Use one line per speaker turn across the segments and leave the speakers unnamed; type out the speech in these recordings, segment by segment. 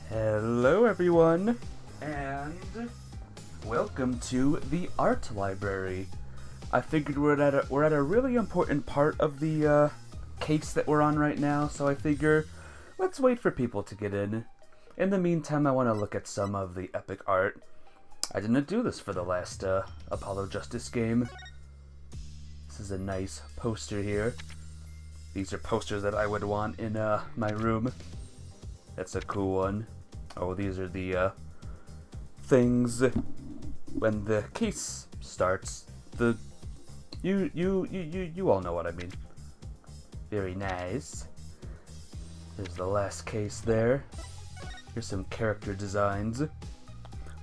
Hello everyone, and welcome to the art library. I figured we're at a really important part of the case that we're on right now, so I figure let's wait for people to get in. In the meantime, I want to look at some of the epic art. I didn't do this for the last Apollo Justice game. This is a nice poster here. These are posters that I would want in my room. That's a cool one. Oh, these are the things when the case starts. You all know what I mean. Very nice. There's the last case there. Here's some character designs.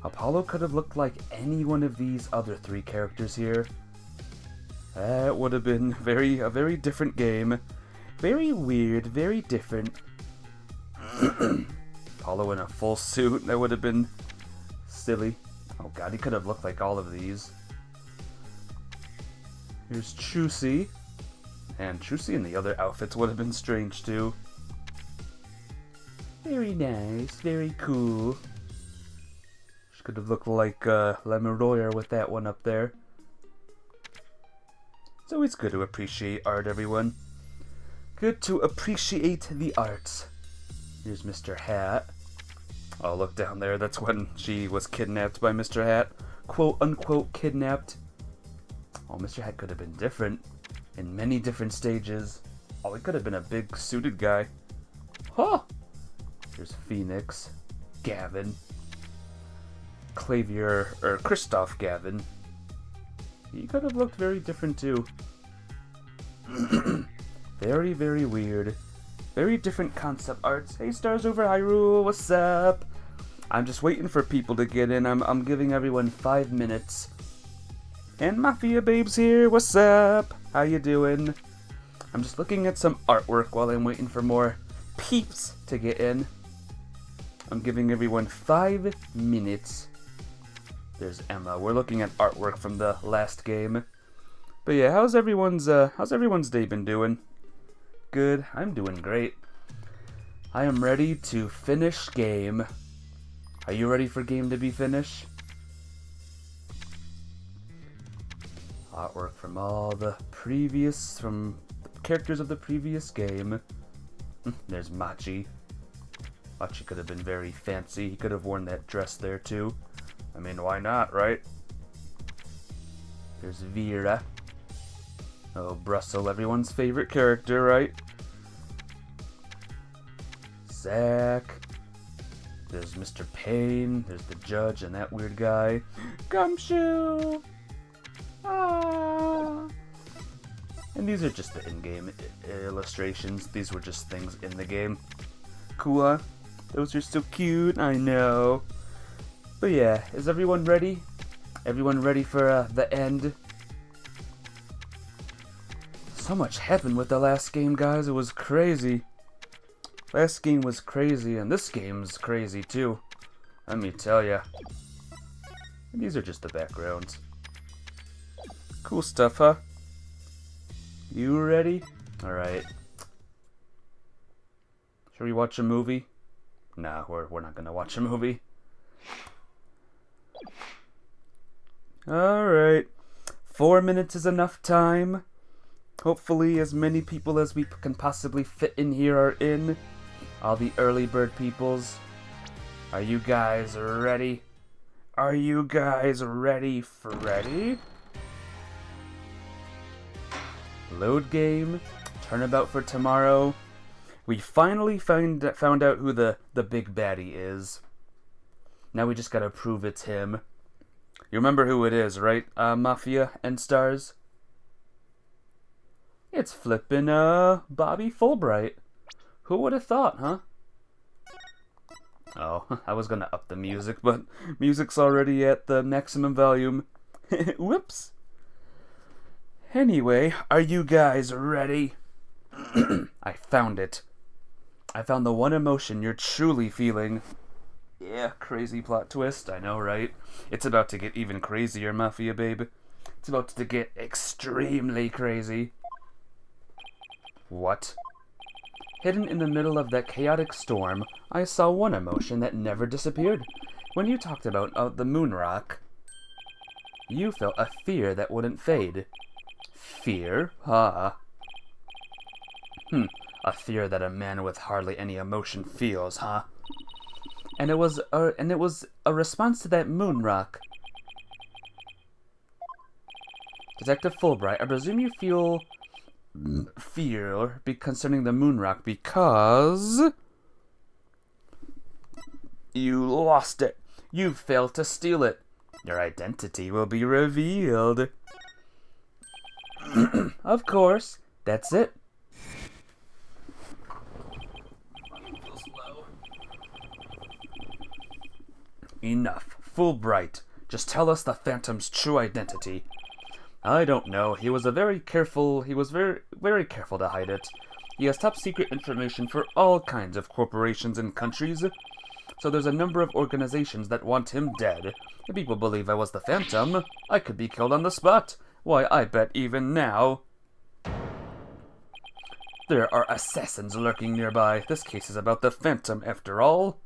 Apollo could have looked like any one of these other three characters here. That would have been a very different game. Very weird, very different. Apollo in a full suit, that would have been silly. Oh god, he could have looked like all of these. Here's Chusey. And Chusey in the other outfits would have been strange too. Very nice, very cool. She could have looked like Lemuroyer with that one up there. It's always good to appreciate art, everyone. Good to appreciate the arts. Here's Mr. Hat. Oh, look down there. That's when she was kidnapped by Mr. Hat. Quote unquote kidnapped. Oh, Mr. Hat could have been different in many different stages. Oh, he could have been a big suited guy. Huh! Here's Phoenix. Gavin. Clavier, or Christoph Gavin. He could have looked very different too. Very, very weird. Very different concept arts. Hey, Stars Over Hyrule, what's up? I'm just waiting for people to get in. I'm giving everyone 5 minutes. And Mafia Babes here, what's up? How you doing? I'm just looking at some artwork while I'm waiting for more peeps to get in. I'm giving everyone 5 minutes. There's Emma. We're looking at artwork from the last game. But yeah, how's everyone's day been doing? Good. I'm doing great. I am ready to finish game. Are you ready for game to be finished? Artwork from all the characters of the previous game. There's Machi. Machi could have been very fancy. He could have worn that dress there too. I mean, why not, right? There's Vera. Oh, Brussels, everyone's favorite character, right? Zack. There's Mr. Payne. There's the judge and that weird guy. Gumshoe! Ah! And these are just the in-game illustrations. These were just things in the game. Cool, huh? Those are so cute, I know. But yeah, is everyone ready? Everyone ready for the end? So much happened with the last game, guys. It was crazy. Last game was crazy, and this game's crazy too. Let me tell ya. And these are just the backgrounds. Cool stuff, huh? You ready? Alright. Should we watch a movie? Nah, we're not gonna watch a movie. Alright. 4 minutes is enough time. Hopefully as many people as we can possibly fit in here are in. All the early bird peoples. Are you guys ready? Are you guys ready, Freddy? Load game. Turnabout for tomorrow. We finally found out who the big baddie is. Now we just gotta prove it's him. You remember who it is, right? Mafia and Stars? It's flippin' Bobby Fulbright. Who would have thought, huh? Oh, I was gonna up the music, but music's already at the maximum volume. Whoops. Anyway, are you guys ready? I found it. I found the one emotion you're truly feeling. Yeah, crazy plot twist, I know, right? It's about to get even crazier, Mafia babe. It's about to get extremely crazy. What? Hidden in the middle of that chaotic storm, I saw one emotion that never disappeared. When you talked about the moon rock, you felt a fear that wouldn't fade. Fear? A fear that a man with hardly any emotion feels, huh? And it was a response to that moon rock. Detective Fulbright, I presume you feel fear concerning the moon rock because you lost it. You failed to steal it. Your identity will be revealed. Of course, that's it. Enough. Fulbright, just tell us the Phantom's true identity. I don't know. He was very careful to hide it. He has top secret information for all kinds of corporations and countries. So there's a number of organizations that want him dead. If people believe I was the Phantom, I could be killed on the spot. Why, I bet even now there are assassins lurking nearby. This case is about the Phantom after all.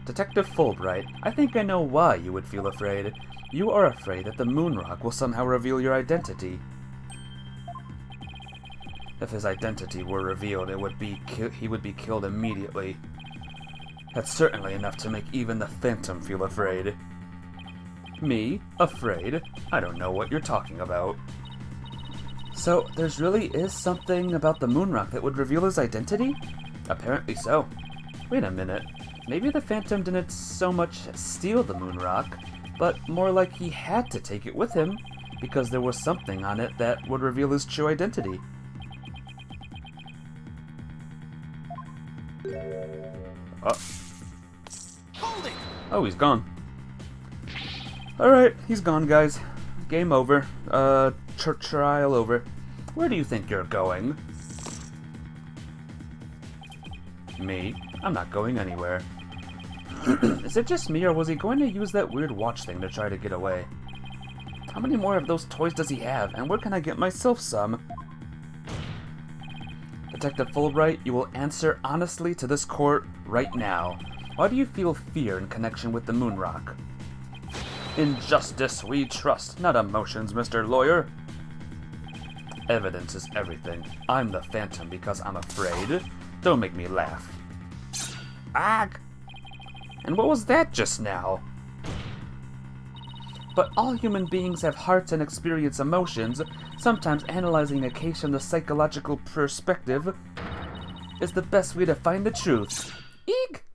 Detective Fulbright, I think I know why you would feel afraid. You are afraid that the moon rock will somehow reveal your identity. If his identity were revealed, he would be killed immediately. That's certainly enough to make even the Phantom feel afraid. Me? Afraid? I don't know what you're talking about. So, there's really is something about the moon rock that would reveal his identity? Apparently so. Wait a minute. Maybe the Phantom didn't so much steal the moon rock, but more like he had to take it with him, because there was something on it that would reveal his true identity. Oh, he's gone. Alright, he's gone, guys. Game over. Trial over. Where do you think you're going? Me? I'm not going anywhere. Is it just me, or was he going to use that weird watch thing to try to get away? How many more of those toys does he have, and where can I get myself some? Detective Fulbright, you will answer honestly to this court right now. Why do you feel fear in connection with the moon rock? In justice we trust, not emotions, Mr. Lawyer. Evidence is everything. I'm the Phantom because I'm afraid. Don't make me laugh. Ag! And what was that just now? But all human beings have hearts and experience emotions. Sometimes analyzing a case from the psychological perspective is the best way to find the truth. Eek!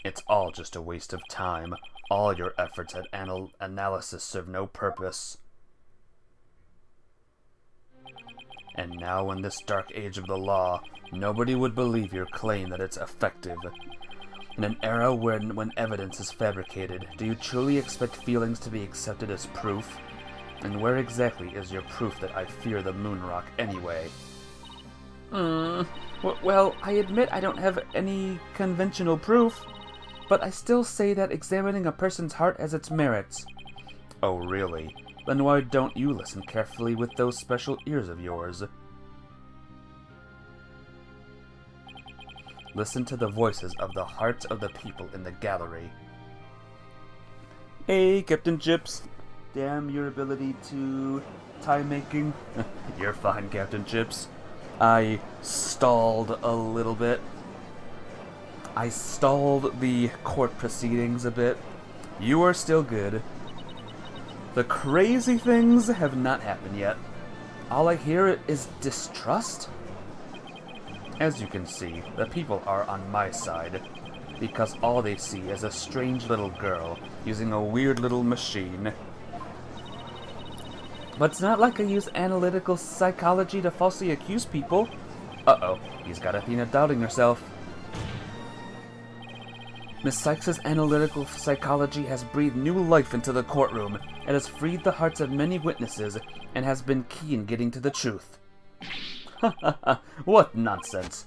It's all just a waste of time. All your efforts at analysis serve no purpose. And now in this dark age of the law, nobody would believe your claim that it's effective. In an era when evidence is fabricated, do you truly expect feelings to be accepted as proof? And where exactly is your proof that I fear the moon rock anyway? Well, I admit I don't have any conventional proof, but I still say that examining a person's heart has its merits. Oh, really? Then why don't you listen carefully with those special ears of yours? Listen to the voices of the hearts of the people in the gallery. Hey, Captain Chips. Damn your ability to time making. You're fine, Captain Chips. I stalled a little bit. I stalled the court proceedings a bit. You are still good. The crazy things have not happened yet. All I hear is distrust. As you can see, the people are on my side, because all they see is a strange little girl using a weird little machine. But it's not like I use analytical psychology to falsely accuse people. Uh-oh, he's got Athena doubting herself. Miss Sykes' analytical psychology has breathed new life into the courtroom. It has freed the hearts of many witnesses and has been key in getting to the truth. What nonsense.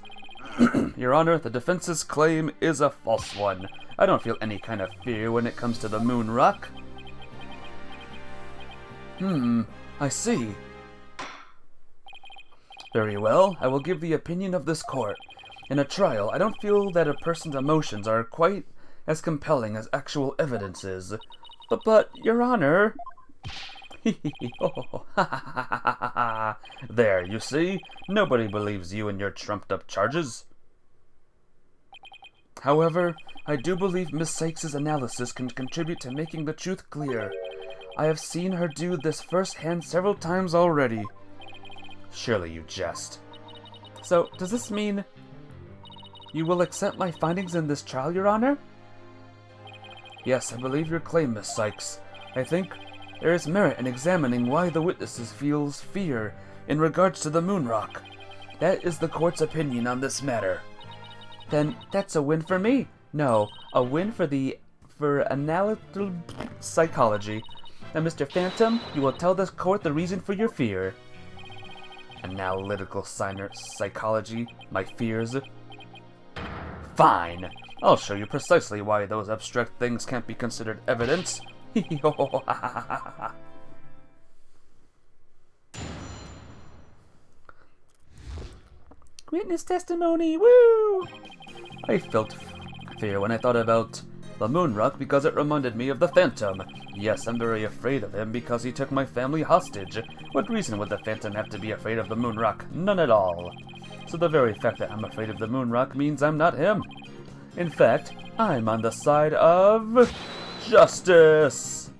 Your Honor, the defense's claim is a false one. I don't feel any kind of fear when it comes to the moon rock. I see. Very well, I will give the opinion of this court. In a trial, I don't feel that a person's emotions are quite as compelling as actual evidence is. But, Your Honor... There, you see? Nobody believes you and your trumped-up charges. However, I do believe Miss Sykes' analysis can contribute to making the truth clear. I have seen her do this firsthand several times already. Surely you jest. So, does this mean you will accept my findings in this trial, Your Honor? Yes, I believe your claim, Miss Sykes. I think there is merit in examining why the witnesses feels fear in regards to the moon rock. That is the court's opinion on this matter. Then that's a win for me. No, a win for analytical psychology. Now, Mr. Phantom, you will tell this court the reason for your fear. Analytical psychology, my fears. Fine. I'll show you precisely why those abstract things can't be considered evidence. Witness testimony, woo! I felt fear when I thought about the moon rock because it reminded me of the Phantom. Yes, I'm very afraid of him because he took my family hostage. What reason would the Phantom have to be afraid of the moon rock? None at all. So the very fact that I'm afraid of the moon rock means I'm not him. In fact, I'm on the side of justice.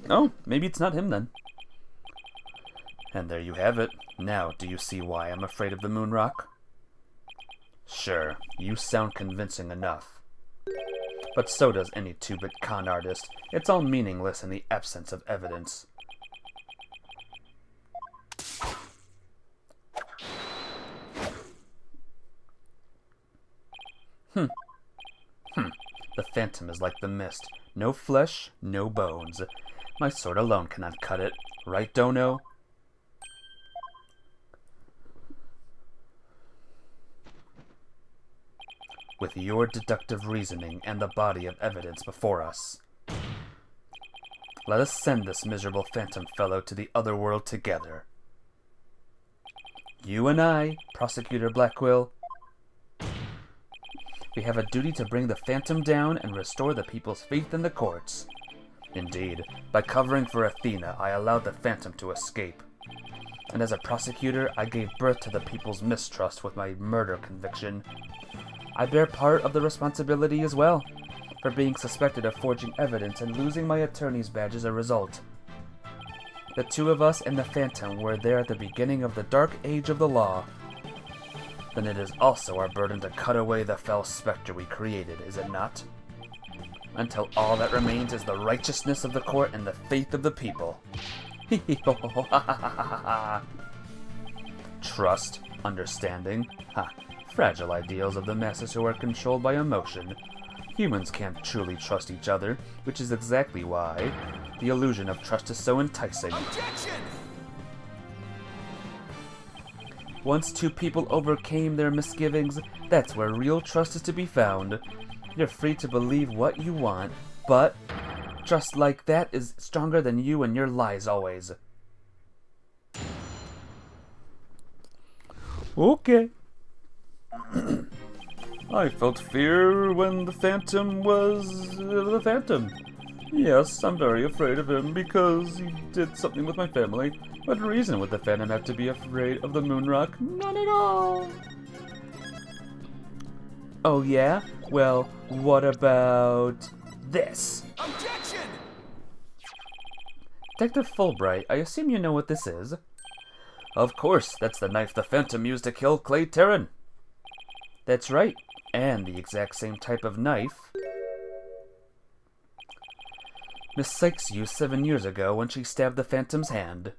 Oh, maybe it's not him then. And there you have it. Now, do you see why I'm afraid of the moon rock? Sure, you sound convincing enough. But so does any two-bit con artist. It's all meaningless in the absence of evidence. The Phantom is like the mist. No flesh, no bones. My sword alone cannot cut it. Right, Dono? With your deductive reasoning and the body of evidence before us, let us send this miserable Phantom fellow to the other world together. You and I, Prosecutor Blackquill, we have a duty to bring the Phantom down and restore the people's faith in the courts. Indeed, by covering for Athena, I allowed the Phantom to escape. And as a prosecutor, I gave birth to the people's mistrust with my murder conviction. I bear part of the responsibility as well, for being suspected of forging evidence and losing my attorney's badge as a result. The two of us and the Phantom were there at the beginning of the dark age of the law. Then it is also our burden to cut away the fell specter we created, is it not? Until all that remains is the righteousness of the court and the faith of the people. Trust, understanding, fragile ideals of the masses who are controlled by emotion. Humans can't truly trust each other, which is exactly why the illusion of trust is so enticing. Objection! Once two people overcame their misgivings, that's where real trust is to be found. You're free to believe what you want, but trust like that is stronger than you and your lies always. Okay. I felt fear when the Phantom was the Phantom. Yes, I'm very afraid of him because he did something with my family. What reason would the Phantom have to be afraid of the moon rock? None at all. Oh yeah? Well, what about this? Objection! Detective Fulbright, I assume you know what this is? Of course, that's the knife the Phantom used to kill Clay Terran. That's right, and the exact same type of knife Miss Sykes used 7 years ago when she stabbed the Phantom's hand.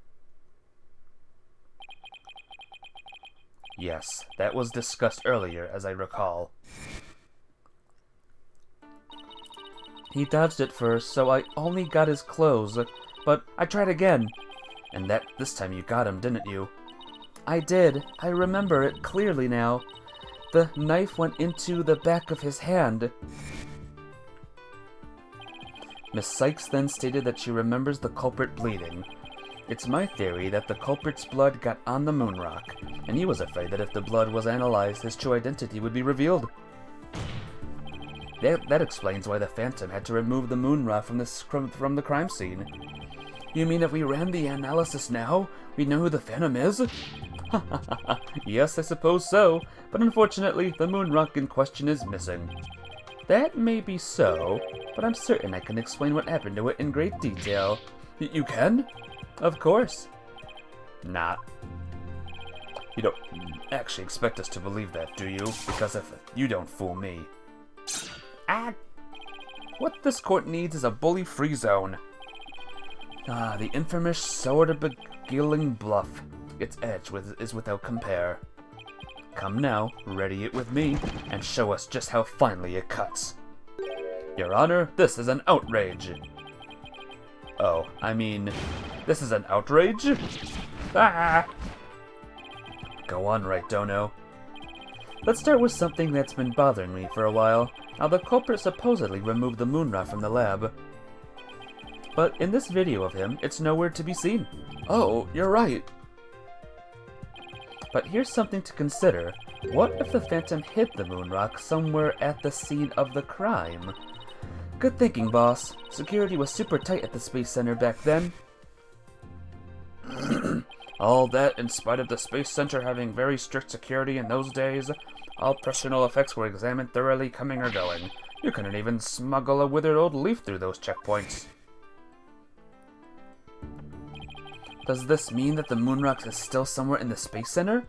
Yes, that was discussed earlier, as I recall. He dodged it first, so I only got his clothes, but I tried again. And this time you got him, didn't you? I did. I remember it clearly now. The knife went into the back of his hand. Miss Sykes then stated that she remembers the culprit bleeding. It's my theory that the culprit's blood got on the moon rock, and he was afraid that if the blood was analyzed, his true identity would be revealed. That explains why the Phantom had to remove the moon rock from the crime scene. You mean if we ran the analysis now, we'd know who the Phantom is? Yes, I suppose so, but unfortunately, the moon rock in question is missing. That may be so, but I'm certain I can explain what happened to it in great detail. You can? Of course. Nah. You don't actually expect us to believe that, do you? Because if you don't fool me. Ah! What this court needs is a bully-free zone. Ah, the infamous sword of beguiling bluff. Its edge is without compare. Come now, ready it with me, and show us just how finely it cuts. Your Honor, this is an outrage. Oh, I mean, this is an outrage? Ah! Go on, Wright, Dono. Let's start with something that's been bothering me for a while. Now, the culprit supposedly removed the moon rock from the lab. But in this video of him, it's nowhere to be seen. Oh, you're right. But here's something to consider. What if the Phantom hid the moon rock somewhere at the scene of the crime? Good thinking, boss. Security was super tight at the Space Center back then. All that in spite of the Space Center having very strict security in those days. All personal effects were examined thoroughly, coming or going. You couldn't even smuggle a withered old leaf through those checkpoints. Does this mean that the moon rock is still somewhere in the Space Center?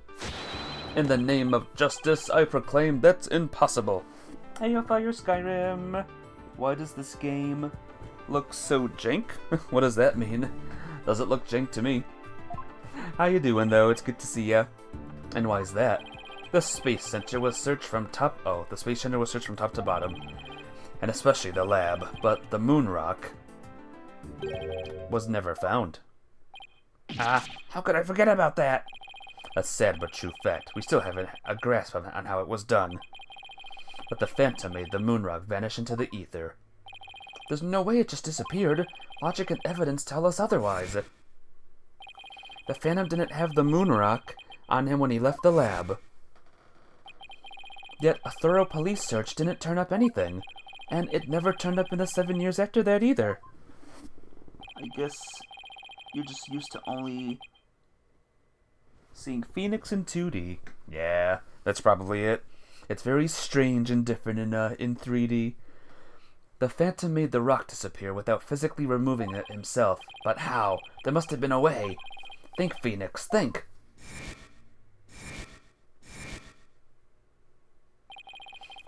In the name of justice, I proclaim that's impossible. Hey, Fire Skyrim. Why does this game look so jank? What does that mean? Does it look jank to me? How you doing, though? It's good to see ya. And why is that? The Space Center was searched from top... Oh, the Space Center was searched from top to bottom. And especially the lab. But the moon rock was never found. Ah, how could I forget about that? A sad but true fact. We still haven't a grasp on how it was done. But the Phantom made the moon rock vanish into the ether. There's no way it just disappeared. Logic and evidence tell us otherwise. The Phantom didn't have the moon rock on him when he left the lab. Yet a thorough police search didn't turn up anything. And it never turned up in the 7 years after that either. I guess you're just used to only seeing Phoenix in 2D. Yeah, that's probably it. It's very strange and different in 3D. The Phantom made the rock disappear without physically removing it himself. But how? There must have been a way. Think, Phoenix, think.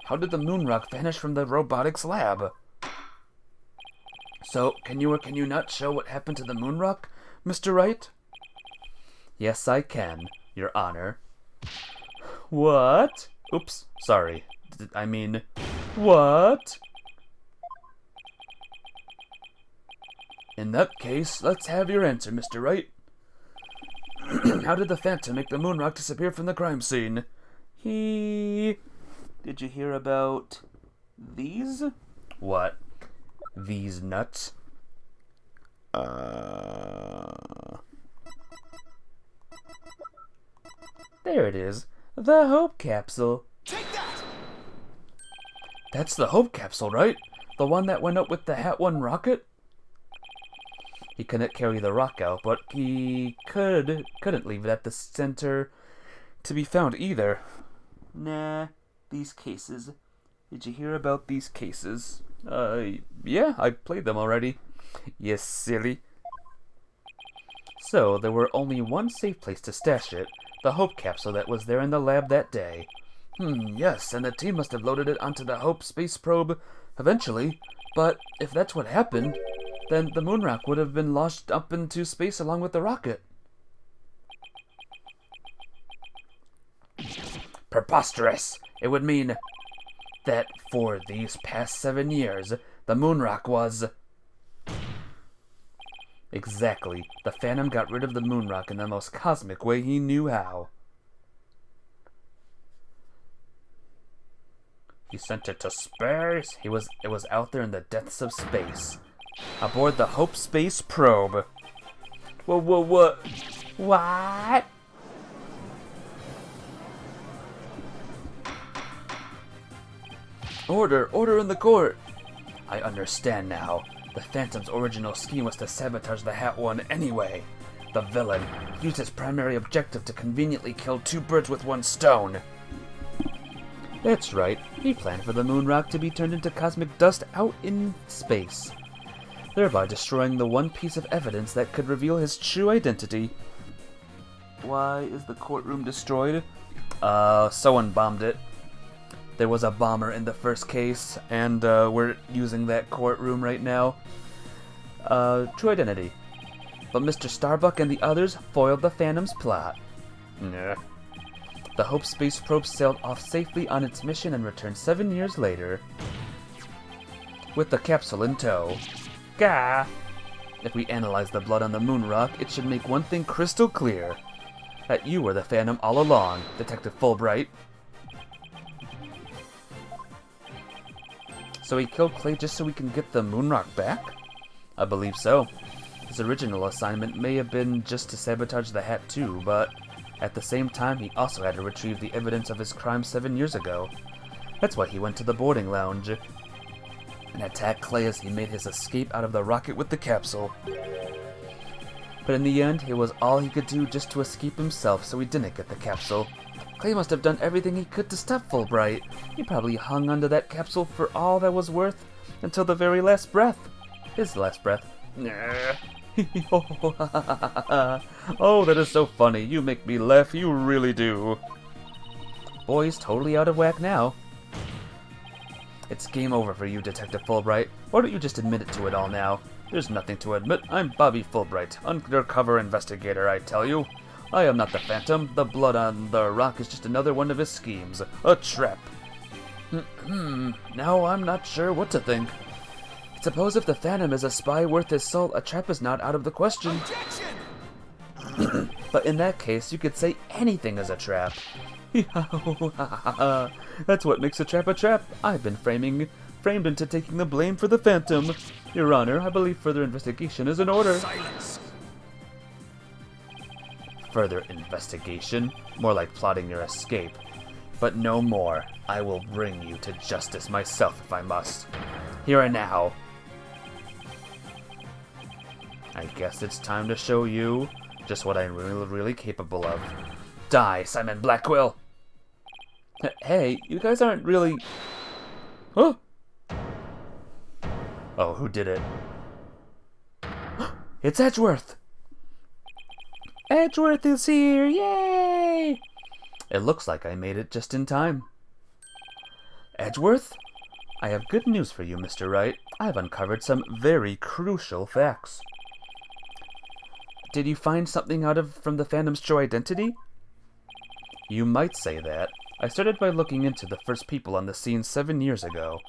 How did the moon rock vanish from the robotics lab? So, can you or can you not show what happened to the moon rock, Mr. Wright? Yes, I can, Your Honor. What? Oops, sorry. I mean, what? In that case, let's have your answer, Mr. Wright. How did the Phantom make the moon rock disappear from the crime scene? Did you hear about these? What? These nuts? There it is. The Hope Capsule.
Take that!
That's the Hope Capsule, right? The one that went up with the Hat 1 rocket? He couldn't carry the rock out, but he couldn't leave it at the center to be found either. Nah, these cases. Did you hear about these cases? Yeah, I played them already. You silly. So, there were only one safe place to stash it, the Hope Capsule that was there in the lab that day. Yes, and the team must have loaded it onto the Hope space probe eventually. But if that's what happened, then the moon rock would have been launched up into space along with the rocket. Preposterous! It would mean that for these past 7 years, the moon rock was... Exactly. The Phantom got rid of the moon rock in the most cosmic way he knew how. He sent it to space? It was out there in the depths of space. Aboard the Hope Space Probe. What? What? Order in the court. I understand now. The Phantom's original scheme was to sabotage the Hat One anyway. The villain used his primary objective to conveniently kill two birds with one stone. That's right. He planned for the moon rock to be turned into cosmic dust out in space, thereby destroying the one piece of evidence that could reveal his true identity. Why is the courtroom destroyed? Someone bombed it. There was a bomber in the first case, and we're using that courtroom right now. True identity. But Mr. Starbuck and the others foiled the Phantom's plot. Nah. The Hope Space Probe sailed off safely on its mission and returned 7 years later, with the capsule in tow. Gah! If we analyze the blood on the moon rock, it should make one thing crystal clear. That you were the Phantom all along, Detective Fulbright. So he killed Clay just so we can get the moon rock back? I believe so. His original assignment may have been just to sabotage the Hat too, but at the same time he also had to retrieve the evidence of his crime 7 years ago. That's why he went to the boarding lounge and attacked Clay as he made his escape out of the rocket with the capsule. But in the end, it was all he could do just to escape himself, so he didn't get the capsule. Clay must have done everything he could to stop Fulbright. He probably hung onto that capsule for all that was worth until the very last breath. His last breath. Oh, that is so funny. You make me laugh, you really do. Boy's totally out of whack now. It's game over for you, Detective Fulbright. Why don't you just admit it to it all now? There's nothing to admit. I'm Bobby Fulbright, undercover investigator, I tell you. I am not the Phantom. The blood on the rock is just another one of his schemes. A trap. Now I'm not sure what to think. Suppose if the Phantom is a spy worth his salt, a trap is not out of the question. But in that case, you could say anything is a trap. That's what makes a trap. I've been framed into taking the blame for the Phantom. Your Honor, I believe further investigation is in order.
Silence.
Further investigation? More like plotting your escape. But no more. I will bring you to justice myself if I must. Here and now. I guess it's time to show you just what I'm really capable of. Die, Simon Blackwell! Hey, you guys aren't really... Huh? Oh, who did it? It's Edgeworth! Edgeworth is here! Yay! It looks like I made it just in time. Edgeworth? I have good news for you, Mr. Wright. I've uncovered some very crucial facts. Did you find something from the Phantom's true identity? You might say that. I started by looking into the first people on the scene 7 years ago.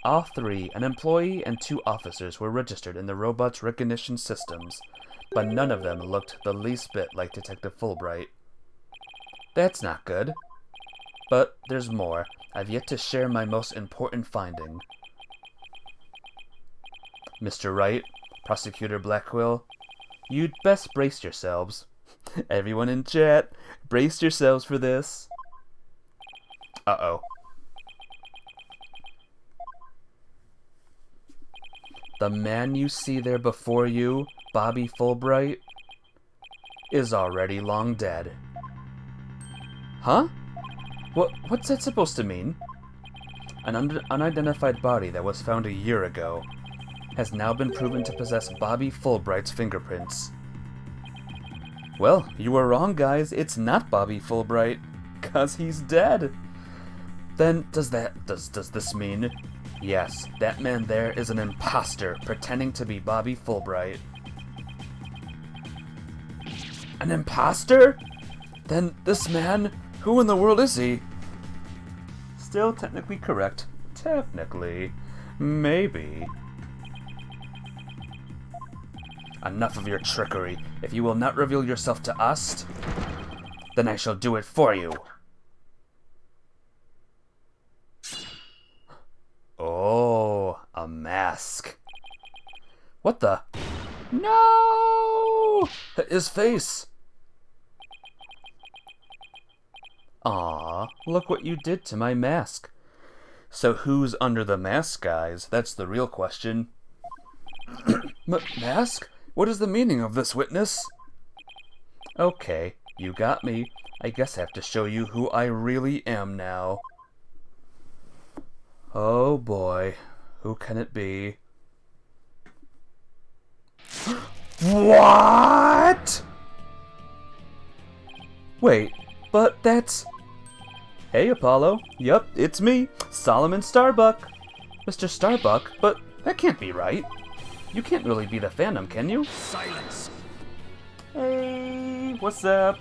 All three, an employee and 2 officers, were registered in the robot's recognition systems, but none of them looked the least bit like Detective Fulbright. That's not good. But there's more. I've yet to share my most important finding. Mr. Wright, Prosecutor Blackwell, you'd best brace yourselves. Everyone in chat, brace yourselves for this. Uh-oh. The man you see there before you, Bobby Fulbright, is already long dead. Huh? What's that supposed to mean? An unidentified body that was found a year ago has now been proven to possess Bobby Fulbright's fingerprints. Well, you were wrong, guys. It's not Bobby Fulbright, 'cause he's dead. Then does this mean? Yes, that man there is an imposter pretending to be Bobby Fulbright. An imposter? Then this man, who in the world is he? Still technically correct. Technically. Maybe. Enough of your trickery. If you will not reveal yourself to us, then I shall do it for you. Oh, a mask. What the? No! His face! Aw, look what you did to my mask. So who's under the mask, guys? That's the real question. Mask? What is the meaning of this, witness? Okay, you got me. I guess I have to show you who I really am now. Oh boy, who can it be? What? Wait, but that's... Hey, Apollo. Yup, it's me, Solomon Starbuck. Mr. Starbuck, but that can't be right. You can't really be the Phantom, can you?
Silence.
Hey, what's up?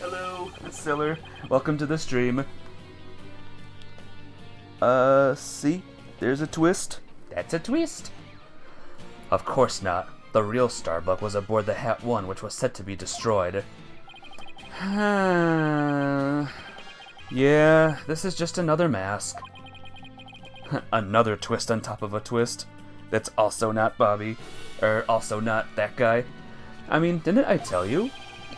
Hello, it's Siller. Welcome to the stream. See? There's a twist. That's a twist. Of course not. The real Starbuck was aboard the Hat 1, which was set to be destroyed. Yeah, this is just another mask. Another twist on top of a twist. That's also not Bobby. Also not that guy. I mean, didn't I tell you?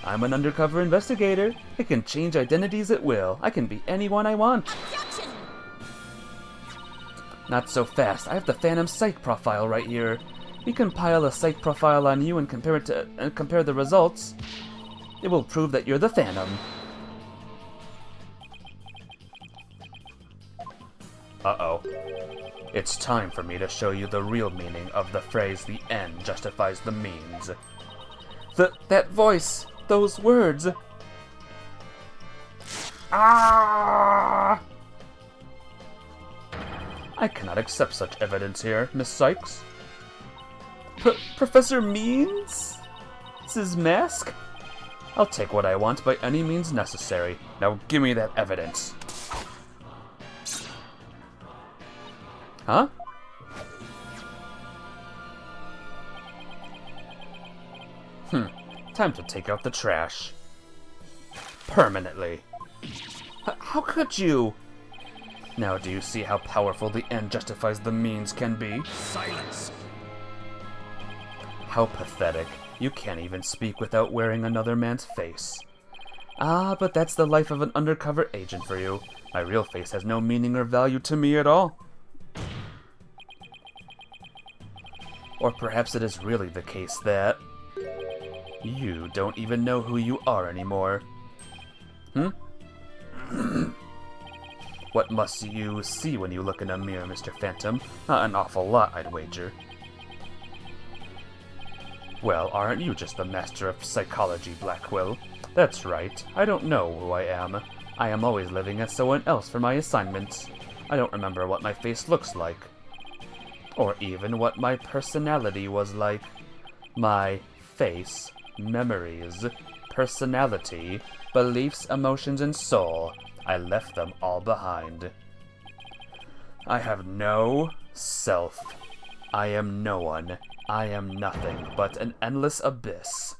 I'm an undercover investigator. I can change identities at will. I can be anyone I want.
Objection!
Not so fast. I have the Phantom Psych profile right here. We compile a Psych profile on you and compare the results. It will prove that you're the Phantom. Uh-oh. It's time for me to show you the real meaning of the phrase, the end justifies the means. That voice, those words. Ah! I cannot accept such evidence here, Miss Sykes. Professor Means? This is mask? I'll take what I want by any means necessary. Now give me that evidence. Huh? Time to take out the trash. Permanently. How could you? Now do you see how powerful the end justifies the means can be?
Silence.
How pathetic. You can't even speak without wearing another man's face. Ah, but that's the life of an undercover agent for you. My real face has no meaning or value to me at all. Or perhaps it is really the case that you don't even know who you are anymore. What must you see when you look in a mirror, Mr. Phantom? Not an awful lot, I'd wager. Well, aren't you just the master of psychology, Blackwell? That's right. I don't know who I am. I am always living as someone else for my assignments. I don't remember what my face looks like. Or even what my personality was like. My face, memories, personality, beliefs, emotions, and soul. I left them all behind. I have no self. I am no one. I am nothing but an endless abyss.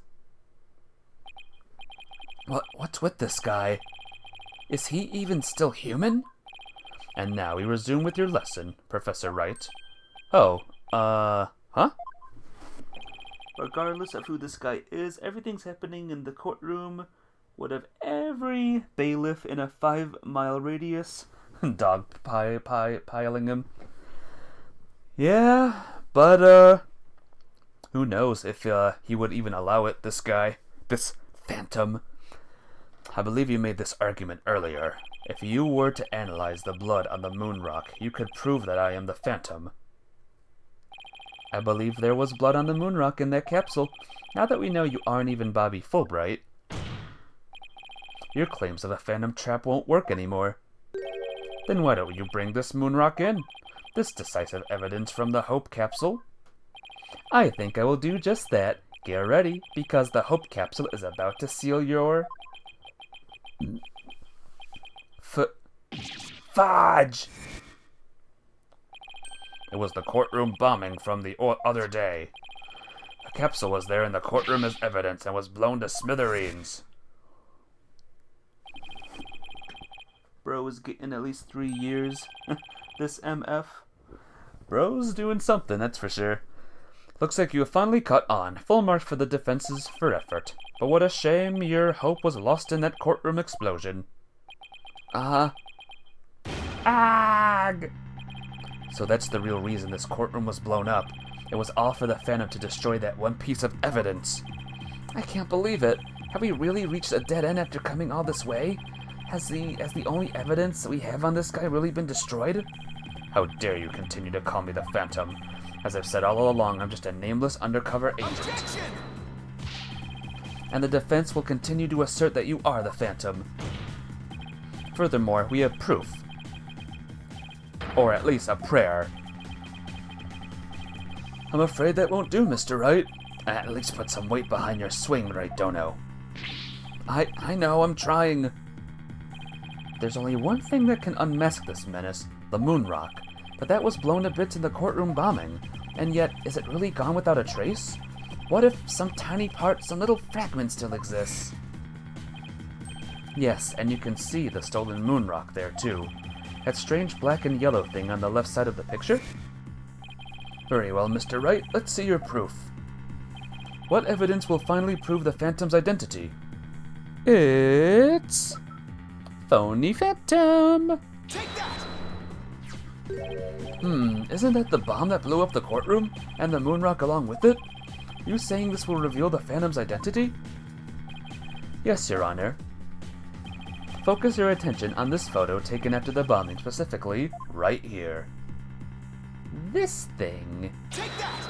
What's with this guy? Is he even still human? And now we resume with your lesson, Professor Wright. Oh, huh? Regardless of who this guy is, everything's happening in the courtroom. What of every bailiff in a 5-mile radius? Dog piling him. Yeah, but, who knows if, he would even allow it, this guy. This Phantom. I believe you made this argument earlier. If you were to analyze the blood on the moon rock, you could prove that I am the Phantom. I believe there was blood on the moon rock in that capsule. Now that we know you aren't even Bobby Fulbright, your claims of a Phantom trap won't work anymore. Then why don't you bring this moon rock in? This decisive evidence from the Hope capsule? I think I will do just that. Get ready, because the Hope capsule is about to seal your... Fudge! It was the courtroom bombing from the other day. The capsule was there in the courtroom as evidence and was blown to smithereens. Bro is getting at least 3 years. This MF. Bro's doing something, that's for sure. Looks like you have finally caught on. Full marks for the defenses for effort. But what a shame your hope was lost in that courtroom explosion. Uh-huh. Ag! So that's the real reason this courtroom was blown up. It was all for the Phantom to destroy that one piece of evidence. I can't believe it. Have we really reached a dead end after coming all this way? Has the only evidence that we have on this guy really been destroyed? How dare you continue to call me the Phantom? As I've said all along, I'm just a nameless undercover agent. Objection! And the defense will continue to assert that you are the Phantom. Furthermore, we have proof. Or at least a prayer. I'm afraid that won't do, Mr. Wright. At least put some weight behind your swing, right, Dono? I know, I'm trying. There's only one thing that can unmask this menace, the moon rock. But that was blown to bits in the courtroom bombing. And yet, is it really gone without a trace? What if some tiny part, some little fragment still exists? Yes, and you can see the stolen moon rock there too. That strange black and yellow thing on the left side of the picture? Very well, Mr. Wright, let's see your proof. What evidence will finally prove the Phantom's identity? It's... Phony Phantom!
Take that!
Isn't that the bomb that blew up the courtroom? And the moon rock along with it? You saying this will reveal the Phantom's identity? Yes, Your Honor. Focus your attention on this photo taken after the bombing, specifically right here. This thing.
Take that!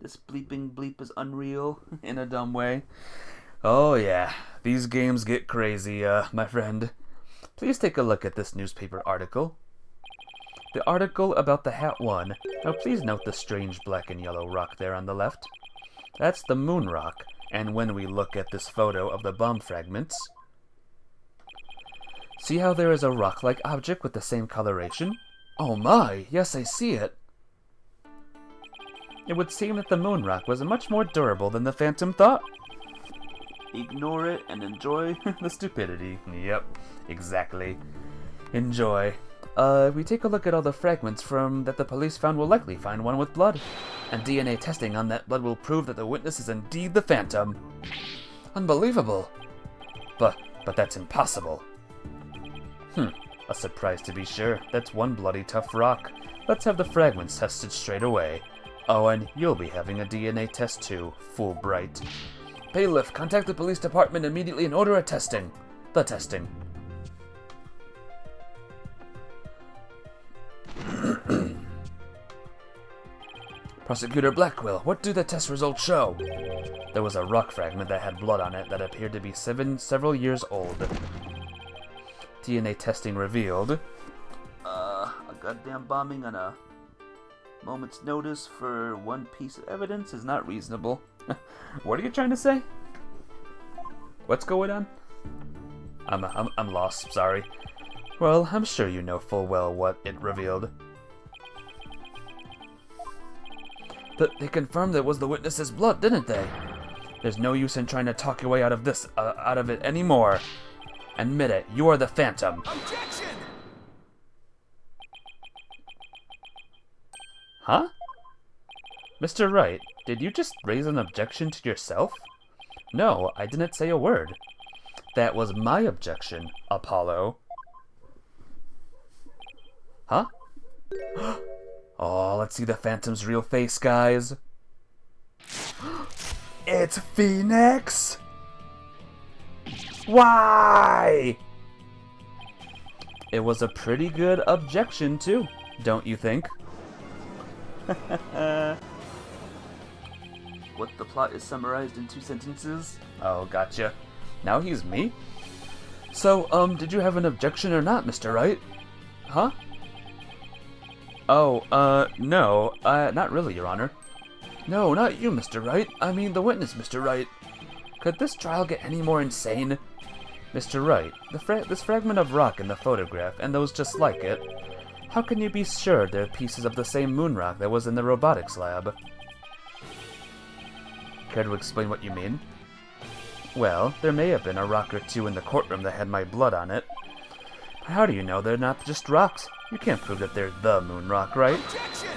This bleeping bleep is unreal in a dumb way. Oh yeah, these games get crazy, my friend. Please take a look at this newspaper article. The article about the Hat 1. Now please note the strange black and yellow rock there on the left. That's the moon rock, and when we look at this photo of the bomb fragments, see how there is a rock-like object with the same coloration? Oh my, yes, I see it. It would seem that the moon rock was much more durable than the Phantom thought. Ignore it and enjoy the stupidity. Yep, exactly. Enjoy. If we take a look at all the fragments that the police found, we'll likely find one with blood. And DNA testing on that blood will prove that the witness is indeed the Phantom. Unbelievable. But that's impossible. A surprise to be sure. That's one bloody tough rock. Let's have the fragments tested straight away. Oh, and you'll be having a DNA test too, Fulbright. Bailiff, contact the police department immediately and order a testing. The testing. Prosecutor Blackwell, what do the test results show? There was a rock fragment that had blood on it that appeared to be several years old. DNA testing revealed... a goddamn bombing on a moment's notice for one piece of evidence is not reasonable. What are you trying to say? What's going on? I'm lost, sorry. Well, I'm sure you know full well what it revealed. They confirmed it was the witness's blood, didn't they? There's no use in trying to talk your way out of this, out of it anymore. Admit it, you are the Phantom.
Objection!
Huh? Mr. Wright, did you just raise an objection to yourself? No, I didn't say a word. That was my objection, Apollo. Huh? Oh, let's see the Phantom's real face, guys. It's Phoenix! Why? It was a pretty good objection, too, don't you think? What the plot is summarized in 2 sentences? Oh, gotcha. Now he's me? So, did you have an objection or not, Mr. Wright? Huh? Oh, no, not really, Your Honor. No, not you, Mr. Wright. I mean the witness, Mr. Wright. Could this trial get any more insane? Mr. Wright, this fragment of rock in the photograph, and those just like it, how can you be sure they're pieces of the same moon rock that was in the robotics lab? Care to explain what you mean? Well, there may have been a rock or two in the courtroom that had my blood on it. But how do you know they're not just rocks? You can't prove that they're the moon rock, right?
Objection!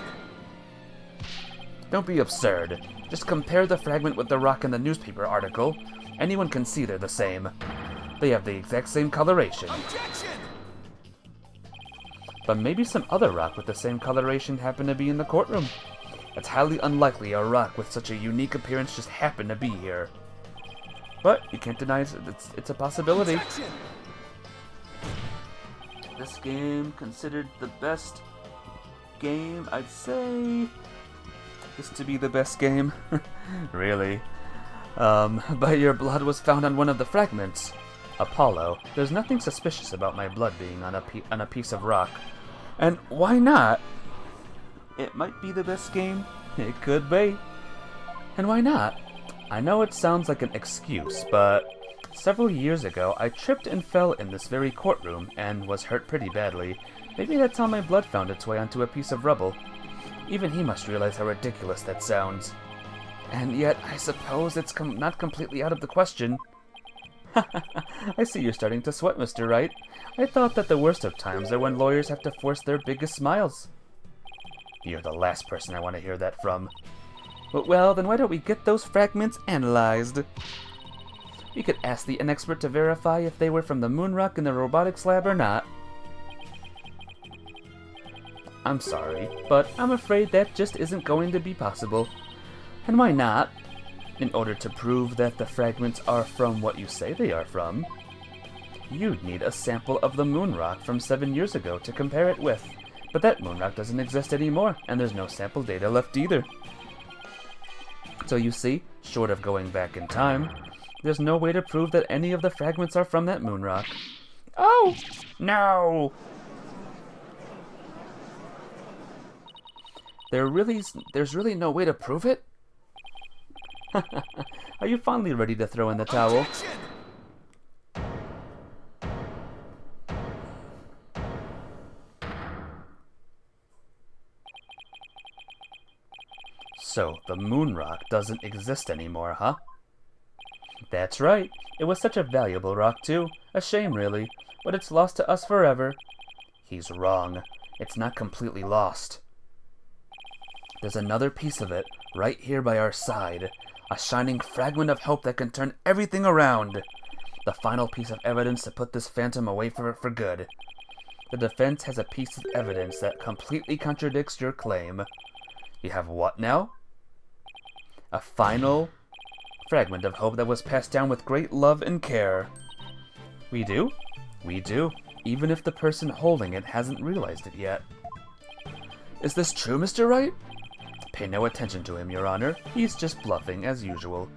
Don't be absurd. Just compare the fragment with the rock in the newspaper article. Anyone can see they're the same. They have the exact same coloration.
Objection!
But maybe some other rock with the same coloration happened to be in the courtroom. It's highly unlikely a rock with such a unique appearance just happened to be here. But you can't deny it's a possibility.
Objection!
This game considered the best game, I'd say this to be the best game. Really. But your blood was found on one of the fragments. Apollo, there's nothing suspicious about my blood being on a piece of rock. And why not? It might be the best game. It could be. And why not? I know it sounds like an excuse, but several years ago I tripped and fell in this very courtroom and was hurt pretty badly. Maybe that's how my blood found its way onto a piece of rubble. Even he must realize how ridiculous that sounds. And yet, I suppose it's not completely out of the question. I see you're starting to sweat, Mr. Wright. I thought that the worst of times are when lawyers have to force their biggest smiles. You're the last person I want to hear that from. Well, then why don't we get those fragments analyzed? We could ask an expert to verify if they were from the moon rock in the robotics lab or not. I'm sorry, but I'm afraid that just isn't going to be possible. And why not? In order to prove that the fragments are from what you say they are from, you'd need a sample of the moon rock from 7 years ago to compare it with. But that moon rock doesn't exist anymore, and there's no sample data left either. So you see, short of going back in time, there's no way to prove that any of the fragments are from that moon rock. Oh, no! There's really no way to prove it? Are you finally ready to throw in the towel?
Objection!
So, the moon rock doesn't exist anymore, huh? That's right. It was such a valuable rock, too. A shame, really. But it's lost to us forever. He's wrong. It's not completely lost. There's another piece of it, right here by our side. A shining fragment of hope that can turn everything around. The final piece of evidence to put this phantom away for good. The defense has a piece of evidence that completely contradicts your claim. You have what now? A final fragment of hope that was passed down with great love and care. We do? We do, even if the person holding it hasn't realized it yet. Is this true, Mr. Wright? Pay no attention to him, Your Honor. He's just bluffing, as usual.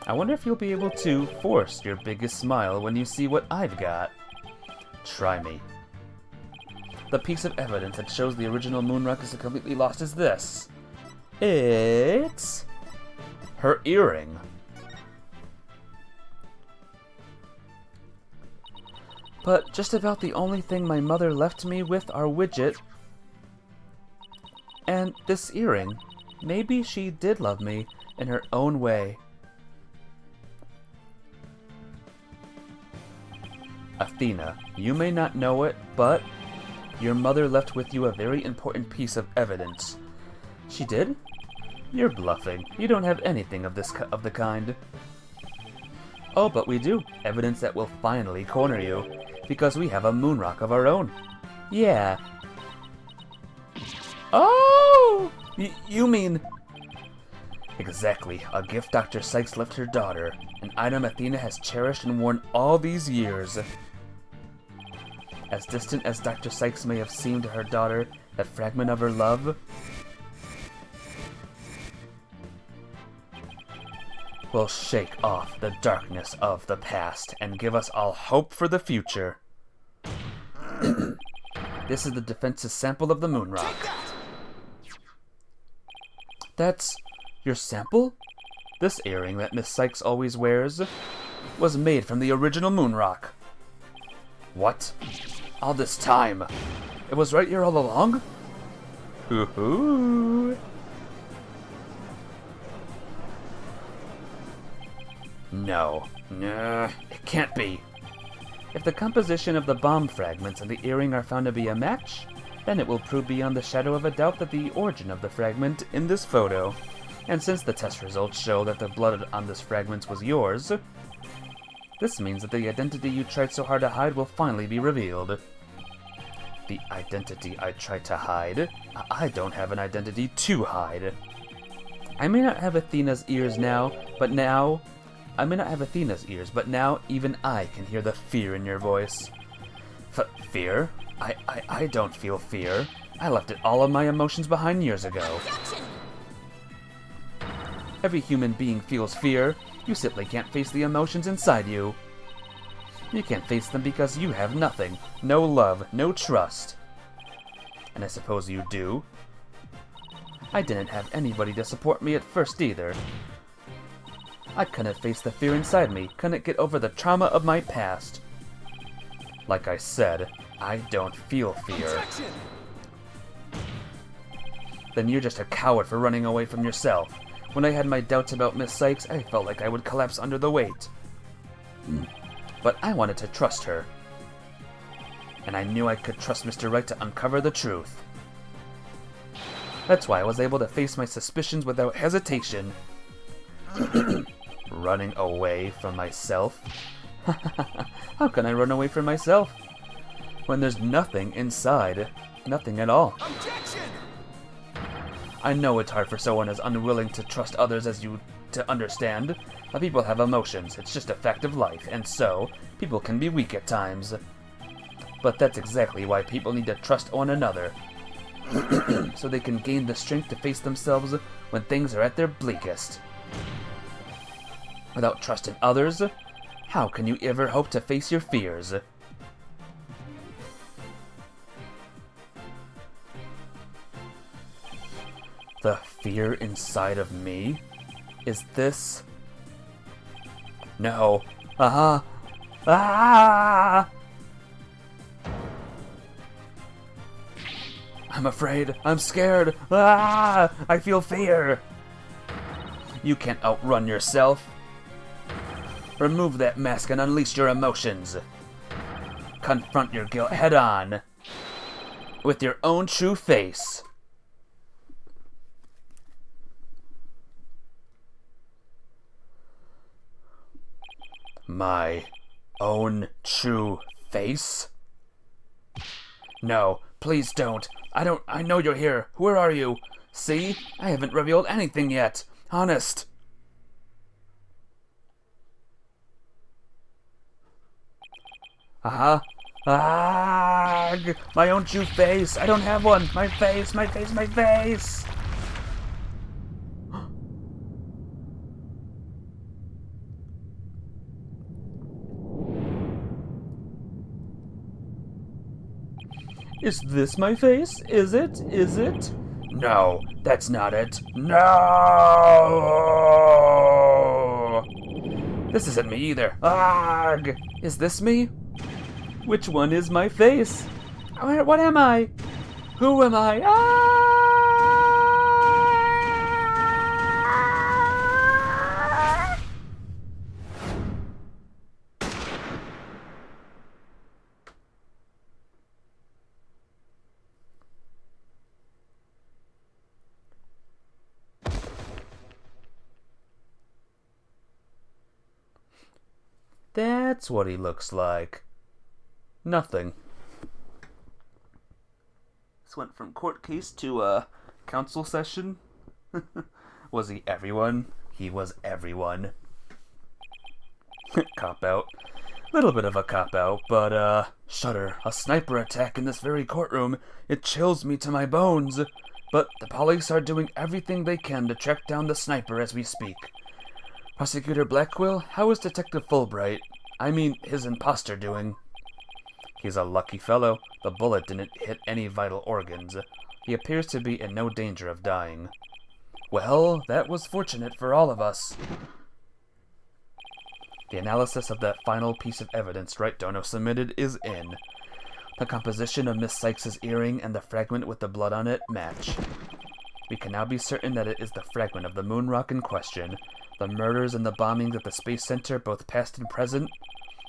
I wonder if you'll be able to force your biggest smile when you see what I've got. Try me. The piece of evidence that shows the original moon rock is completely lost is this. It's her earring. But just about the only thing my mother left me with are widget and this earring. Maybe she did love me in her own way. Athena, you may not know it, but your mother left with you a very important piece of evidence. She did? You're bluffing. You don't have anything of the kind. Oh, but we do. Evidence that will finally corner you, because we have a moon rock of our own. Yeah. Oh! You mean... Exactly. A gift Dr. Sykes left her daughter. An item Athena has cherished and worn all these years. As distant as Dr. Sykes may have seemed to her daughter, that fragment of her love will shake off the darkness of the past and give us all hope for the future. This is the defense's sample of the moon rock. That's your sample? This earring that Miss Sykes always wears was made from the original moon rock. What? All this time? It was right here all along? Hoo-hoo! No. Nah, it can't be. If the composition of the bomb fragments and the earring are found to be a match, then it will prove beyond the shadow of a doubt that the origin of the fragment in this photo. And since the test results show that the blood on this fragment was yours, this means that the identity you tried so hard to hide will finally be revealed. The identity I tried to hide? I don't have an identity to hide. I may not have Athena's ears now, but now even I can hear the fear in your voice. Fear? I don't feel fear. I left all of my emotions behind years ago. Every human being feels fear. You simply can't face the emotions inside you. You can't face them because you have nothing. No love, no trust. And I suppose you do? I didn't have anybody to support me at first either. I couldn't face the fear inside me, couldn't get over the trauma of my past. Like I said, I don't feel fear. Objection! Then you're just a coward for running away from yourself. When I had my doubts about Miss Sykes, I felt like I would collapse under the weight. But I wanted to trust her. And I knew I could trust Mr. Wright to uncover the truth. That's why I was able to face my suspicions without hesitation. Running away from myself? How can I run away from myself? When there's nothing inside. Nothing at all. Objection! I know it's hard for someone as unwilling to trust others as you to understand. But people have emotions, it's just a fact of life, and so, people can be weak at times. But that's exactly why people need to trust one another. So they can gain the strength to face themselves when things are at their bleakest. Without trusting others, how can you ever hope to face your fears? The fear inside of me? Is this... No. Ah! I'm afraid. I'm scared. Ah! I feel fear. You can't outrun yourself. Remove that mask and unleash your emotions. Confront your guilt head on. With your own true face. My own true face? No, please don't. I know you're here. Where are you? See? I haven't revealed anything yet. Honest. Ah! My own true face. I don't have one. My face, my face, my face. Is this my face? Is it? Is it? No, that's not it. No! This isn't me either. Arg! Is this me? Which one is my face? What am I? Who am I? Ah! That's what he looks like. Nothing. This went from court case to a council session. Was he everyone? He was everyone. Cop-out. Little bit of a cop-out, but, shudder. A sniper attack in this very courtroom. It chills me to my bones. But the police are doing everything they can to track down the sniper as we speak. Prosecutor Blackwell, how is Detective Fulbright, I mean his imposter, doing? He's a lucky fellow. The bullet didn't hit any vital organs. He appears to be in no danger of dying. Well, that was fortunate for all of us. The analysis of that final piece of evidence Wright Dono submitted is in. The composition of Miss Sykes' earring and the fragment with the blood on it match. We can now be certain that it is the fragment of the moon rock in question. The murders and the bombings at the Space Center, both past and present,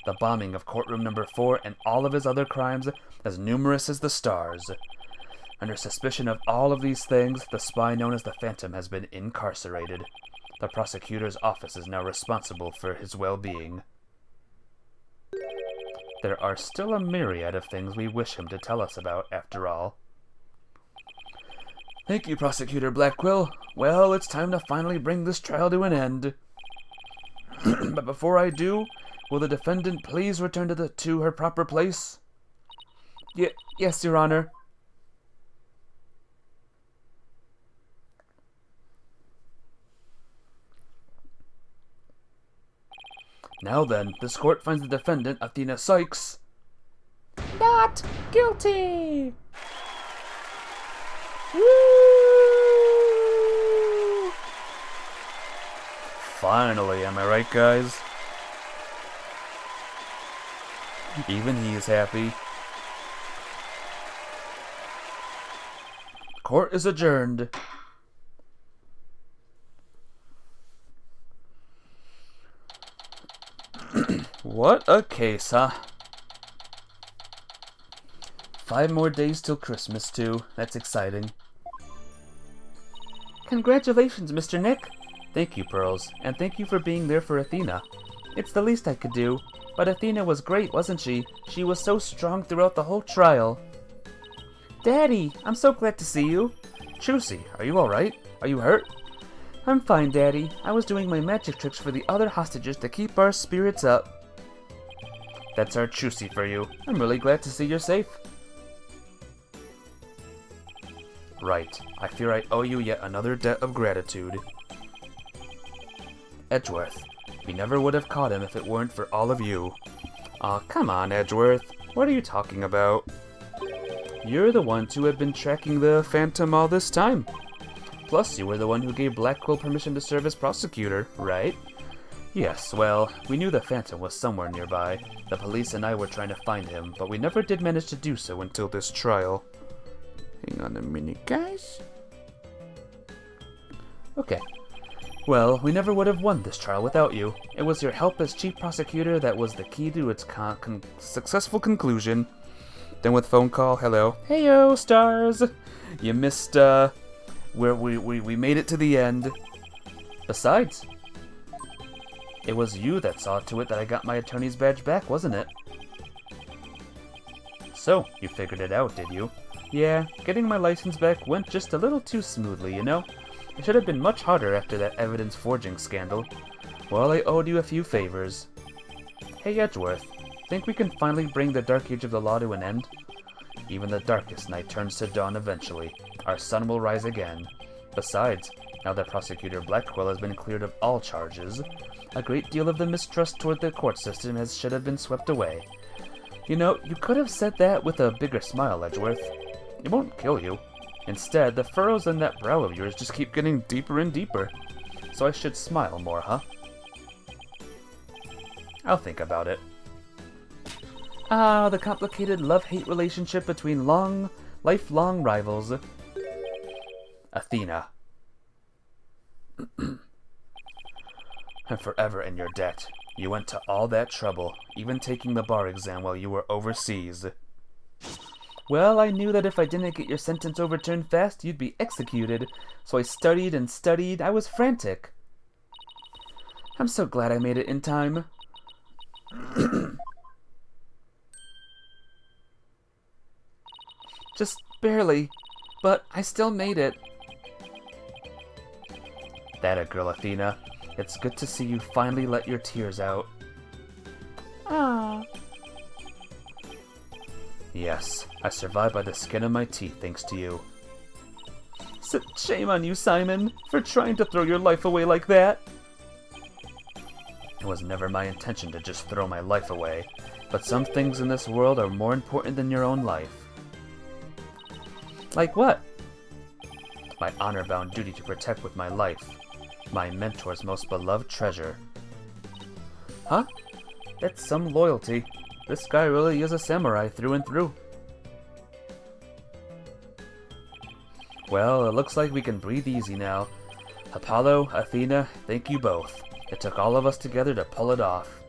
the bombing of courtroom number 4, and all of his other crimes, as numerous as the stars. Under suspicion of all of these things, the spy known as the Phantom has been incarcerated. The prosecutor's office is now responsible for his well-being. There are still a myriad of things we wish him to tell us about, after all. Thank you, Prosecutor Blackquill. Well, it's time to finally bring this trial to an end. But before I do, will the defendant please return to her proper place? Yes, Your Honor. Now then, this court finds the defendant, Athena Sykes, not guilty! Woo! Finally, am I right, guys? Even he is happy. Court is adjourned. What a case, huh? 5 more days till Christmas, too. That's exciting. Congratulations, Mr. Nick. Thank you, Pearls, and thank you for being there for Athena. It's the least I could do, but Athena was great, wasn't she? She was so strong throughout the whole trial. Daddy, I'm so glad to see you. Chusey, are you alright? Are you hurt? I'm fine, Daddy. I was doing my magic tricks for the other hostages to keep our spirits up. That's our Chusey for you. I'm really glad to see you're safe. Right. I fear I owe you yet another debt of gratitude. Edgeworth. We never would have caught him if it weren't for all of you. Aw, come on, Edgeworth. What are you talking about? You're the ones who have been tracking the Phantom all this time. Plus, you were the one who gave Blackquill permission to serve as prosecutor, right? Yes, well, we knew the Phantom was somewhere nearby. The police and I were trying to find him, but we never did manage to do so until this trial. Hang on a minute, guys. Okay. Well, we never would have won this trial without you. It was your help as chief prosecutor that was the key to its successful conclusion. Then with phone call, hello. Heyo, stars! You missed, where we made it to the end. Besides, it was you that saw to it that I got my attorney's badge back, wasn't it? So, you figured it out, did you? Yeah, getting my license back went just a little too smoothly, you know? It should have been much harder after that evidence forging scandal. Well, I owed you a few favors. Hey, Edgeworth, think we can finally bring the Dark Age of the Law to an end? Even the darkest night turns to dawn eventually. Our sun will rise again. Besides, now that Prosecutor Blackquill has been cleared of all charges, a great deal of the mistrust toward the court system should have been swept away. You know, you could have said that with a bigger smile, Edgeworth. It won't kill you. Instead, the furrows in that brow of yours just keep getting deeper and deeper. So I should smile more, huh? I'll think about it. Ah, the complicated love-hate relationship between lifelong rivals. Athena. I'm forever in your debt. You went to all that trouble, even taking the bar exam while you were overseas. Well, I knew that if I didn't get your sentence overturned fast, you'd be executed. So I studied and studied. I was frantic. I'm so glad I made it in time. Just barely, but I still made it. That a girl, Athena. It's good to see you finally let your tears out. Ah. Yes, I survived by the skin of my teeth thanks to you. Shame on you, Simon, for trying to throw your life away like that. It was never my intention to just throw my life away, but some things in this world are more important than your own life. Like what? My honor-bound duty to protect with my life. My mentor's most beloved treasure. Huh? That's some loyalty. This guy really is a samurai through and through. Well, it looks like we can breathe easy now. Apollo, Athena, thank you both. It took all of us together to pull it off.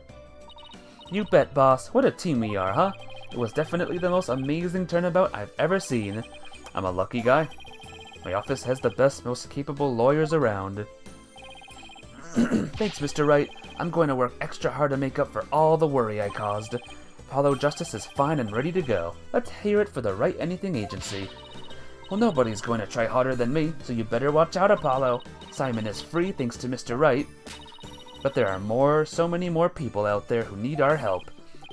You bet, boss. What a team we are, huh? It was definitely the most amazing turnabout I've ever seen. I'm a lucky guy. My office has the best, most capable lawyers around. Thanks, Mr. Wright. I'm going to work extra hard to make up for all the worry I caused. Apollo Justice is fine and ready to go. Let's hear it for the Wright Anything Agency. Well, nobody's going to try harder than me, so you better watch out, Apollo. Simon is free thanks to Mr. Wright. But there are so many more people out there who need our help.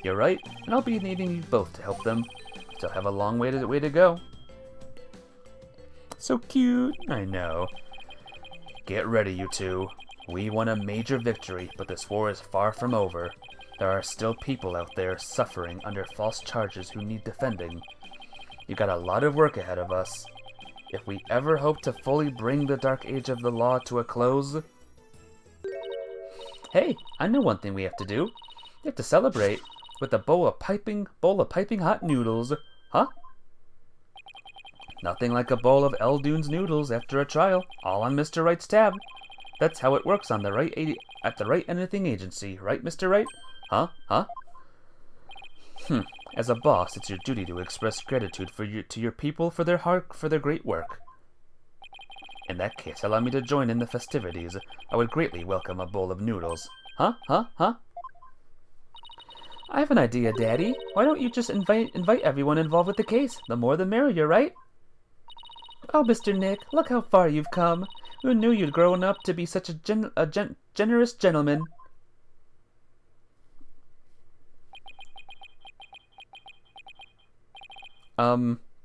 You're right, and I'll be needing you both to help them. Still have a long way to go. So cute, I know. Get ready, you two. We won a major victory, but this war is far from over. There are still people out there suffering under false charges who need defending. You got a lot of work ahead of us. If we ever hope to fully bring the Dark Age of the Law to a close... Hey, I know one thing we have to do. We have to celebrate with a bowl of piping hot noodles. Huh? Nothing like a bowl of Eldune's noodles after a trial, all on Mr. Wright's tab. That's how it works on the at the Wright Anything Agency, right, Mr. Wright? Huh? As a boss, it's your duty to express gratitude to your people for their great work. In that case, allow me to join in the festivities. I would greatly welcome a bowl of noodles. Huh? I have an idea, Daddy. Why don't you just invite everyone involved with the case? The more the merrier, right? Oh, Mr. Nick, look how far you've come. Who knew you'd grown up to be such a generous gentleman?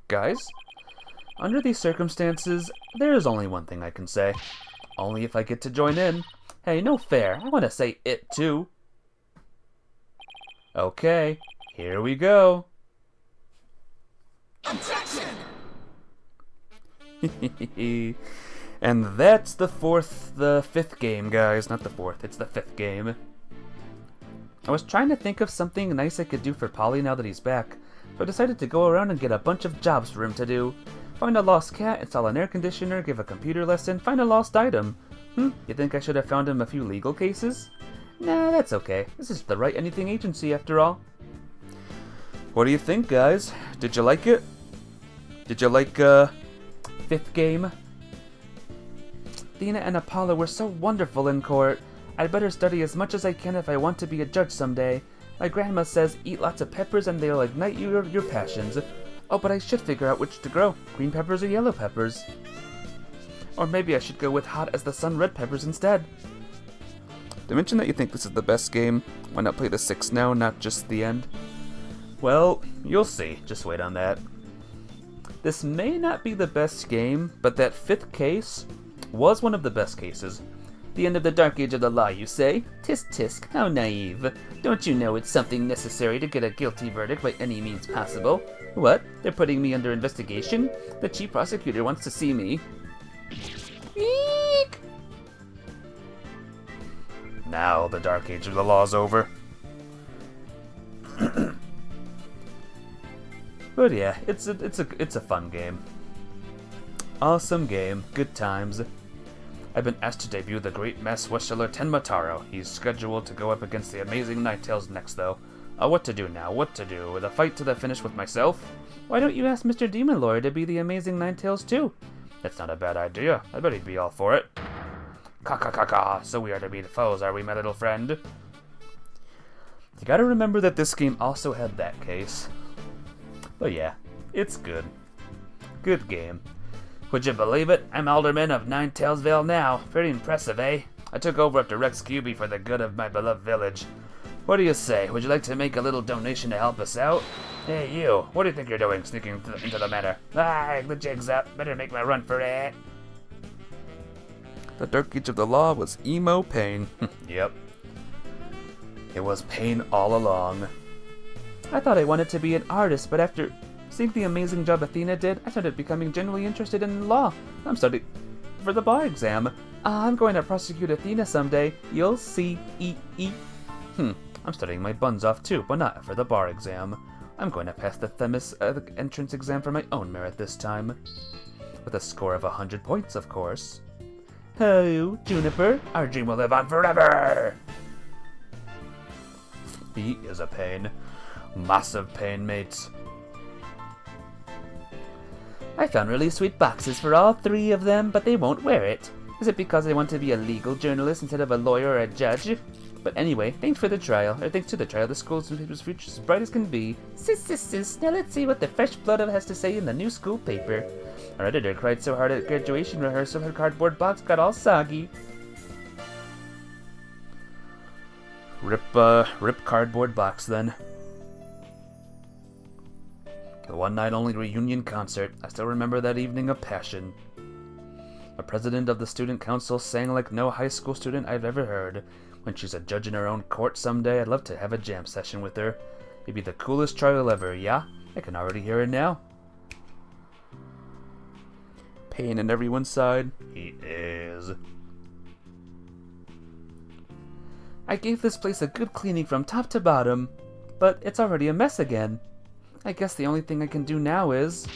Guys? Under these circumstances, there is only one thing I can say. Only if I get to join in. Hey, no fair. I want to say it, too. Okay, here we go.
Objection!
And that's the fifth game, guys. Not the fourth, it's the fifth game. I was trying to think of something nice I could do for Polly now that he's back, so I decided to go around and get a bunch of jobs for him to do. Find a lost cat, install an air conditioner, give a computer lesson, find a lost item. You think I should have found him a few legal cases? Nah, that's okay. This is the Wright Anything Agency after all. What do you think, guys? Did you like it? Did you like, fifth game? Athena and Apollo were so wonderful in court. I'd better study as much as I can if I want to be a judge someday. My grandma says eat lots of peppers and they'll ignite your passions. Oh, but I should figure out which to grow, green peppers or yellow peppers. Or maybe I should go with hot as the sun red peppers instead. To mention that you think this is the best game, why not play the 6 now, not just the end? Well, you'll see, just wait on that. This may not be the best game, but that 5th case was one of the best cases. The end of the Dark Age of the Law, you say? Tisk tisk, how naive. Don't you know it's something necessary to get a guilty verdict by any means possible? What? They're putting me under investigation? The chief prosecutor wants to see me. Eek! Now the Dark Age of the Law's over. But yeah, it's a fun game. Awesome game, good times. I've been asked to debut the great mass whistler Tenmataro. He's scheduled to go up against the amazing Ninetales next, though. What to do now? What to do? With a fight to the finish with myself? Why don't you ask Mr. Demon Lawyer to be the amazing Ninetales too? That's not a bad idea. I bet he'd be all for it. Ka. So we are to be the foes, are we, my little friend? You gotta remember that this game also had that case. But yeah, it's good. Good game. Would you believe it? I'm Alderman of Ninetales now. Pretty impressive, eh? I took over after Rex Cuby for the good of my beloved village. What do you say? Would you like to make a little donation to help us out? Hey, you. What do you think you're doing, sneaking into the manor? The jig's up. Better make my run for it. The Dark Age of the Law was emo pain. Yep. It was pain all along. I thought I wanted to be an artist, but after seeing the amazing job Athena did, I started becoming genuinely interested in law. I'm studying for the bar exam. I'm going to prosecute Athena someday. You'll see. I'm studying my buns off too, but not for the bar exam. I'm going to pass the Themis entrance exam for my own merit this time. With a score of 100 points, of course. Oh, Juniper, our dream will live on forever! He is a pain. Massive pain, mates. I found really sweet boxes for all 3 of them, but they won't wear it. Is it because they want to be a legal journalist instead of a lawyer or a judge? But anyway, thanks to the trial. The school's future as bright as can be. Sis. Now let's see what the fresh blood has to say in the new school paper. Our editor cried so hard at graduation rehearsal her cardboard box got all soggy. Rip cardboard box then. The one night only reunion concert. I still remember that evening of passion. A president of the student council sang like no high school student I've ever heard. When she's a judge in her own court someday, I'd love to have a jam session with her. It'd be the coolest trial ever, yeah? I can already hear it now. Pain in everyone's side. He is. I gave this place a good cleaning from top to bottom, but it's already a mess again. I guess the only thing I can do now is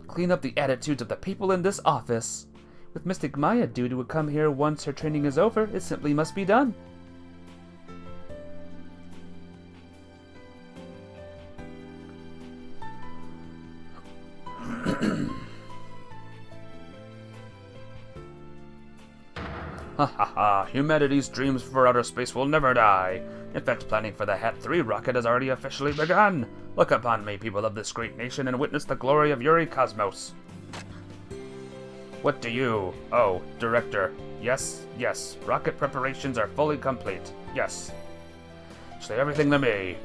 clean up the attitudes of the people in this office. With Mystic Maya due to come here once her training is over, it simply must be done. Ha ha ha, humanity's dreams for outer space will never die. In fact, planning for the HAT-3 rocket has already officially begun. Look upon me, people of this great nation, and witness the glory of Yuri Cosmos. What do you... Oh, Director. Yes. Rocket preparations are fully complete. Yes. Say everything to me.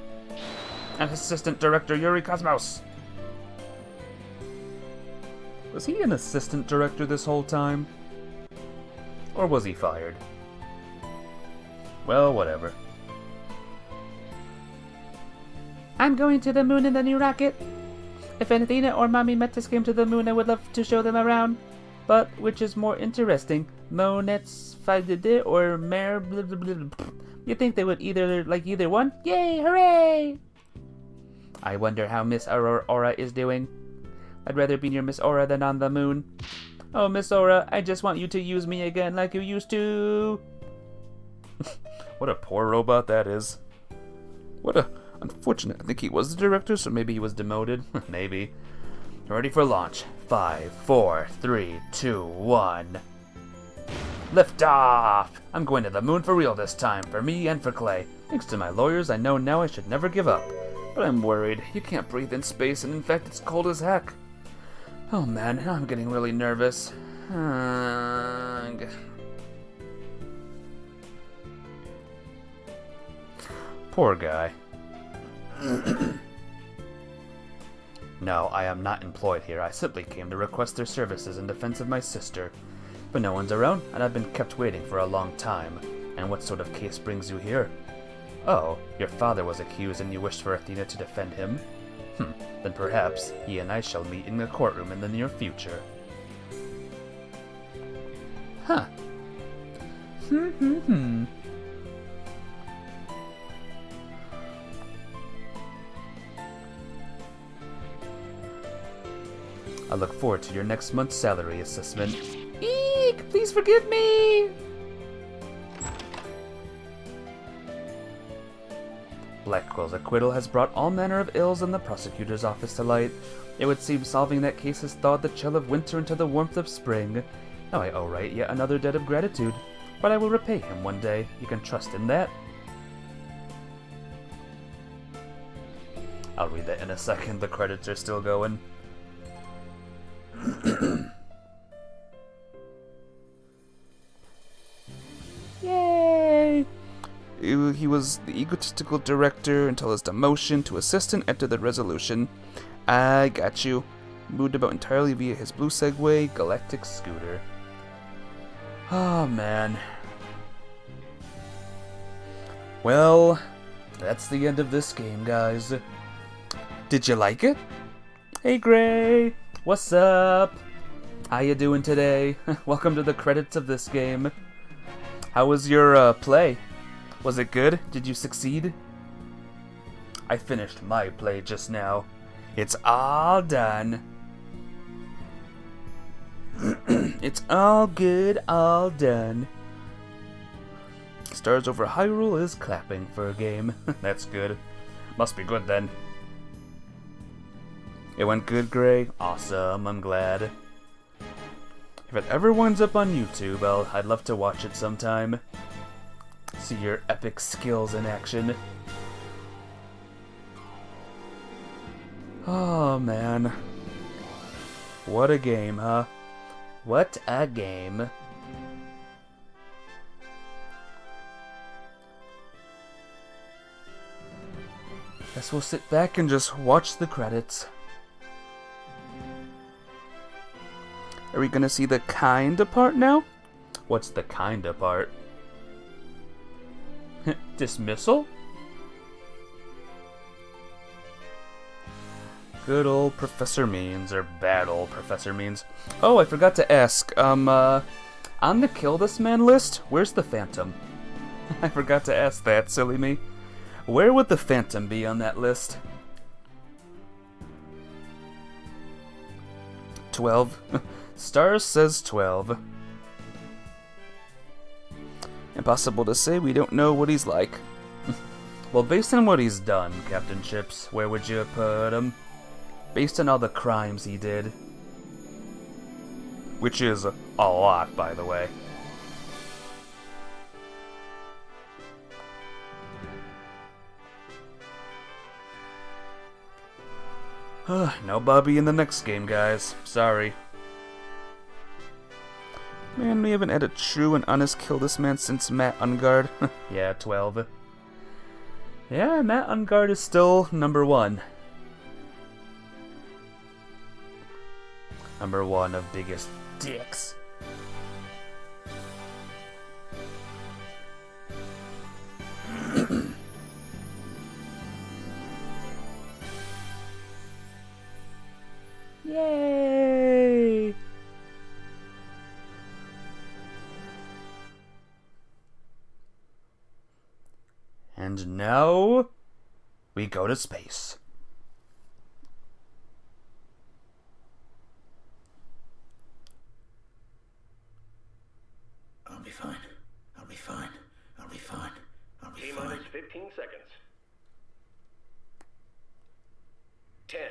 And Assistant Director Yuri Cosmos. Was he an assistant director this whole time? Or was he fired? Well, whatever. I'm going to the moon in the new rocket. If Athena or Mommy Metis came to the moon, I would love to show them around. But which is more interesting, Monets Fadide or Mare? You think they would either like either one? Yay! Hooray! I wonder how Miss Aurora is doing. I'd rather be near Miss Aura than on the moon. Oh, Miss Aura, I just want you to use me again like you used to. What a poor robot that is. What a unfortunate. I think he was the director, so maybe he was demoted. Maybe. Ready for launch. 5, 4, 3, 2, 1. Lift off! I'm going to the moon for real this time, for me and for Clay. Thanks to my lawyers, I know now I should never give up. But I'm worried. You can't breathe in space, and in fact, it's cold as heck. Oh man, now I'm getting really nervous. Poor guy. No, I am not employed here. I simply came to request their services in defense of my sister. But no one's around, and I've been kept waiting for a long time. And what sort of case brings you here? Oh, your father was accused and you wished for Athena to defend him? Then perhaps he and I shall meet in the courtroom in the near future. Huh. I look forward to your next month's salary assessment. Eek! Please forgive me! Blackwell's acquittal has brought all manner of ills in the prosecutor's office to light. It would seem solving that case has thawed the chill of winter into the warmth of spring. Now I owe Wright yet another debt of gratitude, but I will repay him one day. You can trust in that. I'll read that in a second. The credits are still going. Yay! He was the egotistical director until his demotion to assistant after the resolution. I got you. Moved about entirely via his blue Segway galactic scooter. Oh man. Well, that's the end of this game, guys. Did you like it? Hey Gray, what's up? How you doing today? Welcome to the credits of this game. How was your play? Was it good? Did you succeed? I finished my play just now. It's all done. It's all good, all done. Stars Over Hyrule is clapping for a game. That's good. Must be good then. It went good, Gray? Awesome, I'm glad. If it ever winds up on YouTube, I'd love to watch it sometime. See your epic skills in action. Oh, man. What a game, huh? What a game. Guess we'll sit back and just watch the credits. Are we gonna see the kinda part now? What's the kinda part? Dismissal? Good old Professor Means, or bad old Professor Means. Oh, I forgot to ask, on the Kill This Man list, where's the Phantom? I forgot to ask that, silly me. Where would the Phantom be on that list? 12. Stars says 12. Impossible to say, we don't know what he's like. Well, based on what he's done, Captain Chips, where would you put him? Based on all the crimes he did. Which is a lot, by the way. No Bobby in the next game, guys. Sorry. Man, we haven't had a true and honest Kill This Man since Matt Ungard. Yeah, 12. Yeah, Matt Ungard is still number 1. Number 1 of biggest dicks. Yay! And now we go to space.
I'll be fine. I'll be fine. I'll be fine. I'll be fine.
T-minus 15 seconds. 10,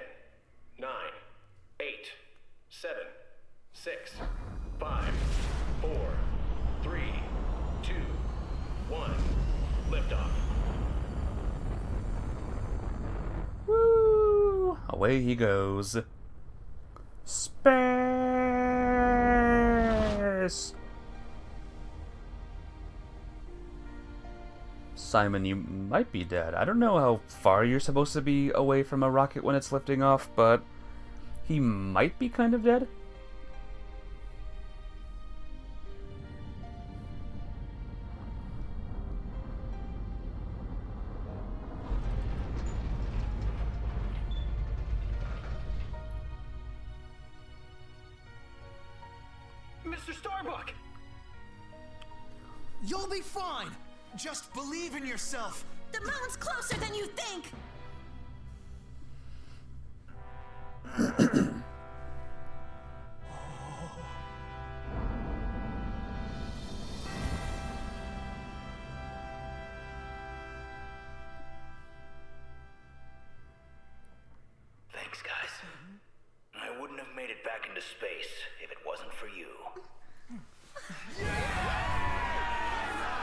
9, 8, 7, 6, 5, 4, 3, 2, 1. Liftoff.
Woo! Away he goes. Space! Simon, you might be dead. I don't know how far you're supposed to be away from a rocket when it's lifting off, but he might be kind of dead.
Mr. Starbuck!
You'll be fine! Just believe in yourself!
The moon's closer than you think!
Thanks, guys. I wouldn't have made it back into space if it wasn't for you.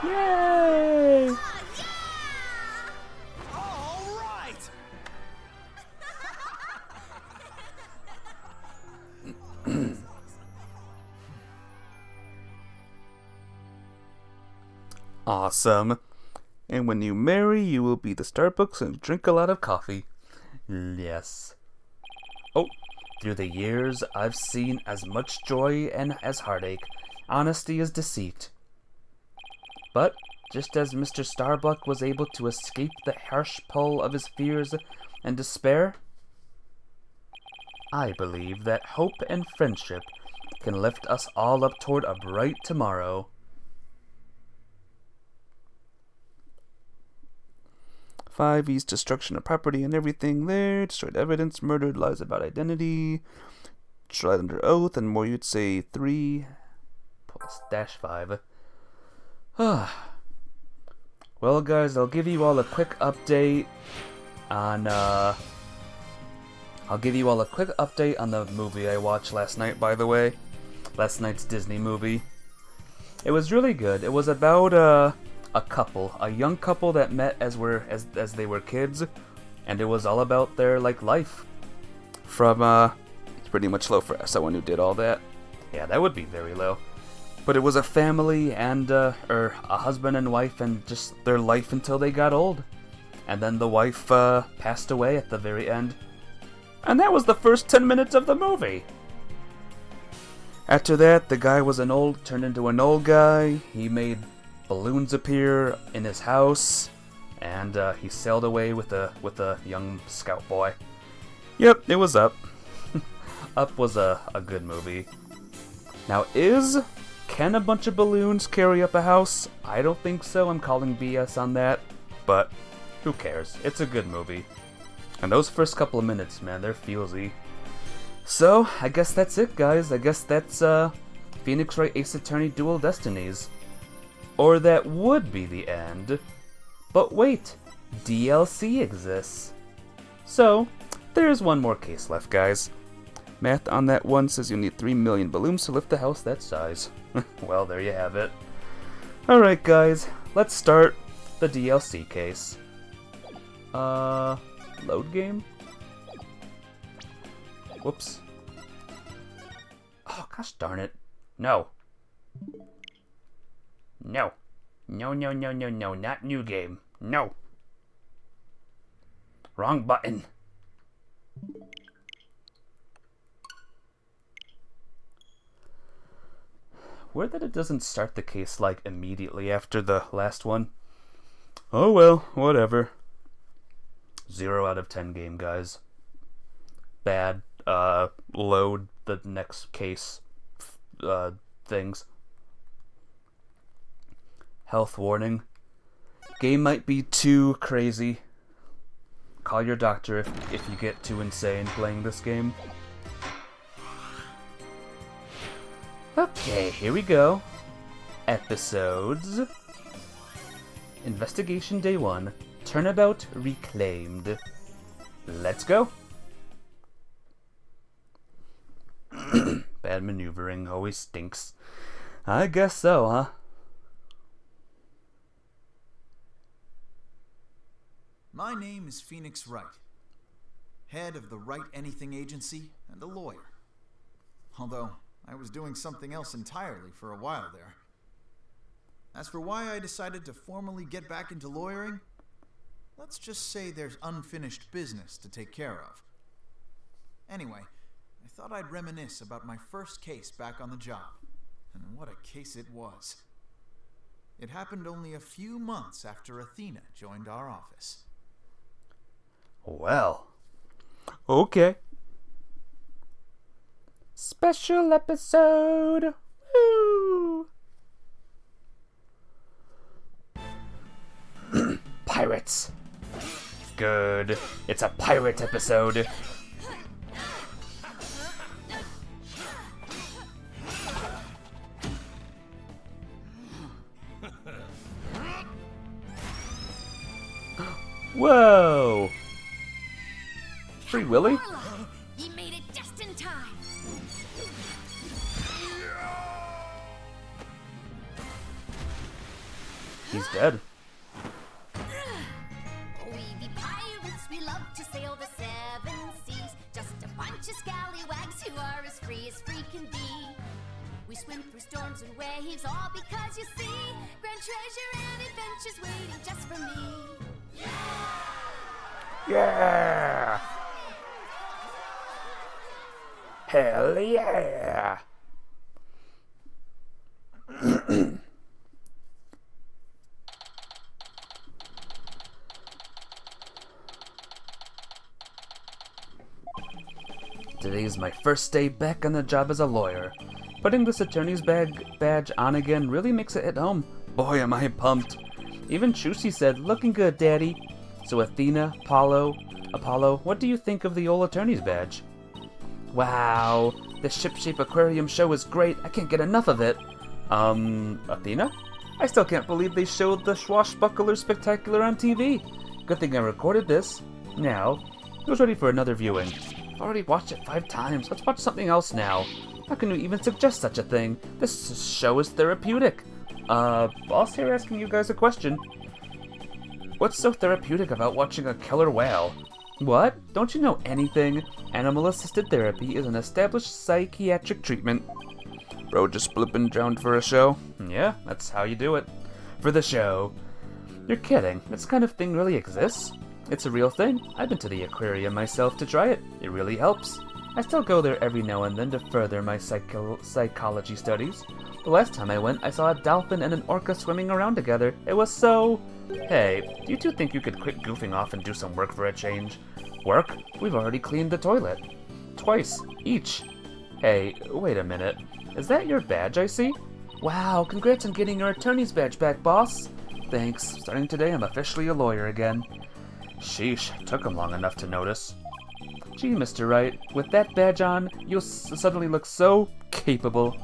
Yay!
All right!
Awesome. And when you marry, you will be the Starbucks and drink a lot of coffee. Yes. Oh, through the years, I've seen as much joy and as heartache, honesty as deceit. But, just as Mr. Starbuck was able to escape the harsh pull of his fears and despair, I believe that hope and friendship can lift us all up toward a bright tomorrow. Five, E's destruction of property and everything there, destroyed evidence, murdered, lies about identity, tried under oath, and more you'd say 3 plus dash 5. Well, guys, I'll give you all a quick update on, the movie I watched last night, by the way. Last night's Disney movie. It was really good. It was about, a couple. A young couple that met as they were kids. And it was all about their, life. From, it's pretty much low for someone who did all that. Yeah, that would be very low. But it was a family and, a husband and wife and just their life until they got old. And then the wife, passed away at the very end. And that was the first 10 minutes of the movie. After that, the guy turned into an old guy. He made balloons appear in his house. And, he sailed away with a young scout boy. Yep, it was Up. Up was a good movie. Now, can a bunch of balloons carry up a house? I don't think so. I'm calling BS on that. But who cares? It's a good movie. And those first couple of minutes, man, they're feelsy. So, I guess that's it, guys. I guess that's Phoenix Wright Ace Attorney Dual Destinies. Or that would be the end. But wait, DLC exists. So, there's one more case left, guys. Math on that one says you need 3 million balloons to lift a house that size. Well, there you have it. Alright, guys, let's start the DLC case. Load game? Whoops. Oh, gosh darn it. No. No. No, no, no, no, no, not new game. No. Wrong button. Weird that it doesn't start the case, immediately after the last one. Oh well, whatever. 0 out of 10 game, guys. Bad. Load the next case, things. Health warning. Game might be too crazy. Call your doctor if you get too insane playing this game. Okay, here we go. Episodes. Investigation Day 1. Turnabout reclaimed. Let's go. Bad maneuvering always stinks. I guess so, huh?
My name is Phoenix Wright, head of the Wright Anything Agency and a lawyer. Although, I was doing something else entirely for a while there. As for why I decided to formally get back into lawyering, let's just say there's unfinished business to take care of. Anyway, I thought I'd reminisce about my first case back on the job. And what a case it was. It happened only a few months after Athena joined our office.
Well, okay. Special episode. Woo! Pirates. Good. It's a pirate episode. Whoa! Free Willy?
He made it just in time.
He's dead.
We be pirates, we love to sail the 7 seas. Just a bunch of scallywags who are as free can be. We swim through storms and waves, all because you see grand treasure and adventures waiting just for me.
Yeah! Hell yeah! Today's my first day back on the job as a lawyer. Putting this attorney's badge on again really makes it hit home. Boy, am I pumped. Even Chushi said, "Looking good, Daddy." So Athena, Apollo, what do you think of the old attorney's badge? Wow, the Ship Shape Aquarium show is great. I can't get enough of it. Athena? I still can't believe they showed the Swashbuckler Spectacular on TV. Good thing I recorded this. Now, who's ready for another viewing? I've already watched it 5 times. Let's watch something else now. How can you even suggest such a thing? This show is therapeutic. Boss here asking you guys a question. What's so therapeutic about watching a killer whale? What? Don't you know anything? Animal-assisted therapy is an established psychiatric treatment. Bro, just flipping drowned for a show? Yeah, that's how you do it. For the show. You're kidding. This kind of thing really exists? It's a real thing. I've been to the aquarium myself to try it. It really helps. I still go there every now and then to further my psychology studies. The last time I went, I saw a dolphin and an orca swimming around together. It was so... Hey, do you two think you could quit goofing off and do some work for a change? Work? We've already cleaned the toilet. Twice, each. Hey, wait a minute. Is that your badge I see? Wow, congrats on getting your attorney's badge back, boss. Thanks. Starting today, I'm officially a lawyer again. Sheesh, took him long enough to notice. Gee, Mr. Wright, with that badge on, you'll suddenly look so capable.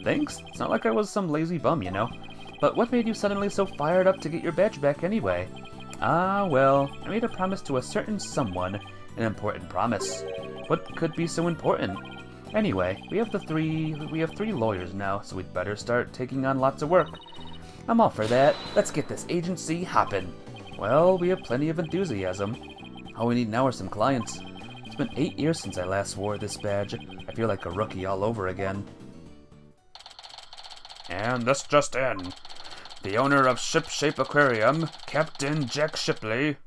Thanks? It's not like I was some lazy bum, you know. But what made you suddenly so fired up to get your badge back anyway? Ah, well, I made a promise to a certain someone. An important promise. What could be so important? Anyway, we have 3 lawyers now, so we'd better start taking on lots of work. I'm all for that. Let's get this agency hopping. Well, we have plenty of enthusiasm. All we need now are some clients. It's been 8 years since I last wore this badge. I feel like a rookie all over again. And this just in. The owner of Shipshape Aquarium, Captain Jack Shipley,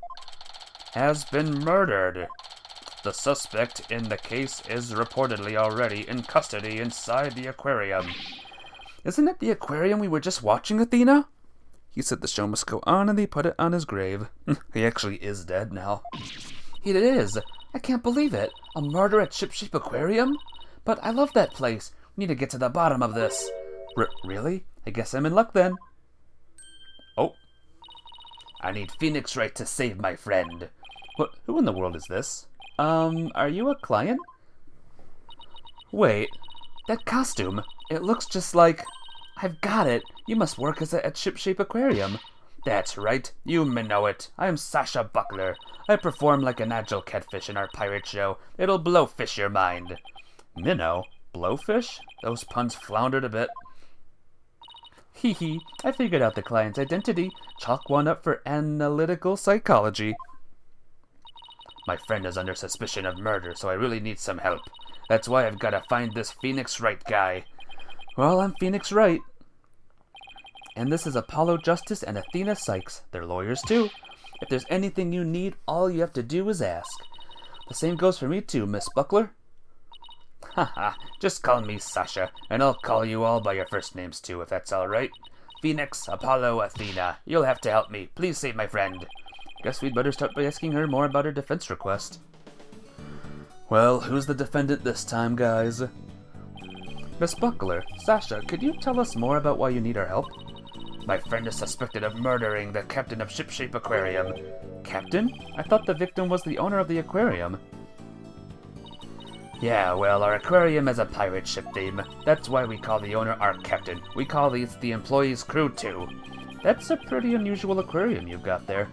has been murdered. The suspect in the case is reportedly already in custody inside the aquarium. Isn't it the aquarium we were just watching, Athena? He said the show must go on and they put it on his grave. He actually is dead now. It is. I can't believe it. A murder at Shipshape Aquarium? But I love that place. We need to get to the bottom of this. Really? I guess I'm in luck then. Oh. I need Phoenix Wright to save my friend. What? Who in the world is this? Are you a client? Wait. That costume. It looks just like... I've got it. You must work at Shipshape Aquarium. That's right. You know it. I'm Sasha Buckler. I perform like an agile catfish in our pirate show. It'll blowfish your mind. Minnow? Blowfish? Those puns floundered a bit. Hee hee. I figured out the client's identity. Chalk one up for analytical psychology. My friend is under suspicion of murder, so I really need some help. That's why I've got to find this Phoenix Wright guy. Well, I'm Phoenix Wright. And this is Apollo Justice and Athena Sykes. They're lawyers too. If there's anything you need, all you have to do is ask. The same goes for me too, Miss Buckler. Haha, just call me Sasha, and I'll call you all by your first names too, if that's alright. Phoenix, Apollo, Athena. You'll have to help me. Please save my friend. Guess we'd better start by asking her more about her defense request. Well, who's the defendant this time, guys? Miss Buckler, Sasha, could you tell us more about why you need our help? My friend is suspected of murdering the captain of Shipshape Aquarium. Captain? I thought the victim was the owner of the aquarium. Yeah, well, our aquarium has a pirate ship theme. That's why we call the owner our captain. We call these the employees' crew too. That's a pretty unusual aquarium you've got there.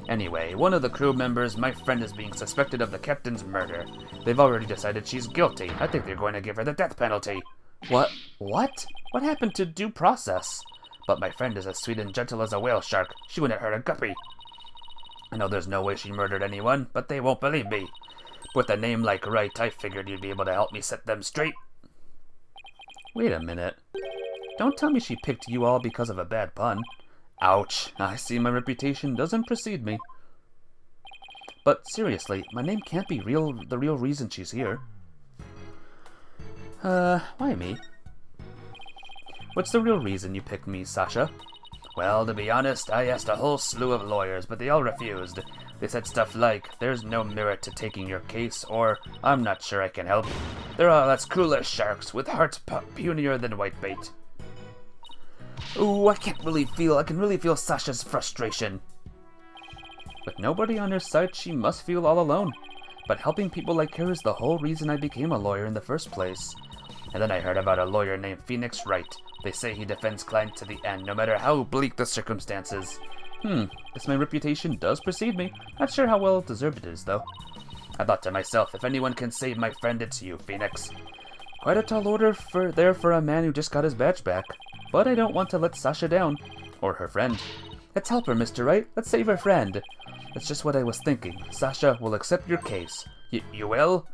Anyway, one of the crew members, my friend, is being suspected of the captain's murder. They've already decided she's guilty. I think they're going to give her the death penalty. What? What? What happened to due process? But my friend is as sweet and gentle as a whale shark. She wouldn't hurt a guppy. I know there's no way she murdered anyone, but they won't believe me. With a name like Wright, I figured you'd be able to help me set them straight. Wait a minute. Don't tell me she picked you all because of a bad pun. Ouch, I see my reputation doesn't precede me. But seriously, my name can't be the real reason she's here. Why me? What's the real reason you picked me, Sasha? Well, to be honest, I asked a whole slew of lawyers, but they all refused. They said stuff like, there's no merit to taking your case, or, I'm not sure I can help. They're all as cool as sharks, with hearts punier than whitebait. Ooh, I can really feel Sasha's frustration. With nobody on her side, she must feel all alone. But helping people like her is the whole reason I became a lawyer in the first place. And then I heard about a lawyer named Phoenix Wright. They say he defends clients to the end, no matter how bleak the circumstances. Guess my reputation does precede me. Not sure how well deserved it is, though. I thought to myself, if anyone can save my friend, it's you, Phoenix. Quite a tall order for a man who just got his badge back. But I don't want to let Sasha down. Or her friend. Let's help her, Mr. Wright. Let's save her friend. That's just what I was thinking. Sasha will accept your case. You will?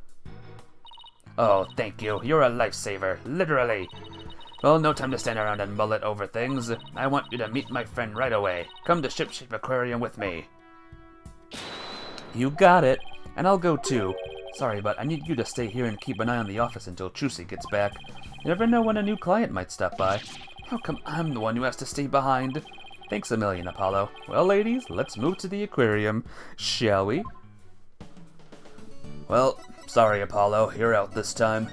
Oh, thank you. You're a lifesaver. Literally. Well, no time to stand around and mull it over things. I want you to meet my friend right away. Come to Shipshape Aquarium with me. You got it. And I'll go too. Sorry, but I need you to stay here and keep an eye on the office until Trucy gets back. You never know when a new client might stop by. How come I'm the one who has to stay behind? Thanks a million, Apollo. Well, ladies, let's move to the aquarium, shall we? Well, sorry, Apollo. You're out this time.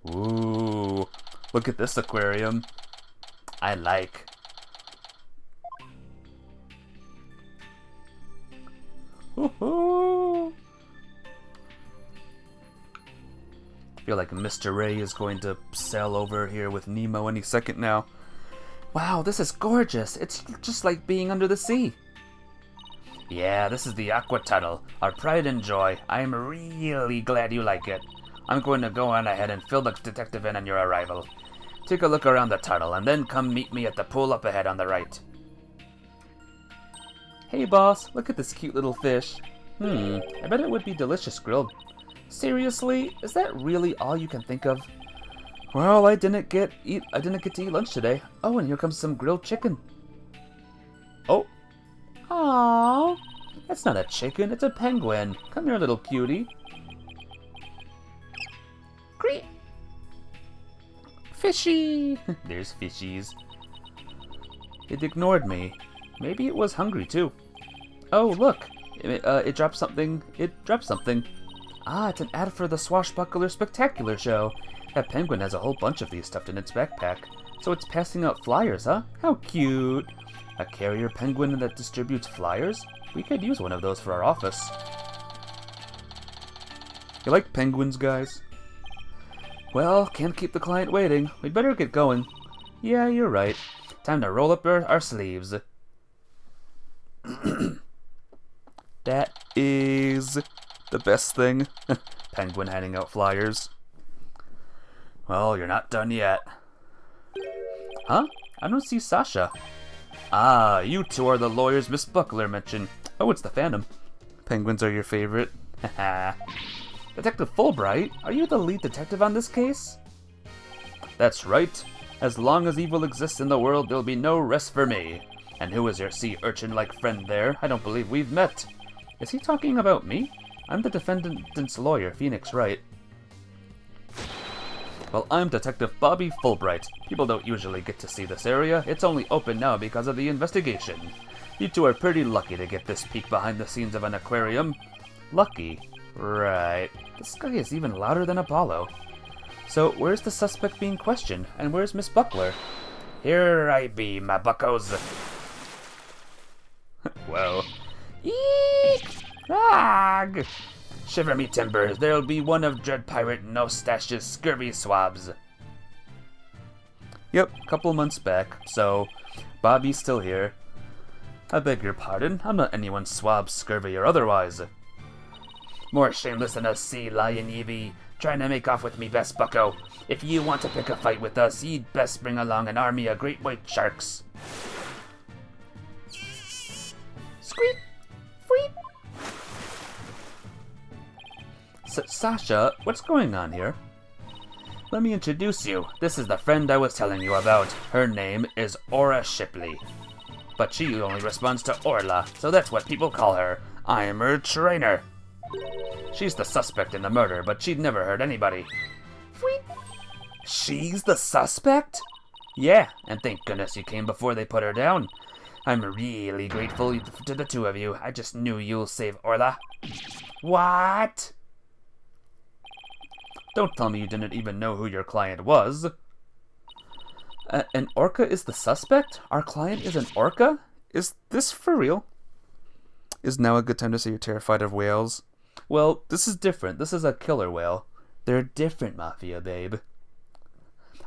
Ooh, look at this aquarium. I like. Woohoo! I feel like Mr. Ray is going to sail over here with Nemo any second now. Wow, this is gorgeous. It's just like being under the sea. Yeah, this is the Aqua Tunnel, our pride and joy. I'm really glad you like it. I'm going to go on ahead and fill the detective in on your arrival. Take a look around the tunnel, and then come meet me at the pool up ahead on the right. Hey boss, look at this cute little fish. I bet it would be delicious grilled. Seriously, is that really all you can think of? Well, I didn't get to eat lunch today. Oh, and here comes some grilled chicken. Oh. Aww. That's not a chicken, it's a penguin. Come here, little cutie. Great. Fishy. There's fishies. It ignored me. Maybe it was hungry too. Oh, look. It dropped something. It dropped something. Ah, it's an ad for the Swashbuckler Spectacular show. That penguin has a whole bunch of these stuffed in its backpack. So it's passing out flyers, huh? How cute. A carrier penguin that distributes flyers? We could use one of those for our office. You like penguins, guys? Well, can't keep the client waiting. We'd better get going. Yeah, you're right. Time to roll up our sleeves. That is the best thing. Penguin handing out flyers. Well, you're not done yet. Huh? I don't see Sasha. Ah, you two are the lawyers Miss Buckler mentioned. Oh, it's the Phantom. Penguins are your favorite. Haha. Detective Fulbright, are you the lead detective on this case? That's right. As long as evil exists in the world, there'll be no rest for me. And who is your sea urchin-like friend there? I don't believe we've met. Is he talking about me? I'm the defendant's lawyer, Phoenix Wright. Well, I'm Detective Bobby Fulbright. People don't usually get to see this area. It's only open now because of the investigation. You two are pretty lucky to get this peek behind the scenes of an aquarium. Lucky? Right. This guy is even louder than Apollo. So, where's the suspect being questioned? And where's Miss Buckler? Here I be, my buckos. Whoa. Eek! Ag! Shiver me timbers, there'll be one of Dread Pirate Nostash's scurvy swabs. Yep, couple months back, so Bobby's still here. I beg your pardon, I'm not anyone's swab, scurvy or otherwise. More shameless than a sea lion, ye be, trying to make off with me best bucko. If you want to pick a fight with us, you'd best bring along an army of great white sharks. Squeak! Squeak! Sasha, what's going on here? Let me introduce you. This is the friend I was telling you about. Her name is Aura Shipley. But she only responds to Orla, so that's what people call her. I'm her trainer. She's the suspect in the murder, but she'd never hurt anybody. She's the suspect? Yeah, and thank goodness you came before they put her down. I'm really grateful to the two of you. I just knew you'll save Orla. What? Don't tell me you didn't even know who your client was. An orca is the suspect? Our client is an orca? Is this for real? Is now a good time to say you're terrified of whales? Well, this is different. This is a killer whale. They're different, Mafia, babe.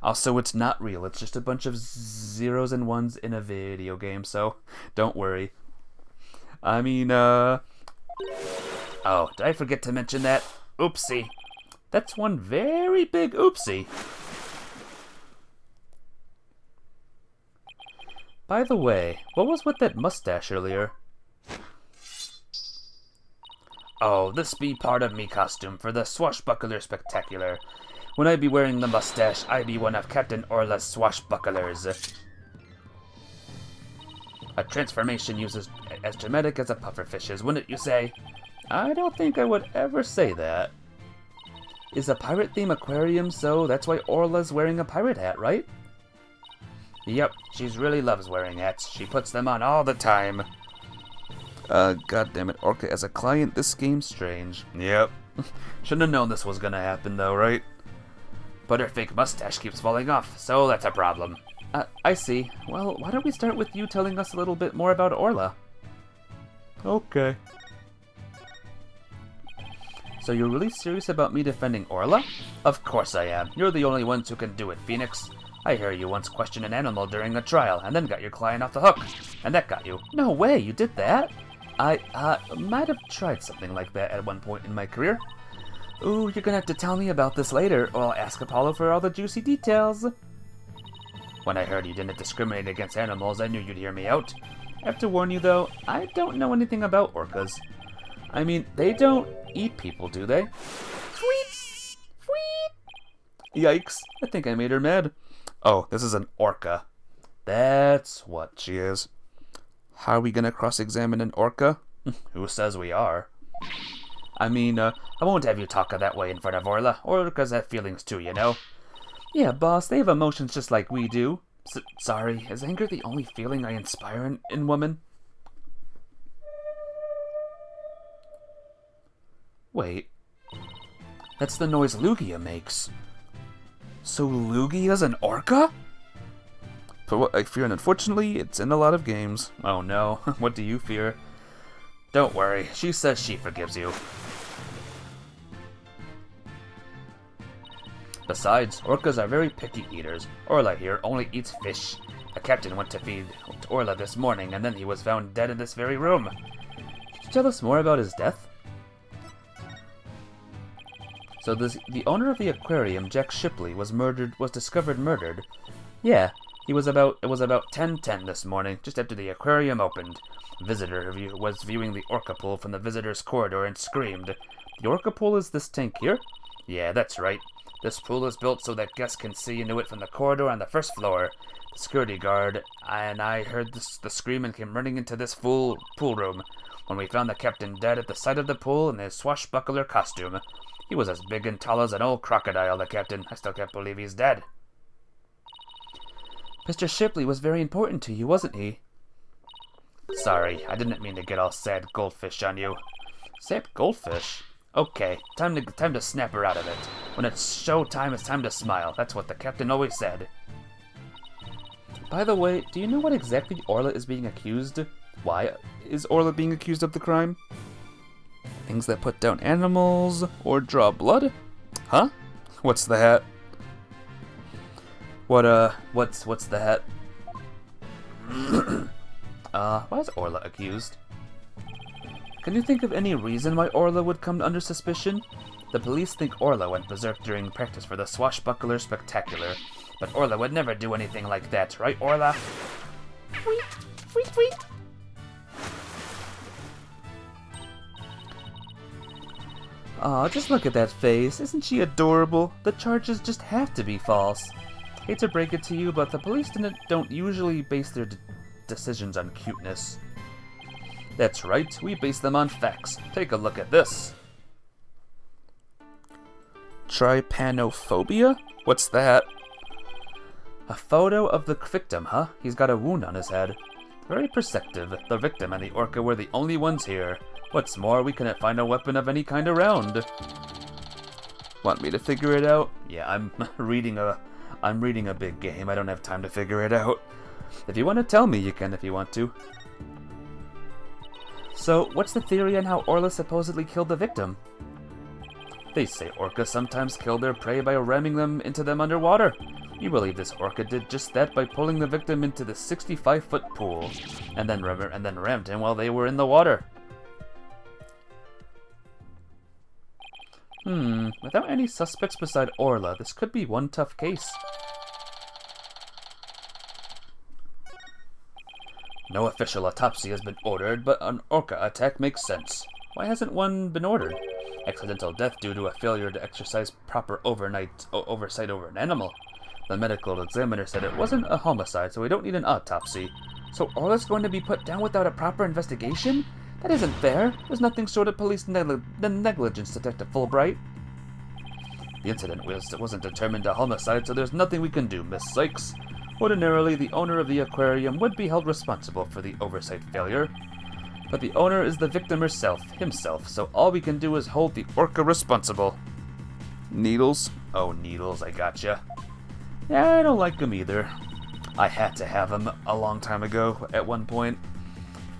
Also, it's not real. It's just a bunch of zeros and ones in a video game, so don't worry. I mean, oh, did I forget to mention that? Oopsie. That's one very big oopsie. By the way, what was with that mustache earlier? Oh, this be part of me costume for the Swashbuckler Spectacular. When I be wearing the mustache, I be one of Captain Orla's swashbucklers. A transformation uses as dramatic as a pufferfish's, wouldn't you say? I don't think I would ever say that. Is a pirate theme aquarium, so that's why Orla's wearing a pirate hat, right? Yep, she really loves wearing hats. She puts them on all the time. Goddammit, Orca as a client, this game's strange. Yep. Shouldn't have known this was gonna happen though, right? But her fake mustache keeps falling off, so that's a problem. I see. Well, why don't we start with you telling us a little bit more about Orla? Okay. So you're really serious about me defending Orla? Of course I am. You're the only ones who can do it, Phoenix. I hear you once questioned an animal during a trial, and then got your client off the hook. And that got you. No way, you did that? I might have tried something like that at one point in my career. Ooh, you're gonna have to tell me about this later, or I'll ask Apollo for all the juicy details. When I heard you didn't discriminate against animals, I knew you'd hear me out. I have to warn you, though, I don't know anything about orcas. I mean, they don't eat people, do they? Sweet! Sweet! Yikes, I think I made her mad. Oh, this is an orca. That's what she is. How are we gonna cross-examine an orca? Who says we are? I mean, I won't have you talk that way in front of Orla. Orcas have feelings too, you know? Yeah, boss, they have emotions just like we do. Sorry, is anger the only feeling I inspire in women? Wait. That's the noise Lugia makes. So Lugia's an orca? For what I fear, and unfortunately, it's in a lot of games. Oh no, what do you fear? Don't worry, she says she forgives you. Besides, orcas are very picky eaters. Orla here only eats fish. The captain went to feed Orla this morning, and then he was found dead in this very room. Could you tell us more about his death? So the owner of the aquarium, Jack Shipley, was discovered murdered. Yeah, it was about 10:10 this morning, just after the aquarium opened. A visitor was viewing the orca pool from the visitor's corridor and screamed. The orca pool is this tank here? Yeah, that's right. This pool is built so that guests can see into it from the corridor on the first floor. The security guard and I heard the scream and came running into this pool room. When we found the captain dead at the side of the pool in his swashbuckler costume. He was as big and tall as an old crocodile, the captain. I still can't believe he's dead. Mr. Shipley was very important to you, wasn't he? Sorry, I didn't mean to get all sad goldfish on you. Sad goldfish? Okay, time to snap her out of it. When it's show time, it's time to smile. That's what the captain always said. By the way, do you know what exactly Orla is being accused? Why is Orla being accused of the crime? Things that put down animals or draw blood? Huh? What's the hat? What's the hat? Why is Orla accused? Can you think of any reason why Orla would come under suspicion? The police think Orla went berserk during practice for the Swashbuckler Spectacular, but Orla would never do anything like that, right, Orla? Wheat, wheat, wheat. Aw, just look at that face. Isn't she adorable? The charges just have to be false. Hate to break it to you, but the police don't usually base their decisions on cuteness. That's right, we base them on facts. Take a look at this. Trypanophobia? What's that? A photo of the victim, huh? He's got a wound on his head. Very perceptive. The victim and the orca were the only ones here. What's more, we couldn't find a weapon of any kind around. Want me to figure it out? Yeah, I'm reading a big game. I don't have time to figure it out. If you want to tell me, you can if you want to. So, what's the theory on how Orla supposedly killed the victim? They say orcas sometimes kill their prey by ramming them into them underwater. You believe this orca did just that by pulling the victim into the 65-foot pool, and then rammed him while they were in the water. Without any suspects beside Orla, this could be one tough case. No official autopsy has been ordered, but an orca attack makes sense. Why hasn't one been ordered? Accidental death due to a failure to exercise proper oversight over an animal. The medical examiner said it wasn't a homicide, so we don't need an autopsy. So Orla's going to be put down without a proper investigation? That isn't fair. There's nothing short of police negligence, Detective Fulbright. The incident wasn't determined a homicide, so there's nothing we can do, Miss Sykes. Ordinarily, the owner of the aquarium would be held responsible for the oversight failure. But the owner is the victim himself, so all we can do is hold the orca responsible. Needles? Oh, Needles, I gotcha. Yeah, I don't like him either. I had to have him a long time ago, at one point.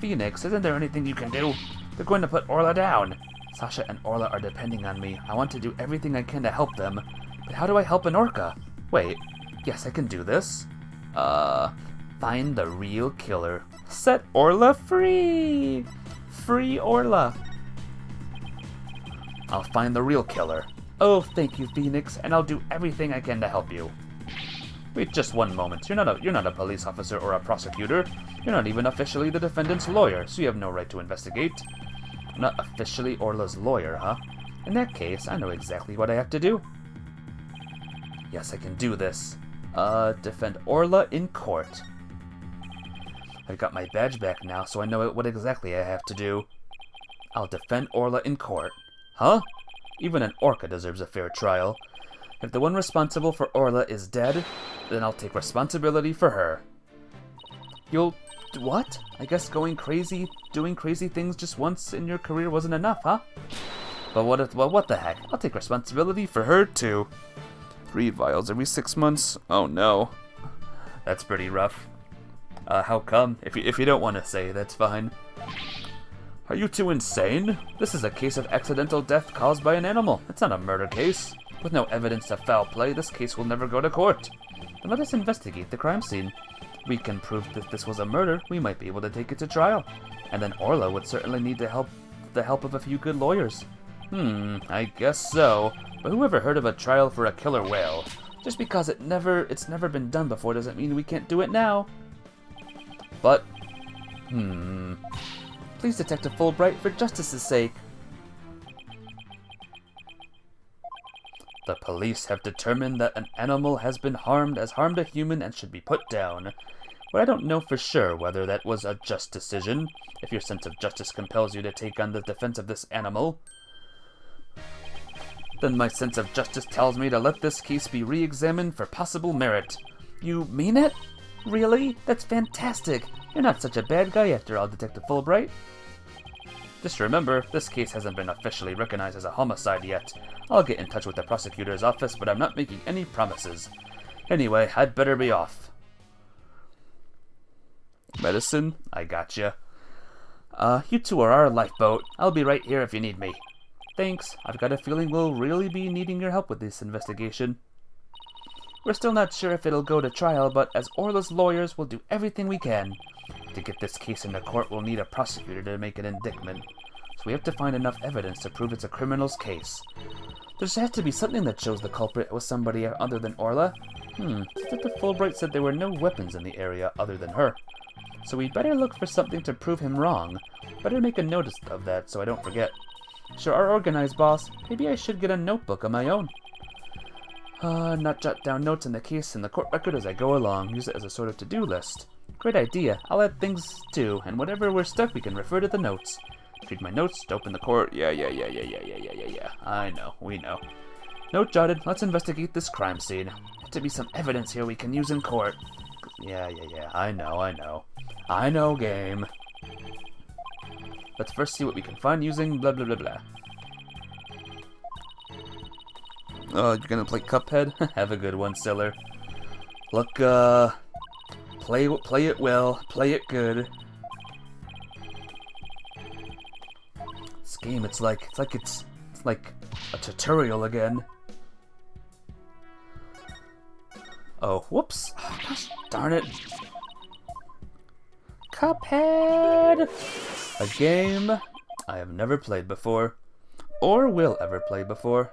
Phoenix, isn't there anything you can do? They're going to put Orla down. Sasha and Orla are depending on me. I want to do everything I can to help them. But how do I help an orca? Wait, yes, I can do this. Find the real killer. Set Orla free! Free Orla! I'll find the real killer. Oh, thank you, Phoenix, and I'll do everything I can to help you. Wait just one moment. You're not a police officer or a prosecutor. You're not even officially the defendant's lawyer, so you have no right to investigate. I'm not officially Orla's lawyer, huh? In that case, I know exactly what I have to do. Yes, I can do this. Defend Orla in court. I've got my badge back now, so I know what exactly I have to do. I'll defend Orla in court. Huh? Even an orca deserves a fair trial. If the one responsible for Orla is dead, then I'll take responsibility for her. You'll... what? I guess doing crazy things just once in your career wasn't enough, huh? But what the heck? I'll take responsibility for her, too. 3 vials every 6 months? Oh, no. That's pretty rough. How come? If you don't want to say, that's fine. Are you two insane? This is a case of accidental death caused by an animal. It's not a murder case. With no evidence of foul play, this case will never go to court. Then let us investigate the crime scene. We can prove that this was a murder, we might be able to take it to trial. And then Orla would certainly need the help of a few good lawyers. I guess so. But who ever heard of a trial for a killer whale? Just because it's never been done before doesn't mean we can't do it now. But, please, Detective Fulbright, for justice's sake. The police have determined that an animal has harmed a human and should be put down. But I don't know for sure whether that was a just decision, if your sense of justice compels you to take on the defense of this animal. Then my sense of justice tells me to let this case be re-examined for possible merit. You mean it? Really? That's fantastic. You're not such a bad guy after all, Detective Fulbright. Just remember, this case hasn't been officially recognized as a homicide yet. I'll get in touch with the prosecutor's office, but I'm not making any promises. Anyway, I'd better be off. Medicine? I gotcha. You two are our lifeboat. I'll be right here if you need me. Thanks. I've got a feeling we'll really be needing your help with this investigation. We're still not sure if it'll go to trial, but as Orla's lawyers, we'll do everything we can. To get this case into court, we'll need a prosecutor to make an indictment. So we have to find enough evidence to prove it's a criminal's case. There's has to be something that shows the culprit was somebody other than Orla. Detective Fulbright said there were no weapons in the area other than her. So we'd better look for something to prove him wrong. Better make a note of that so I don't forget. Sure are organized, boss. Maybe I should get a notebook of my own. Not jot down notes in the case and the court record as I go along. Use it as a sort of to-do list. Great idea. I'll add things too, and whenever we're stuck, we can refer to the notes. Read my notes to open the court. Yeah. I know, we know. Note jotted. Let's investigate this crime scene. Has to be some evidence here we can use in court. Yeah. I know, game. Let's first see what we can find using blah blah blah blah. Oh, you're gonna play Cuphead? Have a good one, Siller. Look, play it well, play it good. This game, it's like it's like a tutorial again. Oh, whoops. Oh, gosh darn it. Cuphead! A game I have never played before. Or will ever play before.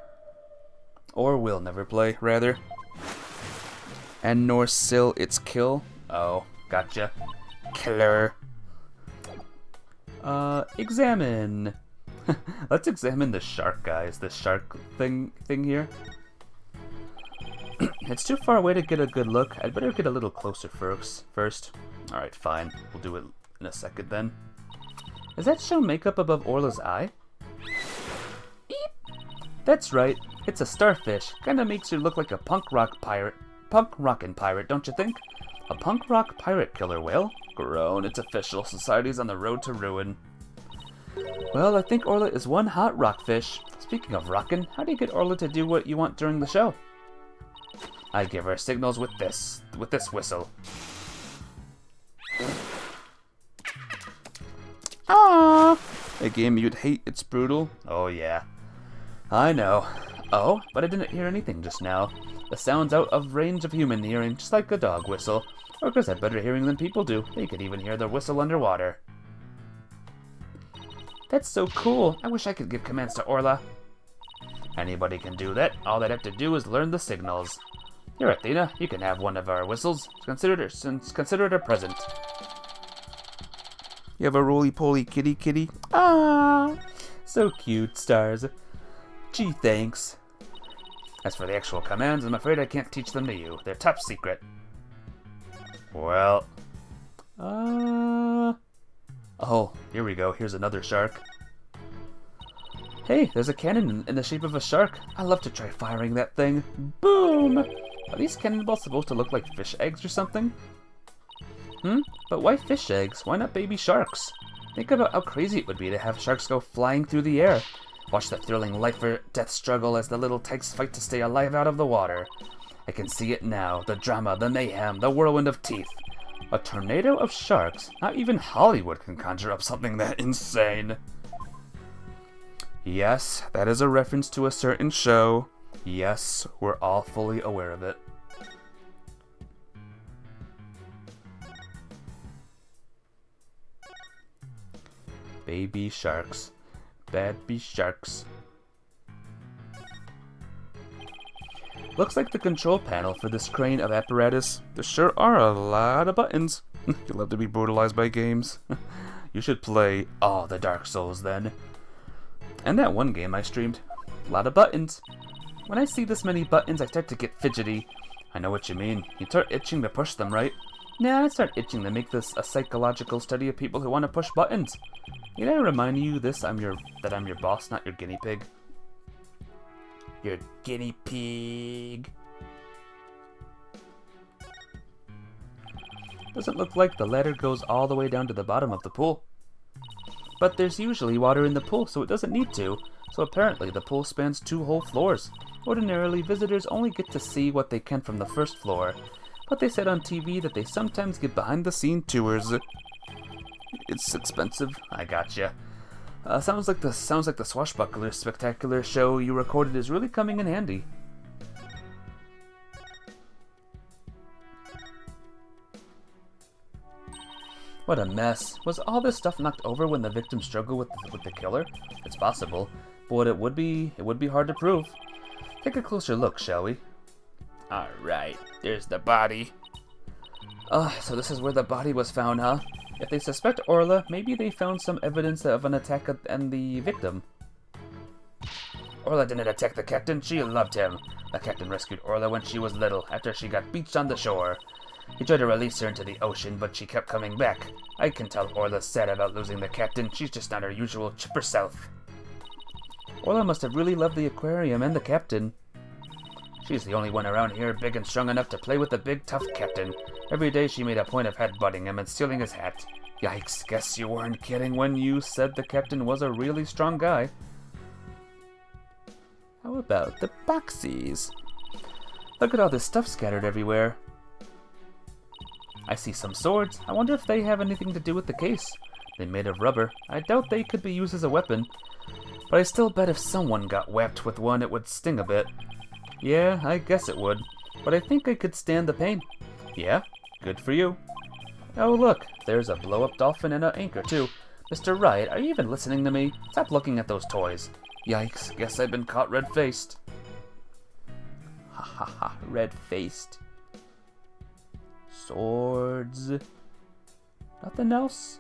Or will never play, rather. And nor still its kill. Oh, gotcha. Killer. Examine. Let's examine the shark, guys. The shark thing here. It's too far away to get a good look. I'd better get a little closer first. Alright, fine. We'll do it in a second then. Does that show makeup above Orla's eye? Eep. That's right. It's a starfish. Kinda makes you look like a punk rockin' pirate, don't you think? A punk rock pirate killer whale? Groan, it's official. Society's on the road to ruin. Well, I think Orla is one hot rockfish. Speaking of rockin', how do you get Orla to do what you want during the show? I give her signals with this whistle. Ah! A game you'd hate, it's brutal. Oh yeah. I know. Oh, but I didn't hear anything just now. The sound's out of range of human hearing, just like a dog whistle. Orcas have better hearing than people do. They could even hear their whistle underwater. That's so cool. I wish I could give commands to Orla. Anybody can do that. All they'd have to do is learn the signals. Here, Athena, you can have one of our whistles. Consider it a present. You have a roly-poly kitty? Ah, so cute, stars. Gee, thanks. As for the actual commands, I'm afraid I can't teach them to you. They're top secret. Well, oh, here we go. Here's another shark. Hey, there's a cannon in the shape of a shark. I'd love to try firing that thing. Boom! Are these cannonballs supposed to look like fish eggs or something? But why fish eggs? Why not baby sharks? Think about how crazy it would be to have sharks go flying through the air. Watch the thrilling life-or-death struggle as the little tykes fight to stay alive out of the water. I can see it now. The drama, the mayhem, the whirlwind of teeth. A tornado of sharks? Not even Hollywood can conjure up something that insane. Yes, that is a reference to a certain show. Yes, we're all fully aware of it. Baby sharks. Baby sharks. Looks like the control panel for this crane of apparatus. There sure are a lot of buttons. You'll love to be brutalized by games. You should play all the Dark Souls then. And that one game I streamed. A lot of buttons. When I see this many buttons, I start to get fidgety. I know what you mean. You start itching to push them, right? Nah, I start itching to make this a psychological study of people who want to push buttons. Did I remind you that I'm your boss, not your guinea pig? Your guinea pig. Doesn't look like the ladder goes all the way down to the bottom of the pool. But there's usually water in the pool, so it doesn't need to. So apparently the pool spans 2 whole floors. Ordinarily, visitors only get to see what they can from the first floor. But they said on TV that they sometimes get behind-the-scene tours. It's expensive. I gotcha. Sounds like the Swashbuckler Spectacular show you recorded is really coming in handy. What a mess. Was all this stuff knocked over when the victim struggled with the killer? It's possible, but it would be hard to prove. Take a closer look, shall we? Alright, there's the body. So this is where the body was found, huh? If they suspect Orla, maybe they found some evidence of an attack on the victim. Orla didn't attack the captain, she loved him. The captain rescued Orla when she was little, after she got beached on the shore. He tried to release her into the ocean, but she kept coming back. I can tell Orla's sad about losing the captain, she's just not her usual chipper self. Orla must have really loved the aquarium and the captain. She's the only one around here big and strong enough to play with the big tough captain. Every day she made a point of headbutting him and stealing his hat. Yikes, guess you weren't kidding when you said the captain was a really strong guy. How about the boxies? Look at all this stuff scattered everywhere. I see some swords. I wonder if they have anything to do with the case. They're made of rubber. I doubt they could be used as a weapon. but I still bet if someone got whacked with one, it would sting a bit. Yeah, I guess it would, but I think I could stand the pain. Yeah, good for you. Oh look, there's a blow-up dolphin and an anchor too. Mr. Wright, are you even listening to me? Stop looking at those toys. Yikes, guess I've been caught red-faced. Ha ha ha, red-faced. Swords. Nothing else?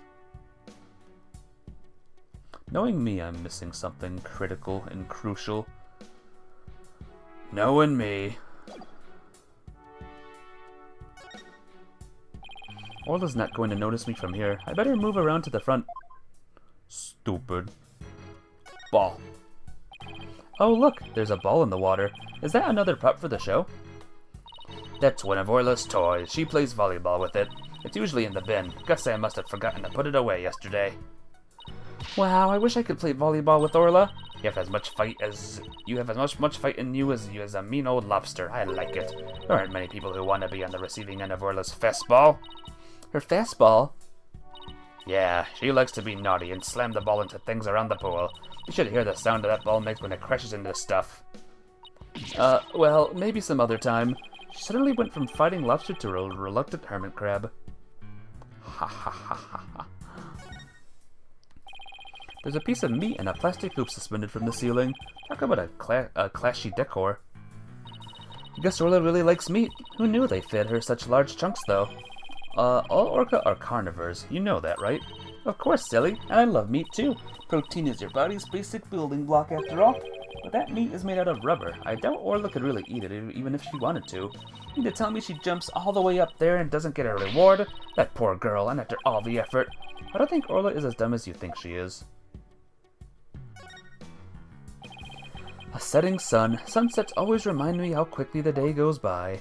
Knowing me, I'm missing something critical and crucial. Knowing me. Orla's not going to notice me from here. I better move around to the front. Stupid. Ball. Oh look, there's a ball in the water. Is that another prop for the show? That's one of Orla's toys. She plays volleyball with it. It's usually in the bin. Guess I must have forgotten to put it away yesterday. Wow, I wish I could play volleyball with Orla. You have as much fight in you as a mean old lobster. I like it. There aren't many people who want to be on the receiving end of Orla's fastball. Her fastball? Yeah, she likes to be naughty and slam the ball into things around the pool. You should hear the sound that ball makes when it crashes into stuff. Well, maybe some other time. She suddenly went from fighting lobster to a reluctant hermit crab. Ha ha ha ha ha. There's a piece of meat and a plastic hoop suspended from the ceiling. Talk about a clashy decor. I guess Orla really likes meat. Who knew they fed her such large chunks, though? All orca are carnivores. You know that, right? Of course, silly. And I love meat, too. Protein is your body's basic building block, after all. But that meat is made out of rubber. I doubt Orla could really eat it, even if she wanted to. You mean to tell me she jumps all the way up there and doesn't get a reward? That poor girl, and after all the effort. I don't think Orla is as dumb as you think she is. A setting sun. Sunsets always remind me how quickly the day goes by.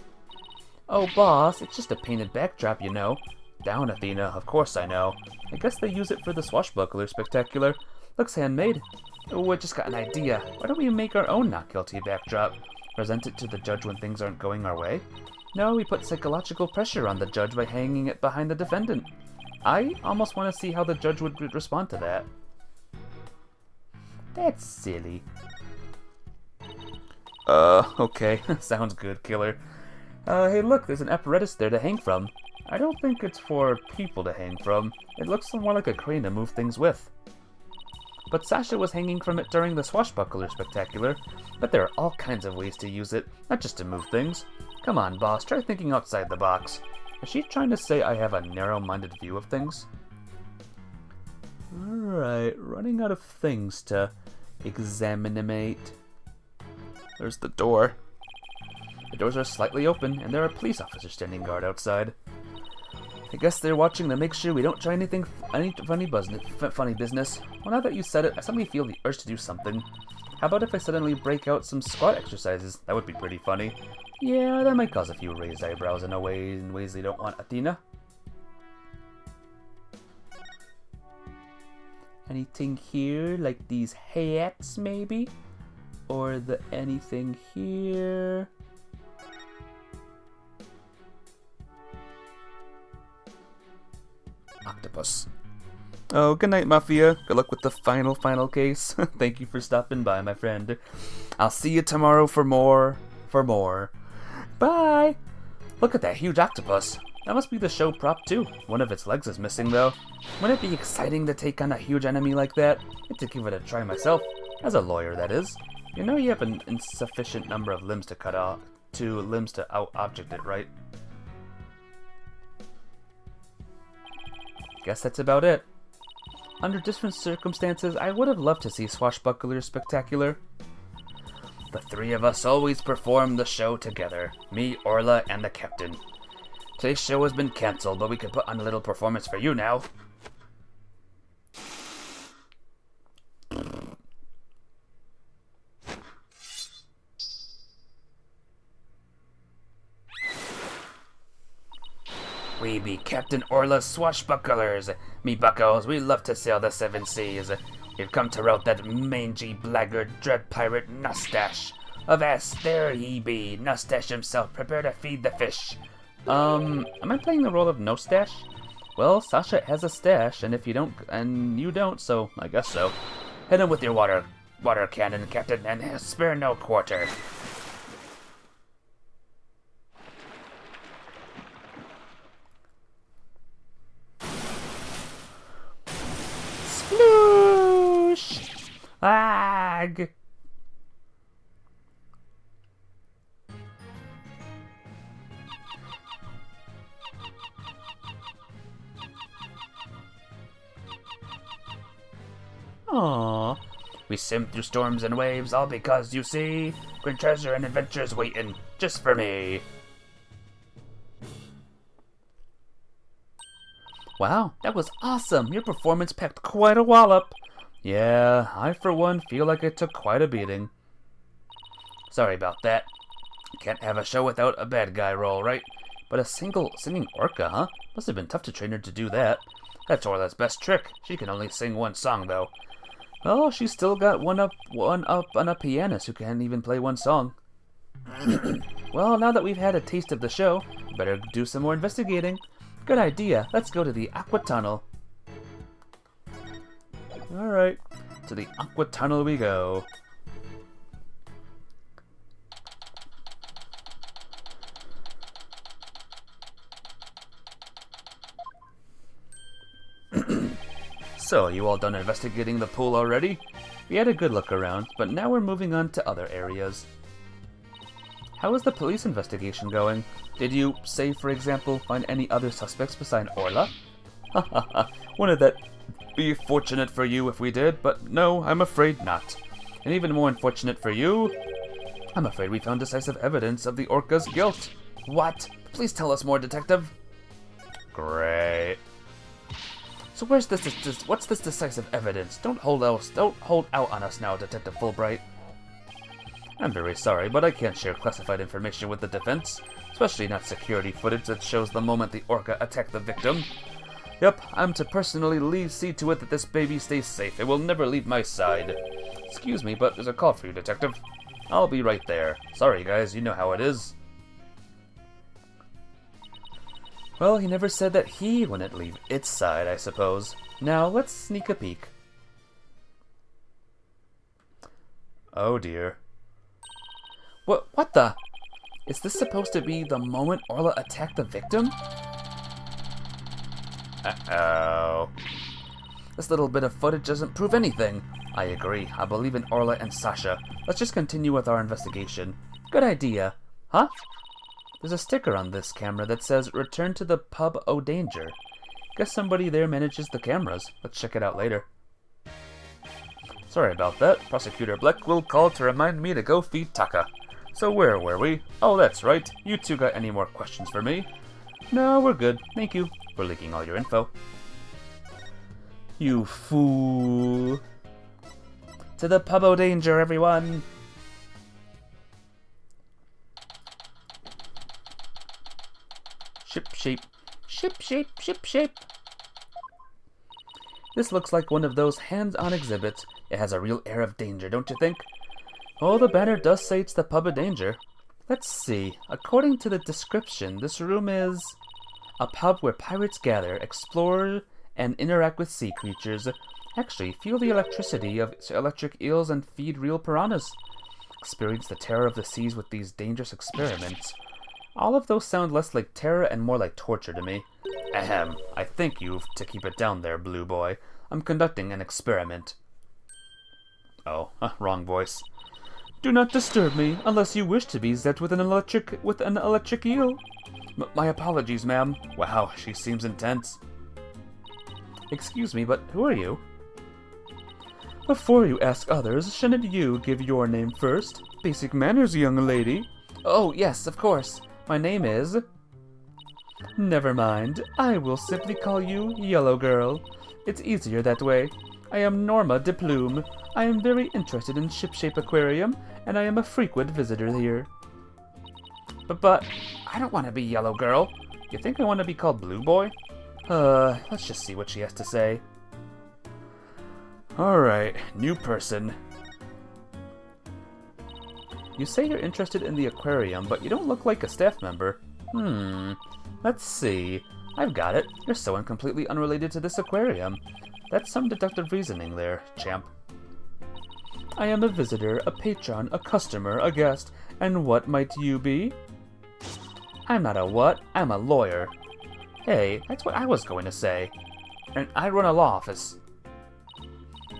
Oh, boss, it's just a painted backdrop, you know. Down, Athena, of course I know. I guess they use it for the swashbuckler spectacular. Looks handmade. Oh, I just got an idea. Why don't we make our own not guilty backdrop? Present it to the judge when things aren't going our way? No, we put psychological pressure on the judge by hanging it behind the defendant. I almost want to see how the judge would respond to that. That's silly. Okay. Sounds good, killer. Hey look, there's an apparatus there to hang from. I don't think it's for people to hang from. It looks more like a crane to move things with. But Sasha was hanging from it during the swashbuckler spectacular. But there are all kinds of ways to use it, not just to move things. Come on, boss, try thinking outside the box. Is she trying to say I have a narrow-minded view of things? Alright, running out of things to examinate. There's the door. The doors are slightly open, and there are police officers standing guard outside. I guess they're watching to make sure we don't try any funny business. Well, now that you said it, I suddenly feel the urge to do something. How about if I suddenly break out some squat exercises? That would be pretty funny. Yeah, that might cause a few raised eyebrows in ways they don't want, Athena. Anything here, like these hats, maybe? Or anything here? Octopus. Oh, good night, Mafia. Good luck with the final case. Thank you for stopping by, my friend. I'll see you tomorrow for more. Bye! Look at that huge octopus. That must be the show prop, too. One of its legs is missing, though. Wouldn't it be exciting to take on a huge enemy like that? I'd to give it a try myself. As a lawyer, that is. You know you have an insufficient number of limbs to cut off, to out-object it, right? Guess that's about it. Under different circumstances, I would have loved to see Swashbuckler Spectacular. The three of us always perform the show together. Me, Orla, and the captain. Today's show has been cancelled, but we could put on a little performance for you now. We be Captain Orla's swashbucklers. Me buckos, we love to sail the seven seas. We've come to rout that mangy blackguard dread pirate Nustache. Avast, there he be, Nustache himself, prepare to feed the fish. Am I playing the role of No Stash? Well, Sasha has a stash, and if you don't, so I guess so. Hit him with your water water cannon, Captain, and spare no quarter. Sploosh! Ag! Aww. We simmed through storms and waves, all because, you see, great treasure and adventures waiting just for me. Wow, that was awesome. Your performance packed quite a wallop. Yeah, I for one feel like it took quite a beating. Sorry about that. Can't have a show without a bad guy role, right? But a single singing orca, huh? Must have been tough to train her to do that. That's Orla's best trick. She can only sing one song, though. Oh, she's still got one up on a pianist who can't even play one song. Well, now that we've had a taste of the show, better do some more investigating. Good idea. Let's go to the Aqua Tunnel. Alright, to the Aqua Tunnel we go. So, you all done investigating the pool already? We had a good look around, but now we're moving on to other areas. How is the police investigation going? Did you, say for example, find any other suspects besides Orla? Hahaha, wouldn't that be fortunate for you if we did, but no, I'm afraid not. And even more unfortunate for you, I'm afraid we found decisive evidence of the Orca's guilt. What? Please tell us more, Detective. Great. So what's this decisive evidence? Don't hold out on us now, Detective Fulbright. I'm very sorry, but I can't share classified information with the defense, especially not security footage that shows the moment the orca attacked the victim. Yep, I'm to personally see to it that this baby stays safe. It will never leave my side. Excuse me, but there's a call for you, Detective. I'll be right there. Sorry, guys, you know how it is. Well, he never said that he wouldn't leave its side, I suppose. Now, let's sneak a peek. Oh dear. What the? Is this supposed to be the moment Orla attacked the victim? Uh-oh. This little bit of footage doesn't prove anything. I agree. I believe in Orla and Sasha. Let's just continue with our investigation. Good idea. Huh? There's a sticker on this camera that says, "Return to the Pub O Danger." Guess somebody there manages the cameras. Let's check it out later. Sorry about that. Prosecutor Bleck will call to remind me to go feed Taka. So where were we? Oh, that's right. You two got any more questions for me? No, we're good. Thank you for leaking all your info. You fool. To the Pub O Danger, everyone! Ship shape. Ship shape, ship shape. This looks like one of those hands-on exhibits. It has a real air of danger, don't you think? Oh, the banner does say it's the Pub of Danger. Let's see. According to the description, this room is a pub where pirates gather, explore, and interact with sea creatures. Actually, feel the electricity of electric eels and feed real piranhas. Experience the terror of the seas with these dangerous experiments. All of those sound less like terror and more like torture to me. Ahem. I thank you to keep it down there, Blue Boy. I'm conducting an experiment. Oh, wrong voice. Do not disturb me unless you wish to be zapped with an electric eel. My apologies, ma'am. Wow, she seems intense. Excuse me, but who are you? Before you ask others, shouldn't you give your name first? Basic manners, young lady. Oh, yes, of course. My name is... Never mind. I will simply call you Yellow Girl. It's easier that way. I am Norma de Plume. I am very interested in Shipshape Aquarium, and I am a frequent visitor here. But, I don't want to be Yellow Girl. You think I want to be called Blue Boy? Let's just see what she has to say. Alright, new person. You say you're interested in the aquarium, but you don't look like a staff member. Let's see. I've got it. You're so completely unrelated to this aquarium. That's some deductive reasoning there, champ. I am a visitor, a patron, a customer, a guest, and what might you be? I'm not a what, I'm a lawyer. Hey, that's what I was going to say. And I run a law office.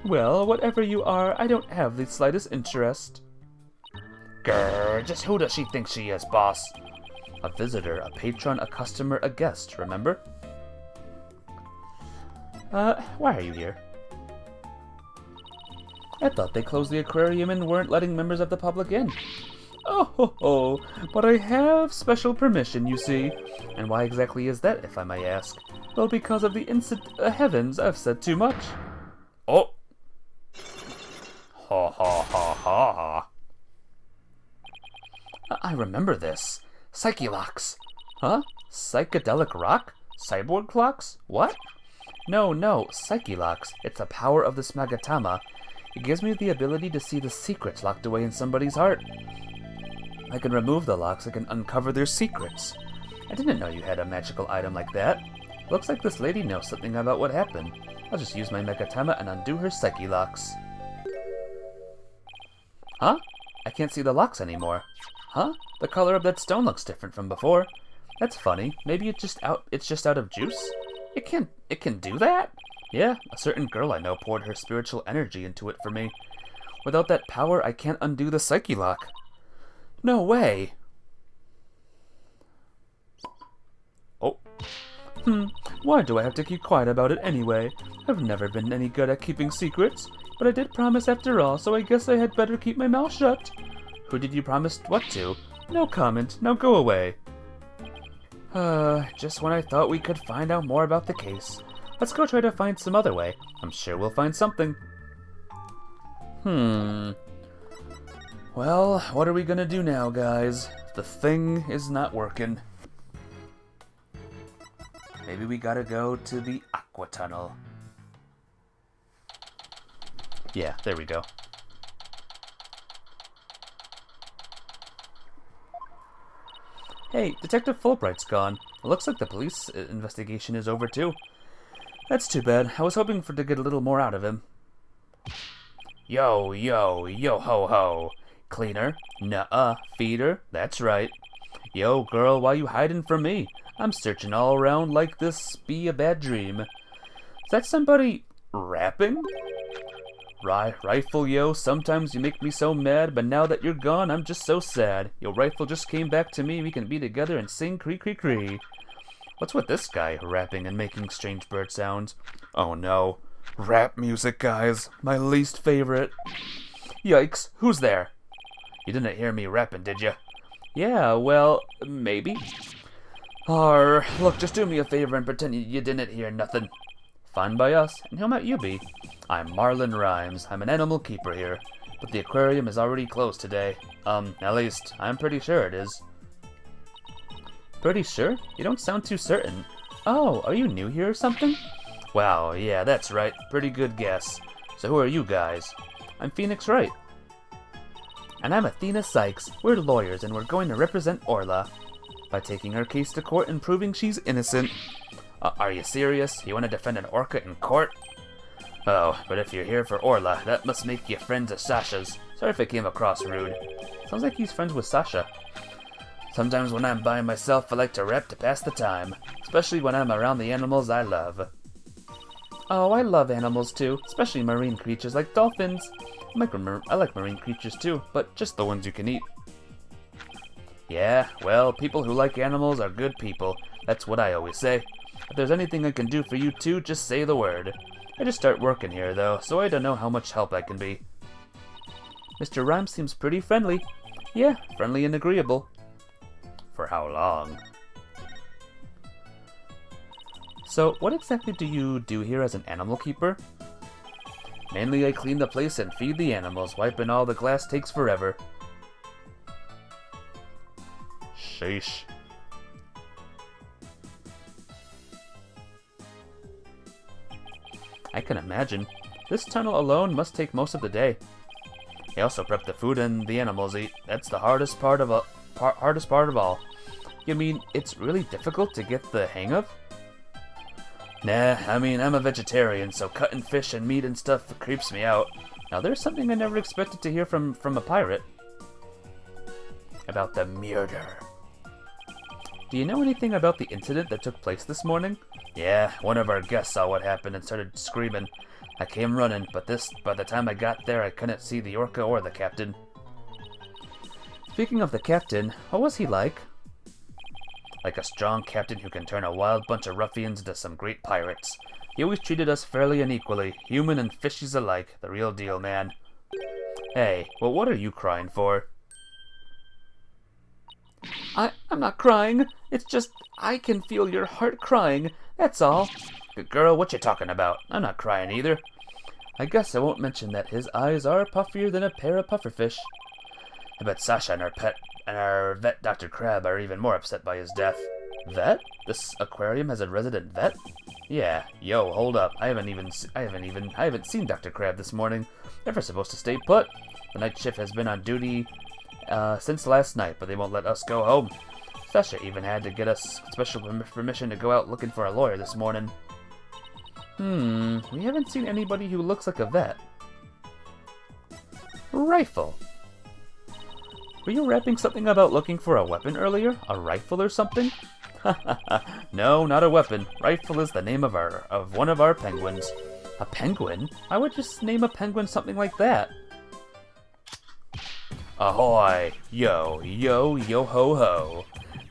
Well, whatever you are, I don't have the slightest interest. Grr, just who does she think she is, boss? A visitor, a patron, a customer, a guest, remember? Why are you here? I thought they closed the aquarium and weren't letting members of the public in. Oh ho ho, but I have special permission, you see. And why exactly is that, if I may ask? Well, because of the heavens, I've said too much. Oh! Ha ha ha ha ha. I remember this. Psyche locks. Huh? Psychedelic rock? Cyborg clocks? What? No, Psyche locks. It's the power of the Smagatama. It gives me the ability to see the secrets locked away in somebody's heart. I can remove the locks, I can uncover their secrets. I didn't know you had a magical item like that. Looks like this lady knows something about what happened. I'll just use my Megatama and undo her Psyche locks. Huh? I can't see the locks anymore. Huh? The color of that stone looks different from before. That's funny. Maybe it's just out of juice? It can do that? Yeah, a certain girl I know poured her spiritual energy into it for me. Without that power, I can't undo the Psyche lock. No way! Oh. Why do I have to keep quiet about it anyway? I've never been any good at keeping secrets, but I did promise after all, so I guess I had better keep my mouth shut. Who did you promise what to? No comment, now go away. Just when I thought we could find out more about the case. Let's go try to find some other way. I'm sure we'll find something. Well, what are we gonna do now, guys? The thing is not working. Maybe we gotta go to the Aqua Tunnel. Yeah, there we go. Hey, Detective Fulbright's gone. It looks like the police investigation is over too. That's too bad. I was hoping to get a little more out of him. Yo ho ho. Cleaner? Nuh-uh. Feeder? That's right. Yo, girl, why you hiding from me? I'm searching all around like this be a bad dream. Is that somebody rapping? Rifle, yo, sometimes you make me so mad, but now that you're gone, I'm just so sad. Yo, Rifle just came back to me, we can be together and sing cree-cree-cree. What's with this guy rapping and making strange bird sounds? Oh no. Rap music, guys. My least favorite. Yikes, who's there? You didn't hear me rapping, did you? Yeah, well, maybe. Look, just do me a favor and pretend you didn't hear nothing. Fine by us. And who might you be? I'm Marlon Rhymes. I'm an animal keeper here. But the aquarium is already closed today. At least, I'm pretty sure it is. Pretty sure? You don't sound too certain. Oh, are you new here or something? Wow, yeah, that's right. Pretty good guess. So who are you guys? I'm Phoenix Wright. And I'm Athena Sykes. We're lawyers and we're going to represent Orla by taking her case to court and proving she's innocent. Are you serious? You want to defend an orca in court? Oh, but if you're here for Orla, that must make you friends of Sasha's. Sorry if I came across rude. Sounds like he's friends with Sasha. Sometimes when I'm by myself, I like to rap to pass the time, especially when I'm around the animals I love. Oh, I love animals too, especially marine creatures like dolphins. I like marine creatures too, but just the ones you can eat. Yeah, well, people who like animals are good people. That's what I always say. If there's anything I can do for you too, just say the word. I just start working here though, so I don't know how much help I can be. Mr. Rhymes seems pretty friendly. Yeah, friendly and agreeable. For how long? So, what exactly do you do here as an animal keeper? Mainly I clean the place and feed the animals. Wiping all the glass takes forever. Sheesh. I can imagine. This tunnel alone must take most of the day. I also prep the food and the animals eat. That's the hardest part of all. You mean it's really difficult to get the hang of? Nah, I mean I'm a vegetarian, so cutting fish and meat and stuff creeps me out. Now there's something I never expected to hear from a pirate. About the murder. Do you know anything about the incident that took place this morning? Yeah, one of our guests saw what happened and started screaming. I came running, but by the time I got there, I couldn't see the orca or the captain. Speaking of the captain, what was he like? Like a strong captain who can turn a wild bunch of ruffians into some great pirates. He always treated us fairly and equally, human and fishies alike, the real deal, man. Hey, well, what are you crying for? I'm not crying. It's just, I can feel your heart crying, that's all. Good girl, what you talking about? I'm not crying either. I guess I won't mention that his eyes are puffier than a pair of pufferfish. I bet Sasha and our vet Dr. Crab are even more upset by his death. Vet? This aquarium has a resident vet? Yeah, yo, hold up. I haven't seen Dr. Crab this morning. They're supposed to stay put. The night shift has been on duty since last night, but they won't let us go home. Sasha even had to get us special permission to go out looking for a lawyer this morning. We haven't seen anybody who looks like a vet. Rifle. Were you rapping something about looking for a weapon earlier? A rifle or something? No, not a weapon. Rifle is the name of one of our penguins. A penguin? I would just name a penguin something like that. Ahoy! Yo, yo, yo ho ho.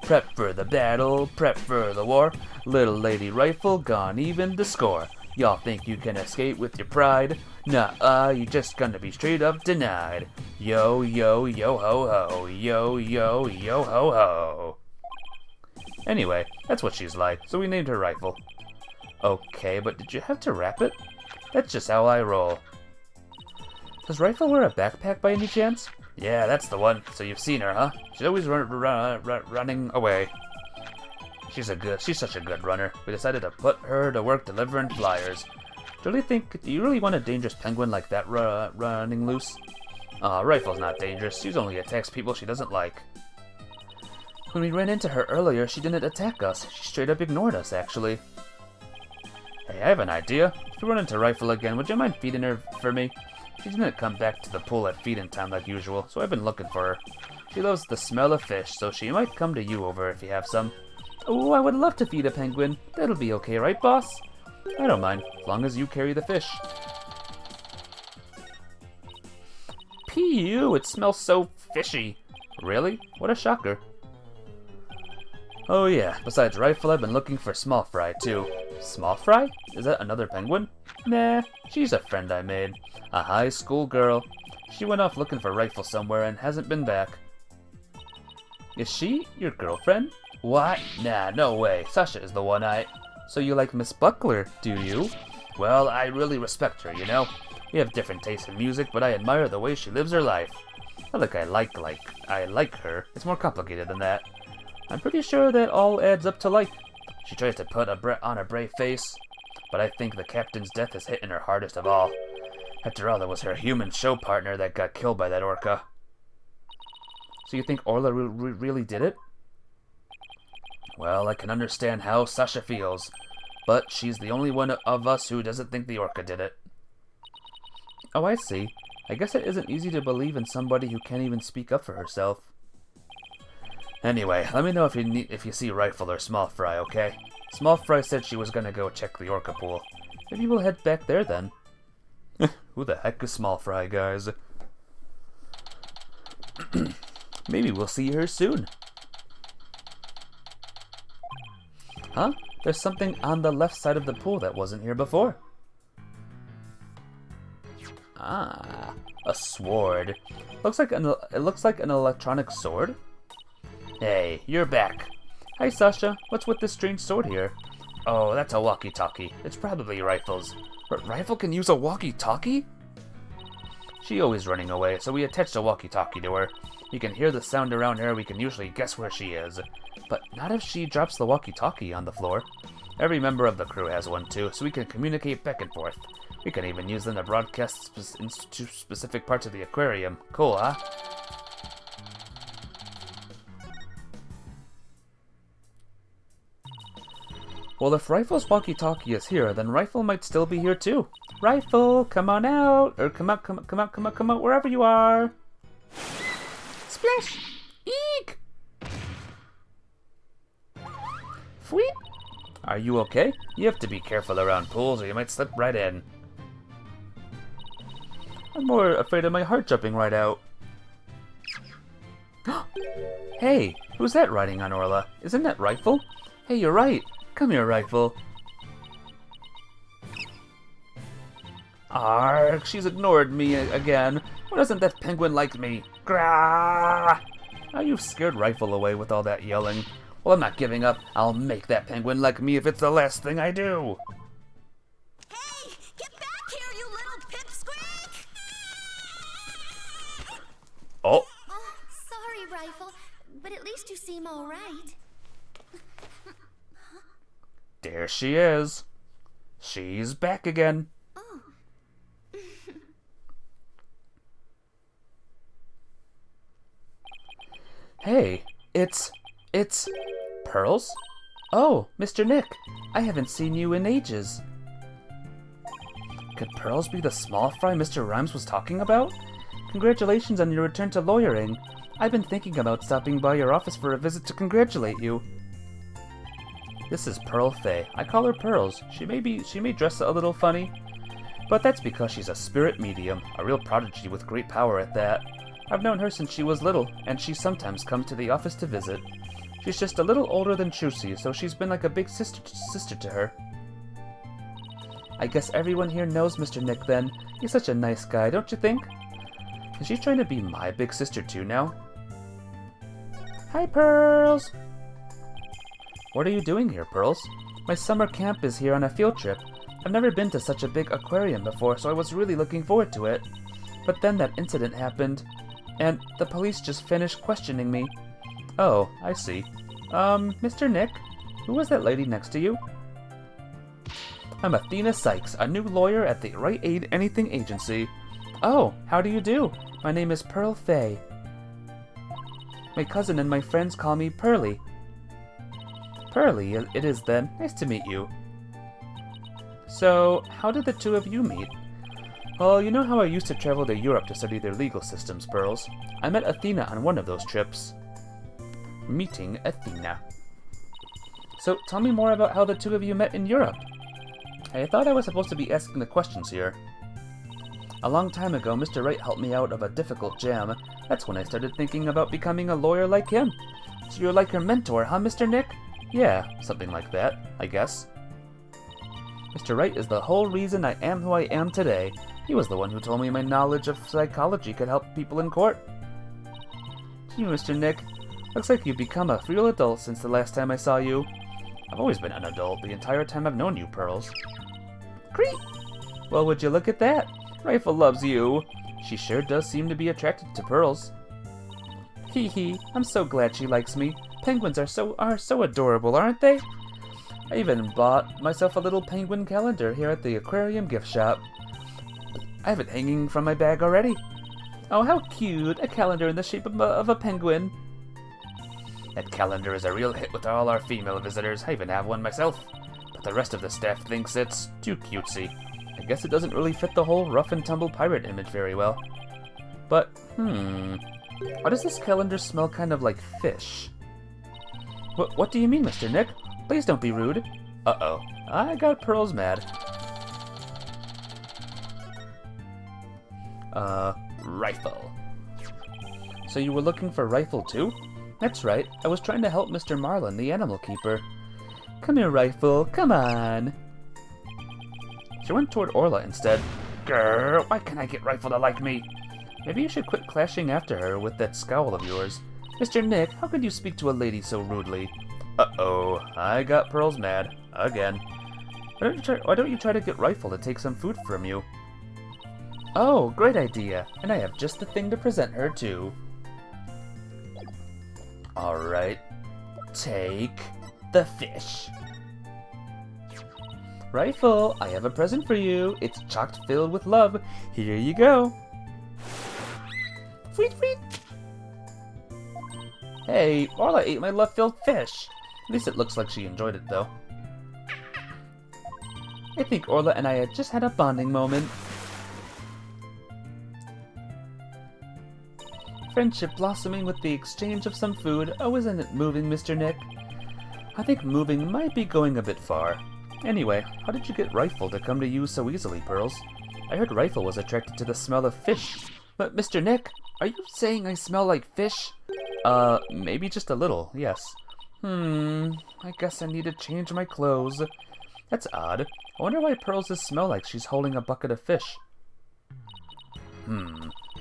Prep for the battle, prep for the war. Little lady rifle gone even to score. Y'all think you can escape with your pride? Nuh-uh, you just gonna be straight up denied. Yo, yo, yo ho ho. Yo, yo, yo ho ho. Anyway, that's what she's like, so we named her Rifle. Okay, but did you have to wrap it? That's just how I roll. Does Rifle wear a backpack by any chance? Yeah, that's the one. So you've seen her, huh? She's always running away. She's such a good runner. We decided to put her to work delivering flyers. Do you really want a dangerous penguin like that running loose? Rifle's not dangerous. She only attacks people she doesn't like. When we ran into her earlier, she didn't attack us. She straight up ignored us, actually. Hey, I have an idea. If we run into Rifle again, would you mind feeding her for me? She didn't come back to the pool at feeding time like usual, so I've been looking for her. She loves the smell of fish, so she might come to you over if you have some. Oh, I would love to feed a penguin. That'll be okay, right, boss? I don't mind, as long as you carry the fish. Pew, it smells so fishy. Really? What a shocker. Oh yeah, besides Rifle, I've been looking for Small Fry, too. Small Fry? Is that another penguin? Nah, she's a friend I made. A high school girl. She went off looking for Rifle somewhere and hasn't been back. Is she your girlfriend? What? Nah, no way. Sasha is the one So you like Miss Buckler, do you? Well, I really respect her, you know? We have different tastes in music, but I admire the way she lives her life. Not like I like her. It's more complicated than that. I'm pretty sure that all adds up to like. She tries to put on a brave face, but I think the captain's death is hitting her hardest of all. After all, it was her human show partner that got killed by that orca. So you think Orla really did it? Well, I can understand how Sasha feels, but she's the only one of us who doesn't think the orca did it. Oh, I see. I guess it isn't easy to believe in somebody who can't even speak up for herself. Anyway, let me know if you see Rifle or Small Fry, okay? Small Fry said she was gonna go check the orca pool. Maybe we'll head back there then. Who the heck is Small Fry, guys? Maybe we'll see her soon. Huh? There's something on the left side of the pool that wasn't here before. Ah, a sword. It looks like an electronic sword. Hey, you're back. Hi, Sasha. What's with this strange sword here? Oh, that's a walkie-talkie. It's probably Rifle's. But Rifle can use a walkie-talkie? She always running away, so we attached a walkie-talkie to her. We can hear the sound around her, we can usually guess where she is. But not if she drops the walkie-talkie on the floor. Every member of the crew has one too, so we can communicate back and forth. We can even use them to broadcast to specific parts of the aquarium. Cool, huh? Well, if Rifle's walkie-talkie is here, then Rifle might still be here too. Rifle, come on out. Or come out, wherever you are. Splash! Eek! Fweet! Are you okay? You have to be careful around pools or you might slip right in. I'm more afraid of my heart jumping right out. Hey, who's that riding on Orla? Isn't that Rifle? Hey, you're right. Come here, Rifle. Arrgh, she's ignored me again. Why doesn't that penguin like me? Grah! Now you've scared Rifle away with all that yelling. Well, I'm not giving up. I'll make that penguin like me if it's the last thing I do.
Hey, get back here, you little pipsqueak!
Oh,
Oh, sorry, Rifle, but at least you seem all right.
there she is. She's back again.
Oh.
Hey, it's Pearls? Oh, Mr. Nick, I haven't seen you in ages. Could Pearls be the small fry Mr. Rhymes was talking about? Congratulations on your return to lawyering. I've been thinking about stopping by your office for a visit to congratulate you. This is Pearl Fay. I call her Pearls. She may dress a little funny, but that's because she's a spirit medium, a real prodigy with great power at that. I've known her since she was little, and she sometimes comes to the office to visit. She's just a little older than Chusi, so she's been like a big sister to her. I guess everyone here knows Mr. Nick then. He's such a nice guy, don't you think? Is she trying to be my big sister too now? Hi, Pearls! What are you doing here, Pearls? My summer camp is here on a field trip. I've never been to such a big aquarium before, so I was really looking forward to it. But then that incident happened, and the police just finished questioning me. Oh, I see. Mr. Nick, who was that lady next to you? I'm Athena Sykes, a new lawyer at the Wright Anything Agency. Oh, how do you do? My name is Pearl Fay. My cousin and my friends call me Pearly. Pearly, it is then. Nice to meet you. So, how did the two of you meet? Well, you know how I used to travel to Europe to study their legal systems, Pearls? I met Athena on one of those trips. Meeting Athena. So, tell me more about how the two of you met in Europe. I thought I was supposed to be asking the questions here. A long time ago, Mr. Wright helped me out of a difficult jam. That's when I started thinking about becoming a lawyer like him. So you're like your mentor, huh, Mr. Nick? Yeah, something like that, I guess. Mr. Wright is the whole reason I am who I am today. He was the one who told me my knowledge of psychology could help people in court. Gee, Mr. Nick, looks like you've become a real adult since the last time I saw you. I've always been an adult the entire time I've known you, Pearls. Great! Well, would you look at that? Rifle loves you. She sure does seem to be attracted to Pearls. Hee hee, I'm so glad she likes me. Penguins are so adorable, aren't they? I even bought myself a little penguin calendar here at the aquarium gift shop. I have it hanging from my bag already. Oh, how cute! A calendar in the shape of a penguin. That calendar is a real hit with all our female visitors. I even have one myself. But the rest of the staff thinks it's too cutesy. I guess it doesn't really fit the whole rough and tumble pirate image very well. But, why does this calendar smell kind of like fish? What do you mean, Mr. Nick? Please don't be rude. Uh-oh. I got Pearls mad. Rifle. So you were looking for Rifle too? That's right. I was trying to help Mr. Marlin, the animal keeper. Come here, Rifle. Come on. She went toward Orla instead. Grrr, why can't I get Rifle to like me? Maybe you should quit clashing after her with that scowl of yours. Mr. Nick, how could you speak to a lady so rudely? Uh-oh, I got Pearls mad. Again. Why don't you try to get Rifle to take some food from you? Oh, great idea. And I have just the thing to present her to. Alright. Take the fish. Rifle, I have a present for you. It's chock filled with love. Here you go. Sweet, sweet. Hey, Orla ate my love-filled fish. At least it looks like she enjoyed it, though. I think Orla and I had just had a bonding moment. Friendship blossoming with the exchange of some food. Oh, isn't it moving, Mr. Nick? I think moving might be going a bit far. Anyway, how did you get Rifle to come to you so easily, Pearls? I heard Rifle was attracted to the smell of fish. But, Mr. Nick, are you saying I smell like fish? Maybe just a little, yes. I guess I need to change my clothes. That's odd. I wonder why Pearls does smell like she's holding a bucket of fish.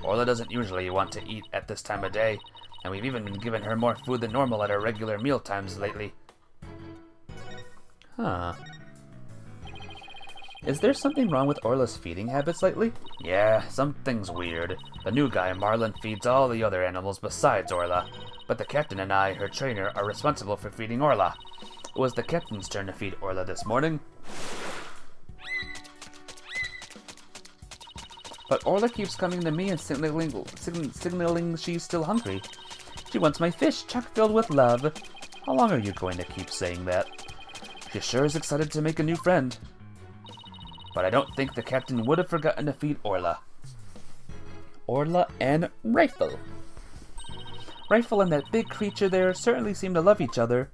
Orla doesn't usually want to eat at this time of day, and we've even been giving her more food than normal at our regular meal times lately. Huh. Is there something wrong with Orla's feeding habits lately? Yeah, something's weird. The new guy, Marlin, feeds all the other animals besides Orla, but the captain and I, her trainer, are responsible for feeding Orla. It was the captain's turn to feed Orla this morning. But Orla keeps coming to me and signaling she's still hungry. She wants my fish chock-filled with love. How long are you going to keep saying that? She sure is excited to make a new friend. But I don't think the captain would have forgotten to feed Orla. Orla and Rifle. Rifle and that big creature there certainly seem to love each other.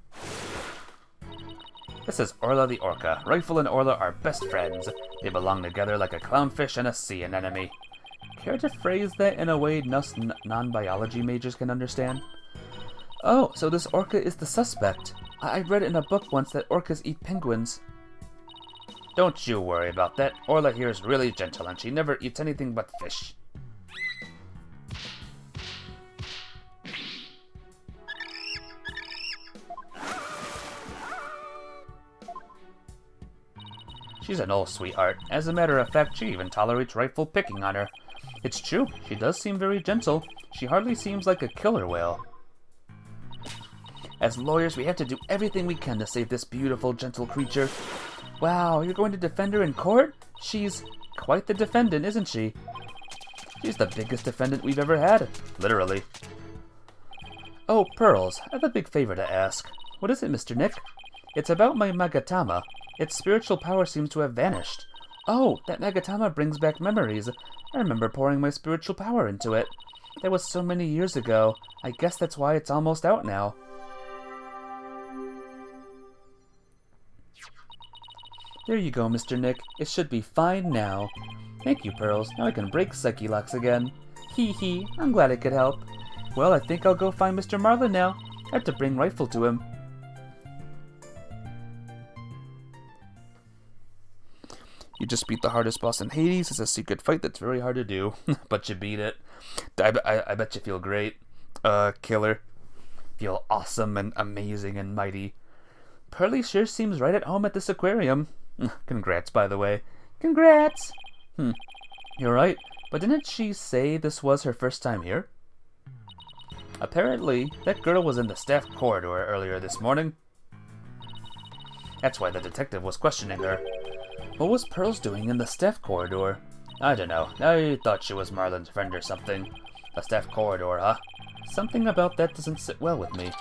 This is Orla the Orca. Rifle and Orla are best friends. They belong together like a clownfish and a sea anemone. Care to phrase that in a way us non-biology majors can understand? Oh, so this orca is the suspect. I read in a book once that orcas eat penguins. Don't you worry about that. Orla here is really gentle and she never eats anything but fish. She's an old sweetheart. As a matter of fact, she even tolerates Rifle picking on her. It's true, she does seem very gentle. She hardly seems like a killer whale. As lawyers, we have to do everything we can to save this beautiful, gentle creature. Wow, you're going to defend her in court? She's quite the defendant, isn't she? She's the biggest defendant we've ever had. Literally. Oh, Pearls, I have a big favor to ask. What is it, Mr. Nick? It's about my Magatama. Its spiritual power seems to have vanished. Oh, that Magatama brings back memories. I remember pouring my spiritual power into it. That was so many years ago. I guess that's why it's almost out now. There you go, Mr. Nick. It should be fine now. Thank you, Pearls. Now I can break Psyche locks again. Hee hee, I'm glad I could help. Well, I think I'll go find Mr. Marlin now. I have to bring Rifle to him. You just beat the hardest boss in Hades. It's a secret fight that's very hard to do. But you beat it. I bet you feel great. Killer. Feel awesome and amazing and mighty. Pearly sure seems right at home at this aquarium. Congrats, by the way. Congrats! You're right, but didn't she say this was her first time here? Apparently, that girl was in the staff corridor earlier this morning. That's why the detective was questioning her. What was Pearls doing in the staff corridor? I don't know. I thought she was Marlin's friend or something. The staff corridor, huh? Something about that doesn't sit well with me.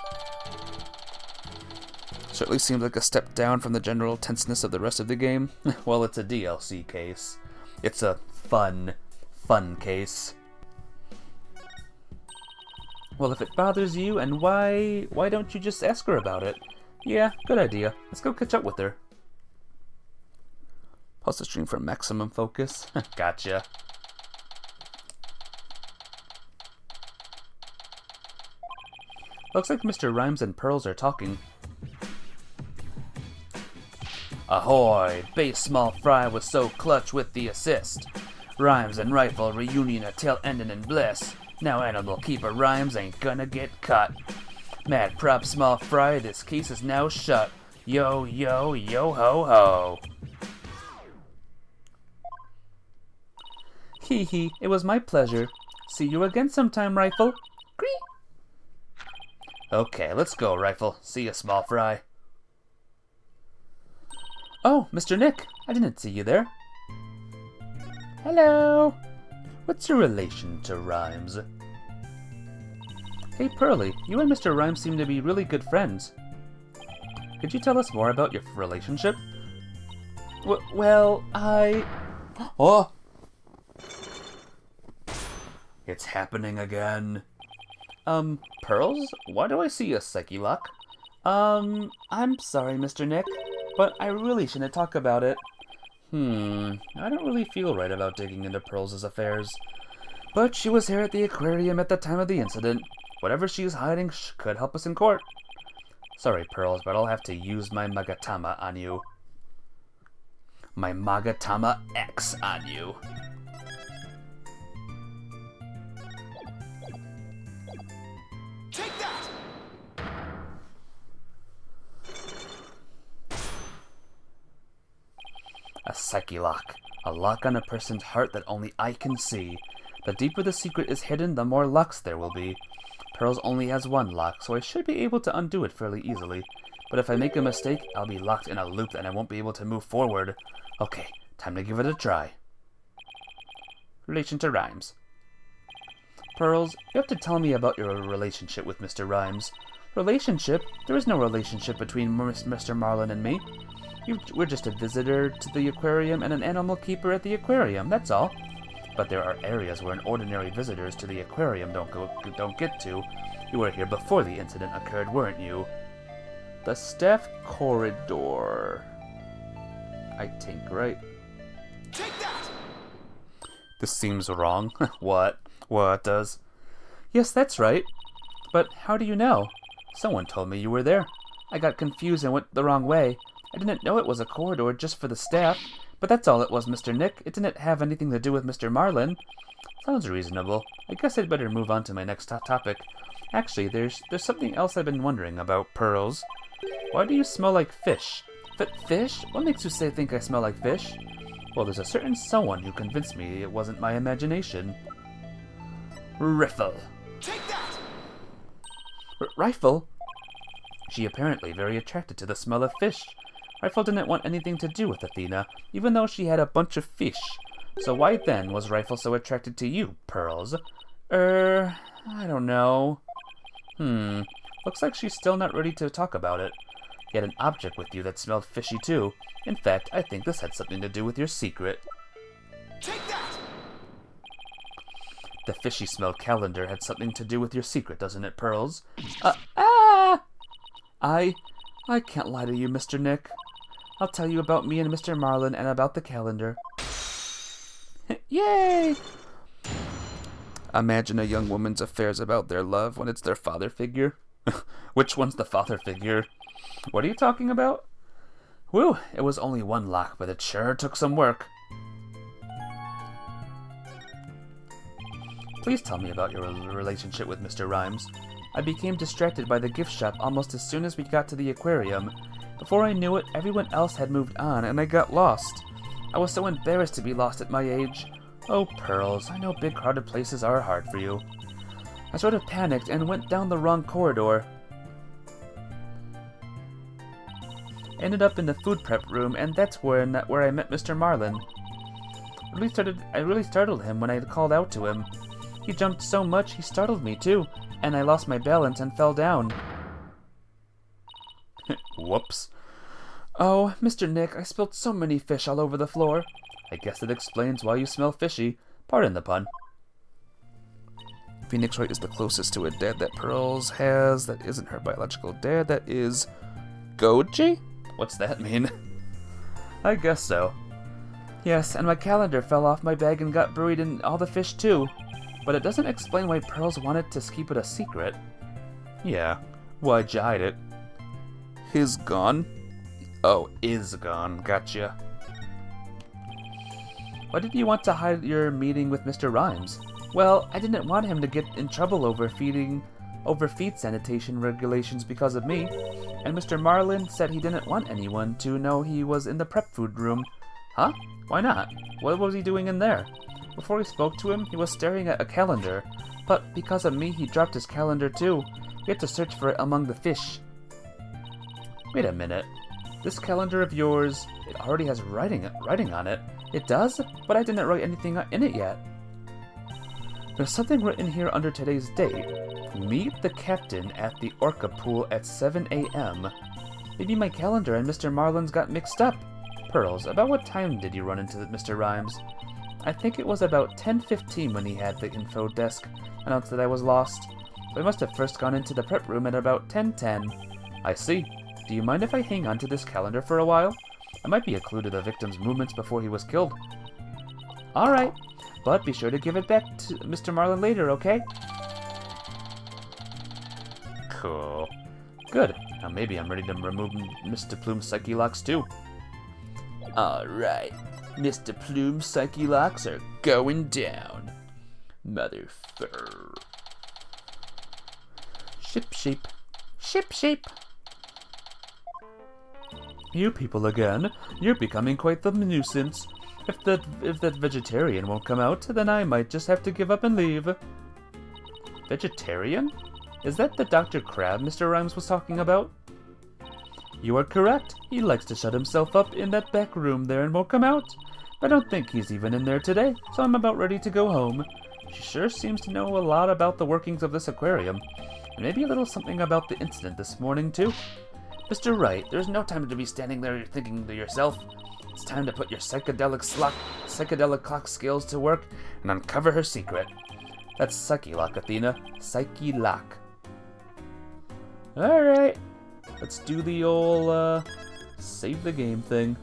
Certainly seems like a step down from the general tenseness of the rest of the game. Well, it's a DLC case. It's a fun case. Well, if it bothers you, and why don't you just ask her about it? Yeah, good idea. Let's go catch up with her. Pause the stream for maximum focus. Gotcha. Looks like Mr. Rhymes and Pearls are talking. Ahoy! Base Small Fry was so clutch with the assist. Rhymes and Rifle reunion a tail ending in bliss. Now Animal Keeper Rhymes ain't gonna get cut. Mad prop Small Fry, this case is now shut. Yo, yo, yo ho ho. Hee hee, it was my pleasure. See you again sometime, Rifle. Cree! Okay, let's go, Rifle. See ya, Small Fry. Oh, Mr. Nick, I didn't see you there. Hello. What's your relation to Rhymes? Hey, Pearly, you and Mr. Rhymes seem to be really good friends. Could you tell us more about your relationship? Well, Oh! It's happening again. Pearls? Why do I see a psyche lock? I'm sorry, Mr. Nick, but I really shouldn't talk about it. I don't really feel right about digging into Pearls' affairs. But she was here at the aquarium at the time of the incident. Whatever she's hiding could help us in court. Sorry, Pearls, but I'll have to use my Magatama on you. My Magatama X on you.
Take that!
A psyche lock. A lock on a person's heart that only I can see. The deeper the secret is hidden, the more locks there will be. Pearls only has one lock, so I should be able to undo it fairly easily. But if I make a mistake, I'll be locked in a loop and I won't be able to move forward. Okay, time to give it a try. Relation to Rhymes. Pearls, you have to tell me about your relationship with Mr. Rhymes. Relationship? There is no relationship between Mr. Marlin and me. We're just a visitor to the aquarium and an animal keeper at the aquarium, that's all. But there are areas where ordinary visitors to the aquarium don't get to. You were here before the incident occurred, weren't you? The staff corridor. I think, right?
Take that!
This seems wrong. What? What does? Yes, that's right. But how do you know? Someone told me you were there. I got confused and went the wrong way. I didn't know it was a corridor just for the staff. But that's all it was, Mr. Nick. It didn't have anything to do with Mr. Marlin. Sounds reasonable. I guess I'd better move on to my next topic. Actually, there's something else I've been wondering about, Pearls. Why do you smell like fish? Fish? What makes you think I smell like fish? Well, there's a certain someone who convinced me it wasn't my imagination. Riffle.
Take that!
Rifle? She apparently very attracted to the smell of fish. Rifle didn't want anything to do with Athena, even though she had a bunch of fish. So why then was Rifle so attracted to you, Pearls? I don't know. Looks like she's still not ready to talk about it. You had an object with you that smelled fishy too. In fact, I think this had something to do with your secret.
Take that!
The fishy smell calendar had something to do with your secret, doesn't it, Pearls? I can't lie to you, Mr. Nick. I'll tell you about me and Mr. Marlin and about the calendar. Yay! Imagine a young woman's affairs about their love when it's their father figure. Which one's the father figure? What are you talking about? Whew, it was only one lock, but it sure took some work. Please tell me about your relationship with Mr. Rhymes. I became distracted by the gift shop almost as soon as we got to the aquarium. Before I knew it, everyone else had moved on, and I got lost. I was so embarrassed to be lost at my age. Oh, Pearls, I know big crowded places are hard for you. I sort of panicked and went down the wrong corridor. Ended up in the food prep room, and that's where I met Mr. Marlin. I really startled him when I called out to him. He jumped so much he startled me too, and I lost my balance and fell down. Whoops. Oh, Mr. Nick, I spilled so many fish all over the floor. I guess it explains why you smell fishy. Pardon the pun. Phoenix Wright is the closest to a dad that Pearls has. That isn't her biological dad. That is Goji? What's that mean? I guess so. Yes, and my calendar fell off my bag and got buried in all the fish too. But it doesn't explain why Pearls wanted to keep it a secret. Yeah, why'd you hide it? His gone? Oh, is gone. Gotcha. Why did you want to hide your meeting with Mr. Rhymes? Well, I didn't want him to get in trouble over feed sanitation regulations because of me. And Mr. Marlin said he didn't want anyone to know he was in the prep food room. Huh? Why not? What was he doing in there? Before we spoke to him, he was staring at a calendar. But because of me, he dropped his calendar too. We had to search for it among the fish. Wait a minute. This calendar of yours, it already has writing on it. It does? But I didn't write anything in it yet. There's something written here under today's date. Meet the captain at the Orca pool at 7 a.m. Maybe my calendar and Mr. Marlin's got mixed up. Pearls, about what time did you run into Mr. Rhymes? I think it was about 10:15 when he had the info desk announced that I was lost. So I must have first gone into the prep room at about 10:10. I see. Do you mind if I hang on to this calendar for a while? It might be a clue to the victim's movements before he was killed. Alright, but be sure to give it back to Mr. Marlin later, okay? Cool. Good. Now maybe I'm ready to remove Mr. Plume's psyche locks too. Alright. Mr. Plume's psyche locks are going down. Motherfucker. Ship sheep. Ship sheep. You people again. You're becoming quite the nuisance. If that vegetarian won't come out, then I might just have to give up and leave. Vegetarian? Is that the Dr. Crab Mr. Rhymes was talking about? You are correct. He likes to shut himself up in that back room there and won't come out. I don't think he's even in there today, so I'm about ready to go home. She sure seems to know a lot about the workings of this aquarium, and maybe a little something about the incident this morning, too. Mr. Wright, there's no time to be standing there thinking to yourself. It's time to put your psychedelic clock skills to work and uncover her secret. That's Psyche Lock, Athena. Psyche Lock. Alright. Let's do the old, save the game thing.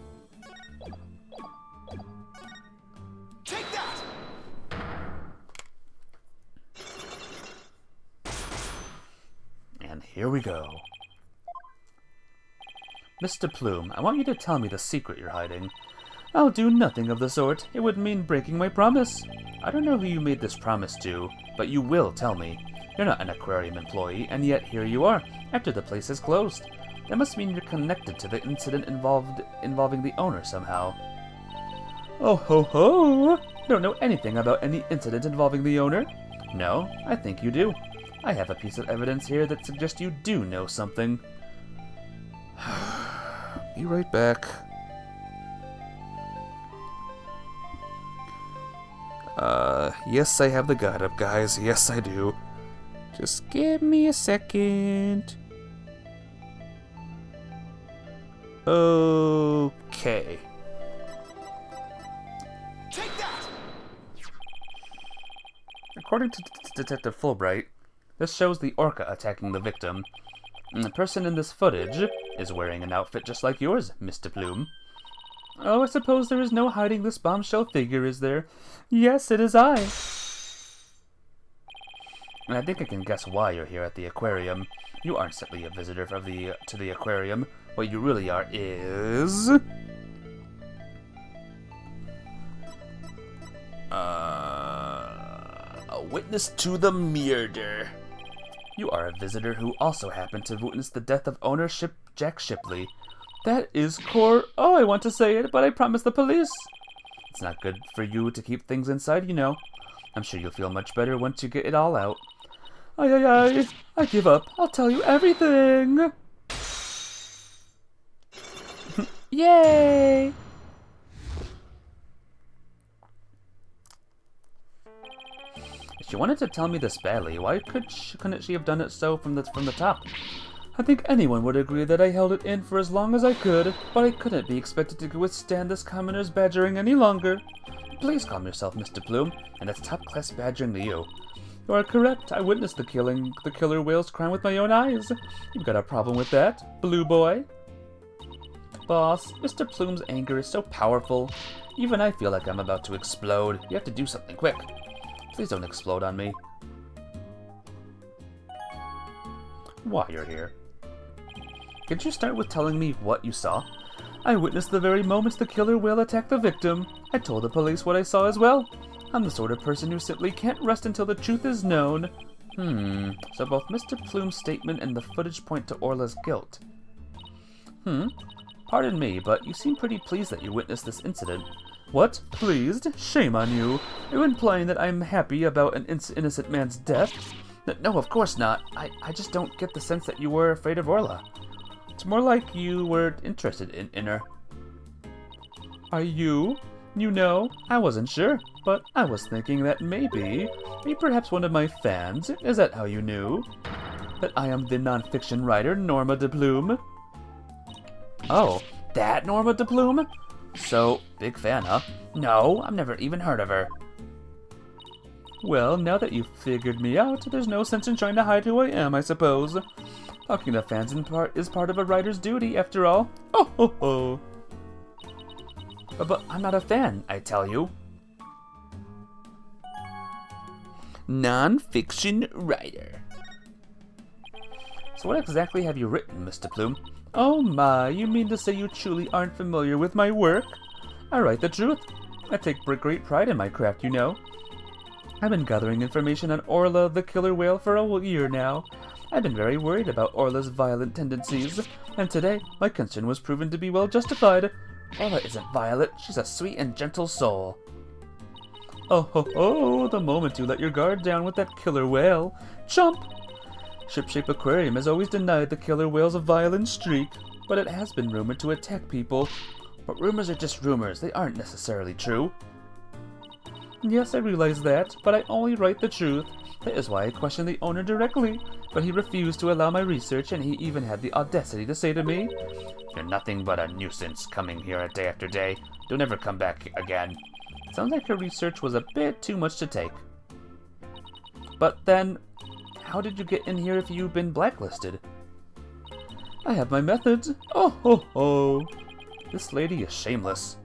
Take that!
And here we go. Mr. Plume, I want you to tell me the secret you're hiding. I'll do nothing of the sort. It would mean breaking my promise. I don't know who you made this promise to, but you will tell me. You're not an aquarium employee, and yet here you are, after the place is closed. That must mean you're connected to the incident involving the owner somehow. Oh ho ho! You don't know anything about any incident involving the owner? No, I think you do. I have a piece of evidence here that suggests you do know something. Be right back. Yes, I have the guide up, guys. Yes, I do. Just give me a second. Okay.
Take that!
According to Detective Fulbright, this shows the orca attacking the victim. And the person in this footage is wearing an outfit just like yours, Mr. Plume. Oh, I suppose there is no hiding this bombshell figure, is there? Yes, it is I. And I think I can guess why you're here at the aquarium. You aren't simply a visitor to the aquarium. What you really are is... a witness to the murder. You are a visitor who also happened to witness the death of owner Jack Shipley. That is Oh, I want to say it, but I promised the police. It's not good for you to keep things inside, you know. I'm sure you'll feel much better once you get it all out. I give up. I'll tell you everything. Yay! If she wanted to tell me this badly, why couldn't she have done it so from the top? I think anyone would agree that I held it in for as long as I could, but I couldn't be expected to withstand this commoner's badgering any longer. Please calm yourself, Mr. Plume, and it's top-class badgering to you. You are correct. I witnessed the killer whale's crime with my own eyes. You've got a problem with that, Blue Boy? Boss, Mr. Plume's anger is so powerful. Even I feel like I'm about to explode. You have to do something quick. Please don't explode on me. While you're here, could you start with telling me what you saw? I witnessed the very moments the killer whale attacked the victim. I told the police what I saw as well. I'm the sort of person who simply can't rest until the truth is known. So both Mr. Plume's statement and the footage point to Orla's guilt. Pardon me, but you seem pretty pleased that you witnessed this incident. What? Pleased? Shame on you. Are you implying that I'm happy about an innocent man's death? No, of course not. I just don't get the sense that you were afraid of Orla. It's more like you were interested in her. Are you? You know, I wasn't sure, but I was thinking that maybe perhaps one of my fans. Is that how you knew? That I am the non-fiction writer Norma de Plume? Oh, that Norma de Plume? So, big fan, huh? No, I've never even heard of her. Well, now that you've figured me out, there's no sense in trying to hide who I am, I suppose. Talking to fans is part of a writer's duty, after all. Oh ho ho! But I'm not a fan, I tell you. Non-fiction writer. So what exactly have you written, Mr. Plume? Oh my, you mean to say you truly aren't familiar with my work? I write the truth. I take great pride in my craft, you know. I've been gathering information on Orla, the killer whale, for a year now. I've been very worried about Orla's violent tendencies, and today my concern was proven to be well justified. Orla isn't violent, she's a sweet and gentle soul. Oh ho ho, the moment you let your guard down with that killer whale. Chump! Shipshape Aquarium has always denied the killer whale's violent streak, but it has been rumored to attack people. But rumors are just rumors, they aren't necessarily true. Yes, I realize that, but I only write the truth. That is why I questioned the owner directly, but he refused to allow my research, and he even had the audacity to say to me, "You're nothing but a nuisance coming here day after day. Don't ever come back again." Sounds like her research was a bit too much to take. But then, how did you get in here if you've been blacklisted? I have my methods. Oh ho ho! This lady is shameless.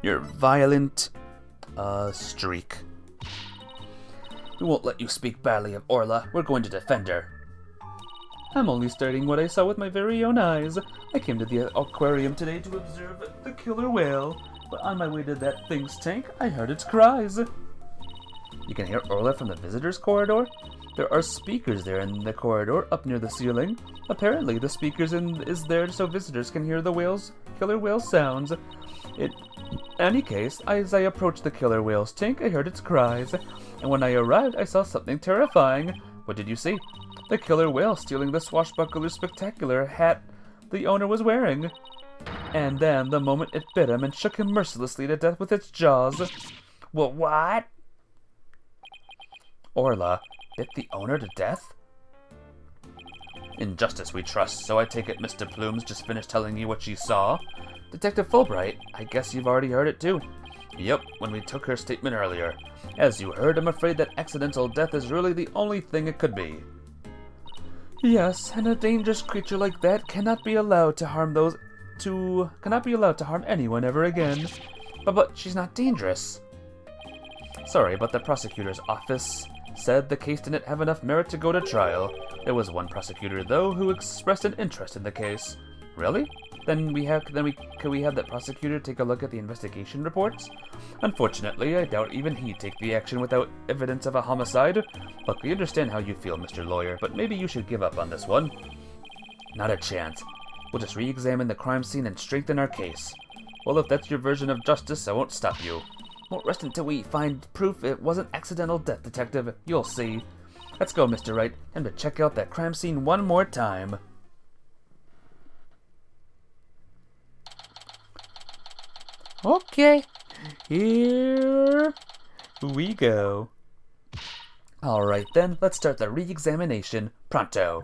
Your violent, streak. We won't let you speak badly of Orla. We're going to defend her. I'm only stating what I saw with my very own eyes. I came to the aquarium today to observe the killer whale, but on my way to that thing's tank, I heard its cries. You can hear Orla from the visitors' corridor? There are speakers there in the corridor up near the ceiling. Apparently, the speakers is there so visitors can hear the killer whale's sounds. In any case, as I approached the killer whale's tank, I heard its cries, and when I arrived, I saw something terrifying. What did you see? The killer whale stealing the swashbuckler spectacular hat the owner was wearing. And then, the moment it bit him and shook him mercilessly to death with its jaws. Well, what? Orla bit the owner to death? In justice we trust, so I take it Mr. Plume's just finished telling you what she saw? Detective Fulbright, I guess you've already heard it too. Yep, when we took her statement earlier. As you heard, I'm afraid that accidental death is really the only thing it could be. Yes, and a dangerous creature like that cannot be allowed to harm anyone ever again. But she's not dangerous. Sorry, but the prosecutor's office said the case didn't have enough merit to go to trial. There was one prosecutor, though, who expressed an interest in the case. Really? Could we have that prosecutor take a look at the investigation reports? Unfortunately, I doubt even he'd take the action without evidence of a homicide. Look, we understand how you feel, Mr. Lawyer, but maybe you should give up on this one. Not a chance. We'll just re-examine the crime scene and strengthen our case. Well, if that's your version of justice, I won't stop you. Won't rest until we find proof it wasn't accidental death, Detective. You'll see. Let's go, Mr. Wright. Time to check out that crime scene one more time. Okay, here we go. Alright then, let's start the re-examination pronto.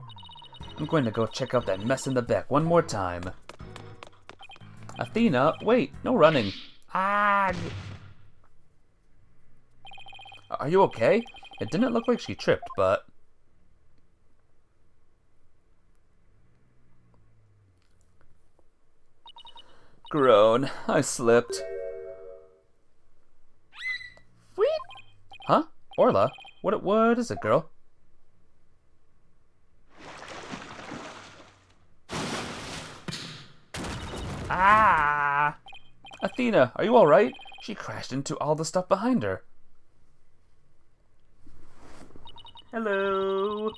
I'm going to go check out that mess in the back one more time. Athena, wait, no running. Ah! Are you okay? It didn't look like she tripped, but... Groan. I slipped. Wheat? Huh? Orla? What is it, girl? Ah! Athena, are you alright? She crashed into all the stuff behind her. Hello.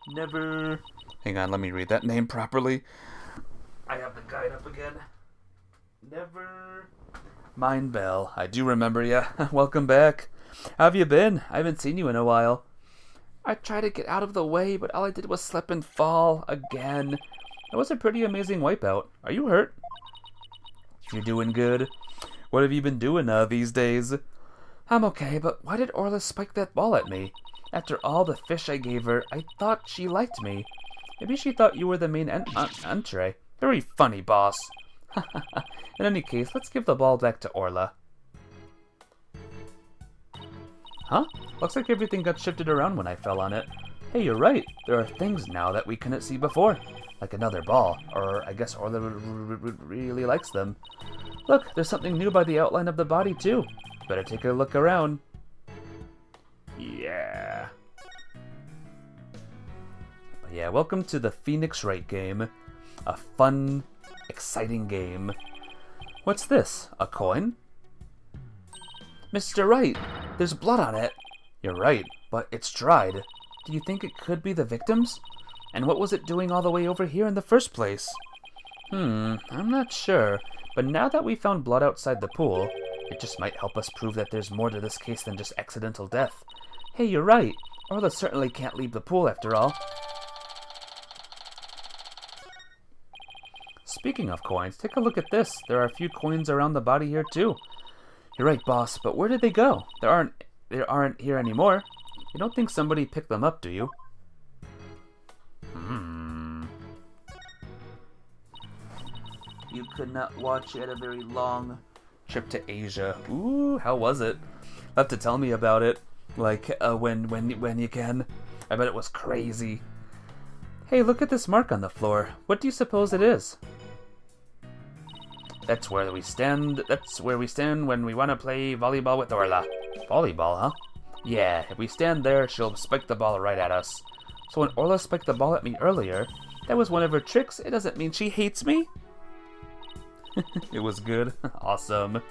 Never. Hang on, let me read that name properly. I have the guide up again. Never mind, Belle. I do remember ya. Welcome back. How have you been? I haven't seen you in a while. I tried to get out of the way, but all I did was slip and fall again. It was a pretty amazing wipeout. Are you hurt? You're doing good. What have you been doing these days? I'm okay, but why did Orla spike that ball at me? After all the fish I gave her, I thought she liked me. Maybe she thought you were the main entree. Very funny, boss. In any case, let's give the ball back to Orla. Huh? Looks like everything got shifted around when I fell on it. Hey, you're right. There are things now that we couldn't see before. Like another ball. Or I guess Orla really likes them. Look, there's something new by the outline of the body, too. Better take a look around. Yeah. Yeah, welcome to the Phoenix Wright game. A fun, exciting game. What's this? A coin? Mr. Wright, there's blood on it. You're right, but it's dried. Do you think it could be the victims? And what was it doing all the way over here in the first place? I'm not sure, but now that we found blood outside the pool, it just might help us prove that there's more to this case than just accidental death. Hey, you're right. Orla certainly can't leave the pool after all. Speaking of coins, take a look at this. There are a few coins around the body here too. You're right, boss, but where did they go? They aren't here anymore. You don't think somebody picked them up, do you? You could not watch. You had a very long trip to Asia. Ooh, how was it? You'll have to tell me about it. Like, when you can. I bet it was crazy. Hey, look at this mark on the floor. What do you suppose it is? That's where we stand. That's where we stand when we want to play volleyball with Orla. Volleyball, huh? Yeah, if we stand there, she'll spike the ball right at us. So when Orla spiked the ball at me earlier, that was one of her tricks. It doesn't mean she hates me. It was good. Awesome.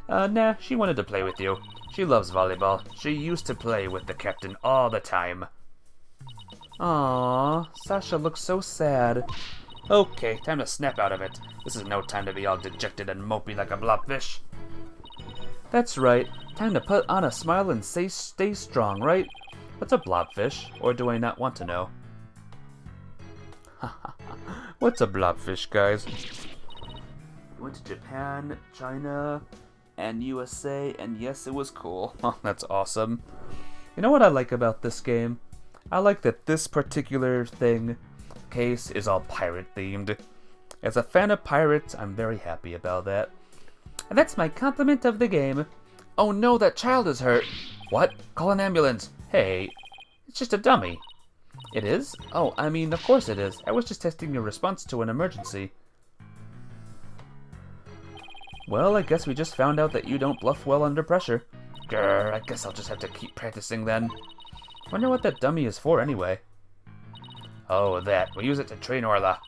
Nah, she wanted to play with you. She loves volleyball. She used to play with the captain all the time. Aww, Sasha looks so sad. Okay, time to snap out of it. This is no time to be all dejected and mopey like a blobfish. That's right. Time to put on a smile and stay strong, right? What's a blobfish? Or do I not want to know? What's a blobfish, guys? We went to Japan, China, and USA, and yes, it was cool. Oh, that's awesome. You know what I like about this game? I like that this particular case is all pirate themed. As a fan of pirates, I'm very happy about that. And that's my compliment of the game. Oh no, that child is hurt. What? Call an ambulance. Hey, it's just a dummy. It is? Oh, I mean, of course it is. I was just testing your response to an emergency. Well, I guess we just found out that you don't bluff well under pressure. Grr, I guess I'll just have to keep practicing then. Wonder what that dummy is for anyway. Oh, that. We use it to train Orla.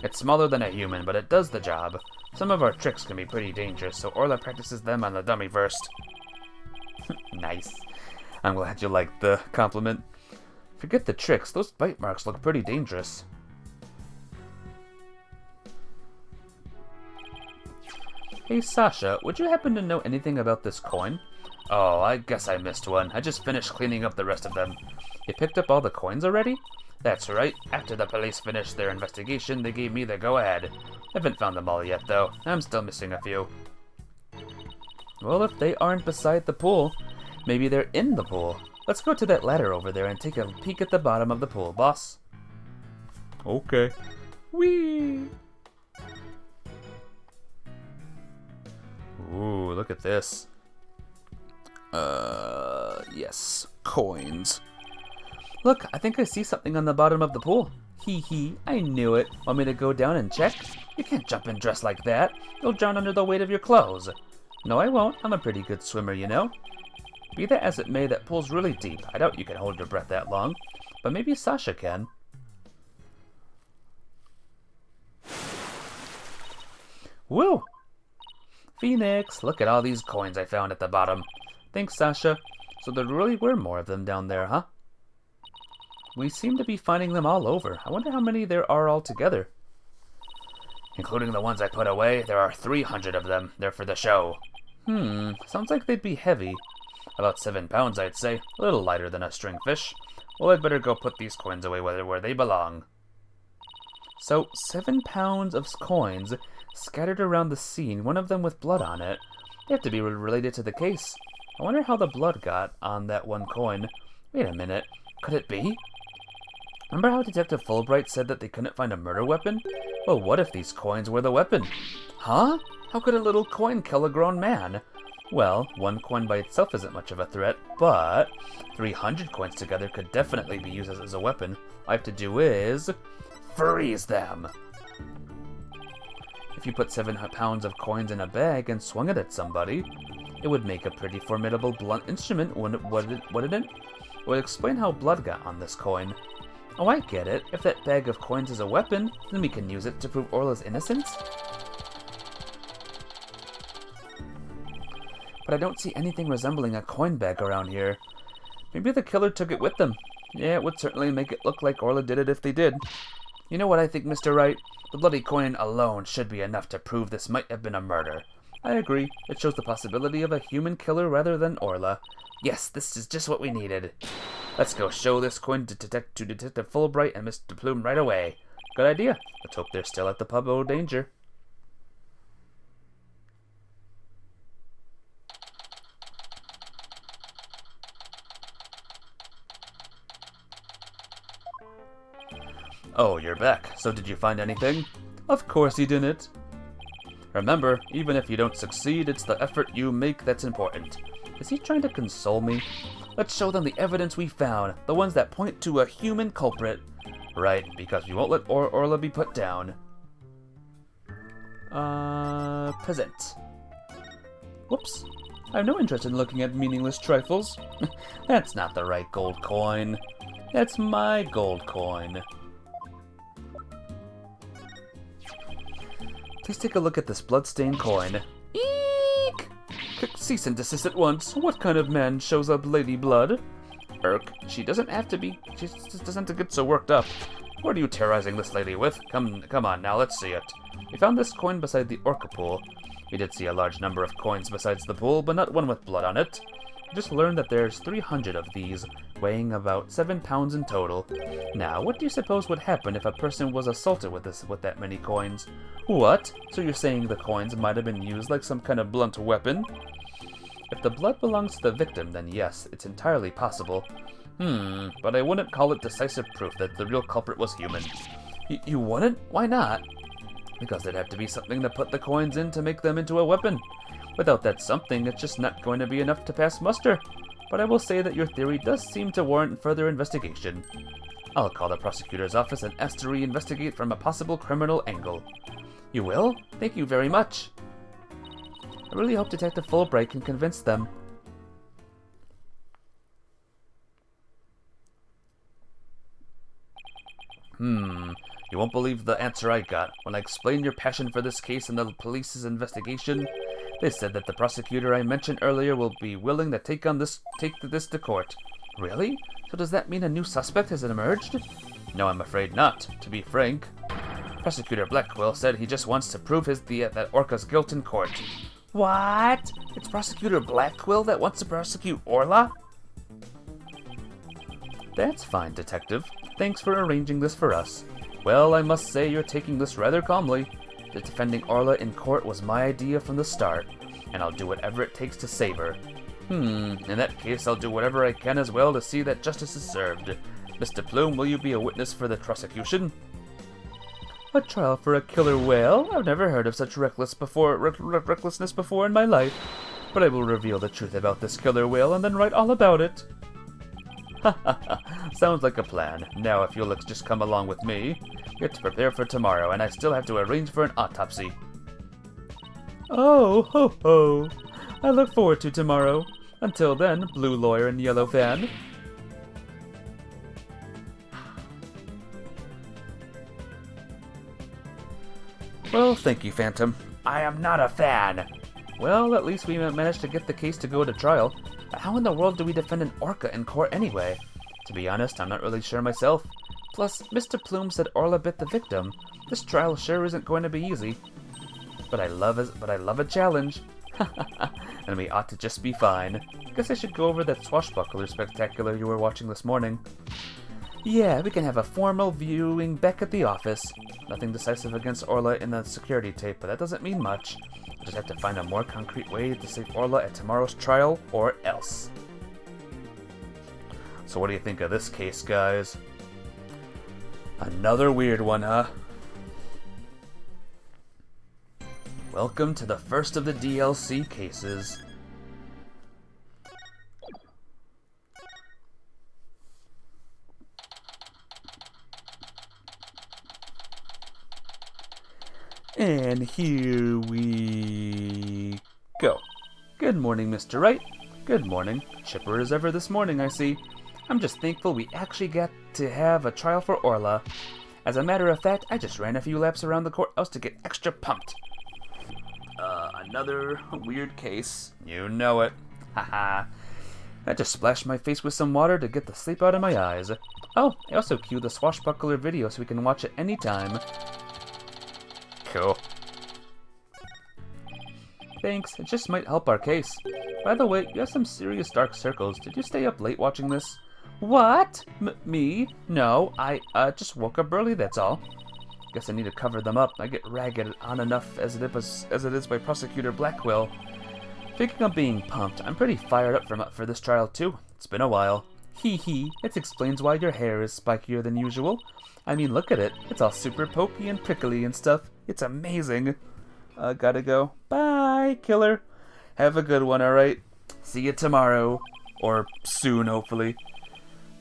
It's smaller than a human, but it does the job. Some of our tricks can be pretty dangerous, so Orla practices them on the dummy first. Nice. I'm glad you liked the compliment. Forget the tricks, those bite marks look pretty dangerous. Hey Sasha, would you happen to know anything about this coin? Oh, I guess I missed one. I just finished cleaning up the rest of them. You picked up all the coins already? That's right. After the police finished their investigation, they gave me the go-ahead. Haven't found them all yet, though. I'm still missing a few. Well, if they aren't beside the pool, maybe they're in the pool. Let's go to that ladder over there and take a peek at the bottom of the pool, boss. Okay. Whee! Ooh, look at this. Yes. Coins. Look, I think I see something on the bottom of the pool. Hee hee, I knew it. Want me to go down and check? You can't jump and dress like that. You'll drown under the weight of your clothes. No, I won't. I'm a pretty good swimmer, you know. Be that as it may, that pool's really deep. I doubt you can hold your breath that long. But maybe Sasha can. Woo! Phoenix, look at all these coins I found at the bottom. Thanks, Sasha. So there really were more of them down there, huh? We seem to be finding them all over. I wonder how many there are altogether. Including the ones I put away, there are 300 of them. They're for the show. Sounds like they'd be heavy. About 7 pounds, I'd say. A little lighter than a stringfish. Well, I'd better go put these coins away where they belong. So, 7 pounds of coins scattered around the scene, one of them with blood on it. They have to be related to the case. I wonder how the blood got on that one coin. Wait a minute. Could it be? Remember how Detective Fulbright said that they couldn't find a murder weapon? Well, what if these coins were the weapon? Huh? How could a little coin kill a grown man? Well, one coin by itself isn't much of a threat, but 300 coins together could definitely be used as a weapon. All I have to do is freeze them. If you put 7 pounds of coins in a bag and swung it at somebody, it would make a pretty formidable blunt instrument, wouldn't it? It would explain how blood got on this coin. Oh, I get it. If that bag of coins is a weapon, then we can use it to prove Orla's innocence? But I don't see anything resembling a coin bag around here. Maybe the killer took it with them. Yeah, it would certainly make it look like Orla did it if they did. You know what I think, Mr. Wright? The bloody coin alone should be enough to prove this might have been a murder. I agree. It shows the possibility of a human killer rather than Orla. Yes, this is just what we needed. Let's go show this coin to Detective Fulbright and Mr. Plume right away. Good idea. Let's hope they're still at the pub. Oh, danger. Oh, you're back. So did you find anything? Of course you didn't. Remember, even if you don't succeed, it's the effort you make that's important. Is he trying to console me? Let's show them the evidence we found, the ones that point to a human culprit. Right, because we won't let Orla be put down. Present. Whoops. I have no interest in looking at meaningless trifles. That's not the right gold coin. That's my gold coin. Please take a look at this blood-stained coin. Eek! Cease and desist at once. What kind of man shows up lady blood? Irk, she doesn't have to be. She just doesn't have to get so worked up. What are you terrorizing this lady with? Come on now, let's see it. We found this coin beside the orca pool. We did see a large number of coins besides the pool, but not one with blood on it. We just learned that there's 300 of these, weighing about 7 pounds in total. Now, what do you suppose would happen if a person was assaulted with that many coins? What? So you're saying the coins might have been used like some kind of blunt weapon? If the blood belongs to the victim, then yes, it's entirely possible. But I wouldn't call it decisive proof that the real culprit was human. You wouldn't? Why not? Because there'd have to be something to put the coins in to make them into a weapon. Without that something, it's just not going to be enough to pass muster. But I will say that your theory does seem to warrant further investigation. I'll call the prosecutor's office and ask to re-investigate from a possible criminal angle. You will? Thank you very much. I really hope Detective Fulbright can convince them. You won't believe the answer I got. When I explained your passion for this case and the police's investigation, they said that the prosecutor I mentioned earlier will be willing to take this to court. Really? So does that mean a new suspect has emerged? No, I'm afraid not, to be frank. Prosecutor Blackwell said he just wants to prove that Orca's guilt in court. What? It's Prosecutor Blackwell that wants to prosecute Orla? That's fine, Detective. Thanks for arranging this for us. Well, I must say you're taking this rather calmly. The defending Orla in court was my idea from the start, and I'll do whatever it takes to save her. In that case, I'll do whatever I can as well to see that justice is served. Mr. Plume, will you be a witness for the prosecution? A trial for a killer whale? I've never heard of such recklessness before in my life. But I will reveal the truth about this killer whale and then write all about it. Ha ha ha, sounds like a plan. Now if you'll just come along with me, we have to prepare for tomorrow, and I still have to arrange for an autopsy. Oh, ho ho. I look forward to tomorrow. Until then, blue lawyer and yellow fan. Well, thank you, Phantom. I am not a fan. Well, at least we managed to get the case to go to trial. But how in the world do we defend an orca in court anyway? To be honest, I'm not really sure myself. Plus, Mr. Plume said Orla bit the victim. This trial sure isn't going to be easy. But I love a challenge. And we ought to just be fine. Guess I should go over that swashbuckler spectacular you were watching this morning. Yeah, we can have a formal viewing back at the office. Nothing decisive against Orla in the security tape, but that doesn't mean much. I just have to find a more concrete way to save Orla at tomorrow's trial, or else. So what do you think of this case, guys? Another weird one, huh? Welcome to the first of the DLC cases. And here we go. Good morning, Mr. Wright. Good morning. Chipper as ever this morning, I see. I'm just thankful we actually got to have a trial for Orla. As a matter of fact, I just ran a few laps around the courthouse to get extra pumped. Another weird case. You know it. Haha. I just splashed my face with some water to get the sleep out of my eyes. Oh, I also queued the swashbuckler video so we can watch it anytime. Cool. Thanks, it just might help our case. By the way, you have some serious dark circles. Did you stay up late watching this? What? Me? No, I just woke up early, that's all. Guess I need to cover them up. I get ragged on enough as it is by Prosecutor Blackwell. Speaking of being pumped, I'm pretty fired up for this trial too. It's been a while. Hee hee, it explains why your hair is spikier than usual. I mean, look at it. It's all super pokey and prickly and stuff. It's amazing. Gotta go. Bye, killer. Have a good one, alright? See you tomorrow. Or soon, hopefully.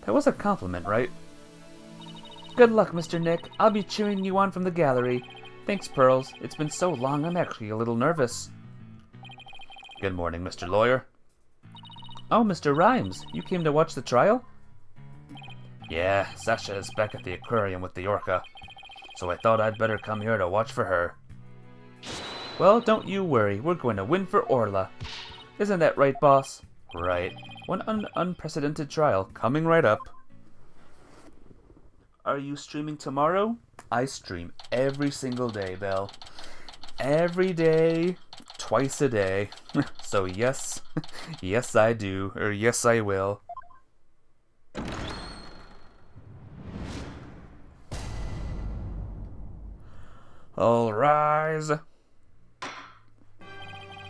That was a compliment, right? Good luck, Mr. Nick. I'll be cheering you on from the gallery. Thanks, Pearls. It's been so long, I'm actually a little nervous. Good morning, Mr. Lawyer. Oh, Mr. Rhymes. You came to watch the trial? Yeah, Sasha is back at the aquarium with the orca. So I thought I'd better come here to watch for her. Well, don't you worry. We're going to win for Orla. Isn't that right, boss? Right. One unprecedented trial coming right up. Are you streaming tomorrow? I stream every single day, Belle. Every day, twice a day. So yes, yes I do, or yes I will. All rise.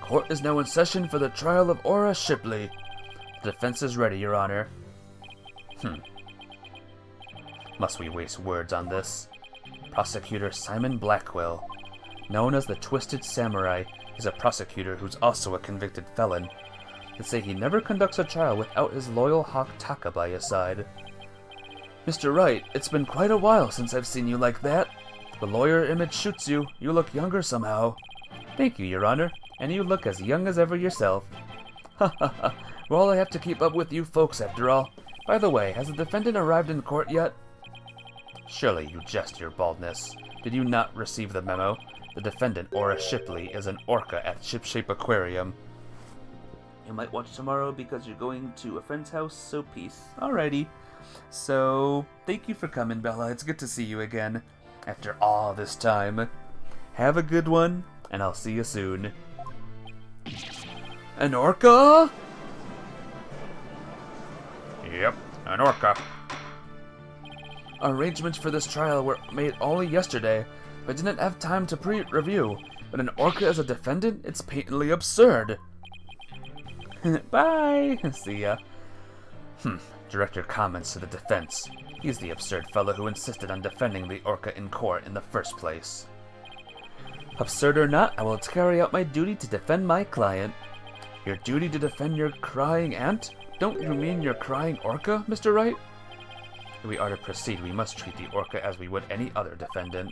Court is now in session for the trial of Aura Shipley. The defense is ready, Your Honor. Must we waste words on this? Prosecutor Simon Blackwell, known as the Twisted Samurai, is a prosecutor who's also a convicted felon. They say he never conducts a trial without his loyal hawk Taka by his side. Mr. Wright, it's been quite a while since I've seen you like that. The lawyer image shoots you. You look younger somehow. Thank you, Your Honor. And you look as young as ever yourself. Ha ha ha. Well, I have to keep up with you folks after all. By the way, has the defendant arrived in court yet? Surely you jest your baldness. Did you not receive the memo? The defendant, Aura Shipley, is an orca at Shipshape Aquarium. You might watch tomorrow because you're going to a friend's house, so peace. Alrighty. So, thank you for coming, Bella. It's good to see you again. After all this time. Have a good one, and I'll see you soon. An orca? Yep, an orca. Arrangements for this trial were made only yesterday. I didn't have time to pre-review, but an orca as a defendant? It's patently absurd. Bye! See ya. Direct your comments to the defense. He's the absurd fellow who insisted on defending the orca in court in the first place. Absurd or not, I will carry out my duty to defend my client. Your duty to defend your crying aunt? Don't you mean your crying orca, Mr. Wright? If we are to proceed, we must treat the orca as we would any other defendant.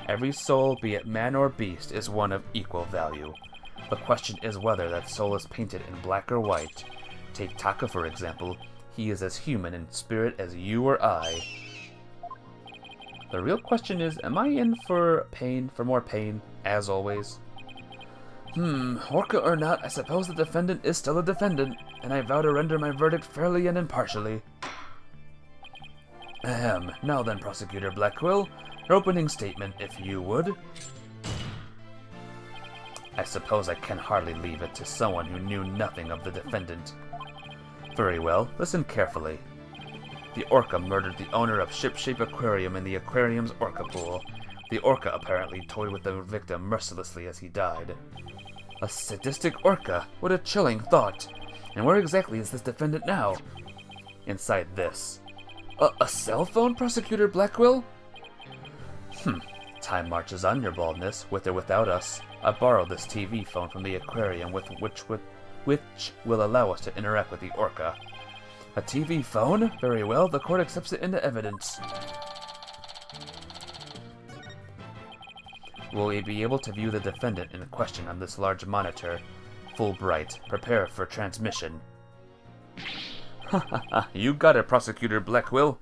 Every soul, be it man or beast, is one of equal value. The question is whether that soul is painted in black or white. Take Taka, for example. He is as human in spirit as you or I. The real question is, am I in for more pain, as always? Orca or not, I suppose the defendant is still a defendant, and I vow to render my verdict fairly and impartially. Now then, Prosecutor Blackwell, your opening statement, if you would. I suppose I can hardly leave it to someone who knew nothing of the defendant. Very well, listen carefully. The orca murdered the owner of Shipshape Aquarium in the aquarium's orca pool. The orca apparently toyed with the victim mercilessly as he died. A sadistic orca? What a chilling thought! And where exactly is this defendant now? Inside this. A cell phone, Prosecutor Blackwell? Time marches on, your baldness, with or without us. I borrowed this TV phone from the aquarium which will allow us to interact with the orca. A TV phone? Very well, the court accepts it into evidence. Will we be able to view the defendant in question on this large monitor? Fulbright, prepare for transmission. Ha ha ha, you got it, Prosecutor Blackwell.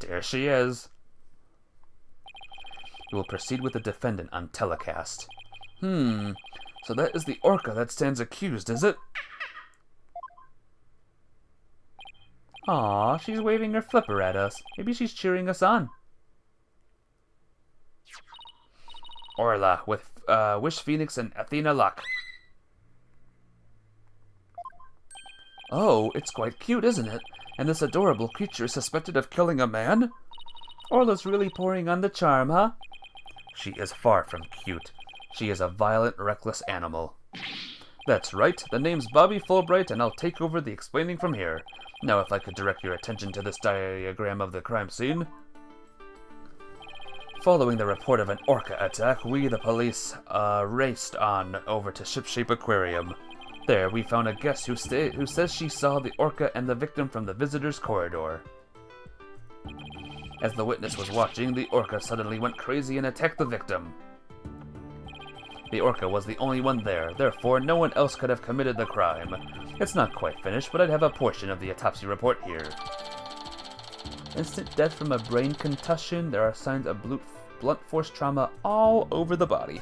There she is. We will proceed with the defendant on telecast. So that is the orca that stands accused, is it? Aw, she's waving her flipper at us. Maybe she's cheering us on. Orla, with wish Phoenix and Athena luck. Oh, it's quite cute, isn't it? And this adorable creature is suspected of killing a man? Orla's really pouring on the charm, huh? She is far from cute. She is a violent, reckless animal. That's right, the name's Bobby Fulbright, and I'll take over the explaining from here. Now if I could direct your attention to this diagram of the crime scene. Following the report of an orca attack, we, the police, raced on over to Shipshape Aquarium. There, we found a guest who says she saw the orca and the victim from the visitor's corridor. As the witness was watching, the orca suddenly went crazy and attacked the victim. The orca was the only one there, therefore no one else could have committed the crime. It's not quite finished, but I'd have a portion of the autopsy report here. Instant death from a brain contussion. There are signs of blunt force trauma all over the body.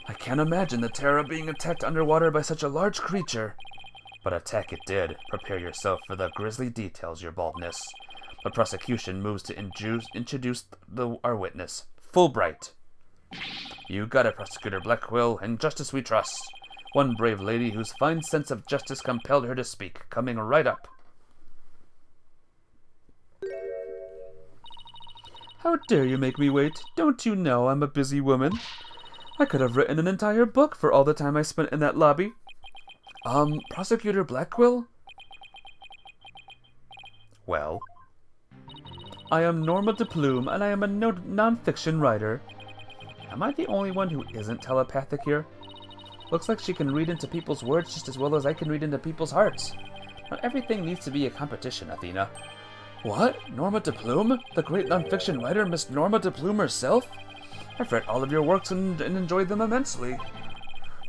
I can't imagine the terror of being attacked underwater by such a large creature. But attack it did. Prepare yourself for the grisly details, your baldness. The prosecution moves to introduce our witness, Fulbright. You got it, Prosecutor Blackwell. In justice we trust. One brave lady whose fine sense of justice compelled her to speak, coming right up. How dare you make me wait? Don't you know I'm a busy woman? I could have written an entire book for all the time I spent in that lobby. Prosecutor Blackwell? Well? I am Norma DePlume, and I am a non-fiction writer. Am I the only one who isn't telepathic here? Looks like she can read into people's words just as well as I can read into people's hearts. Not everything needs to be a competition, Athena. What? Norma DePlume? The great non-fiction writer, Miss Norma DePlume herself? I've read all of your works and enjoyed them immensely.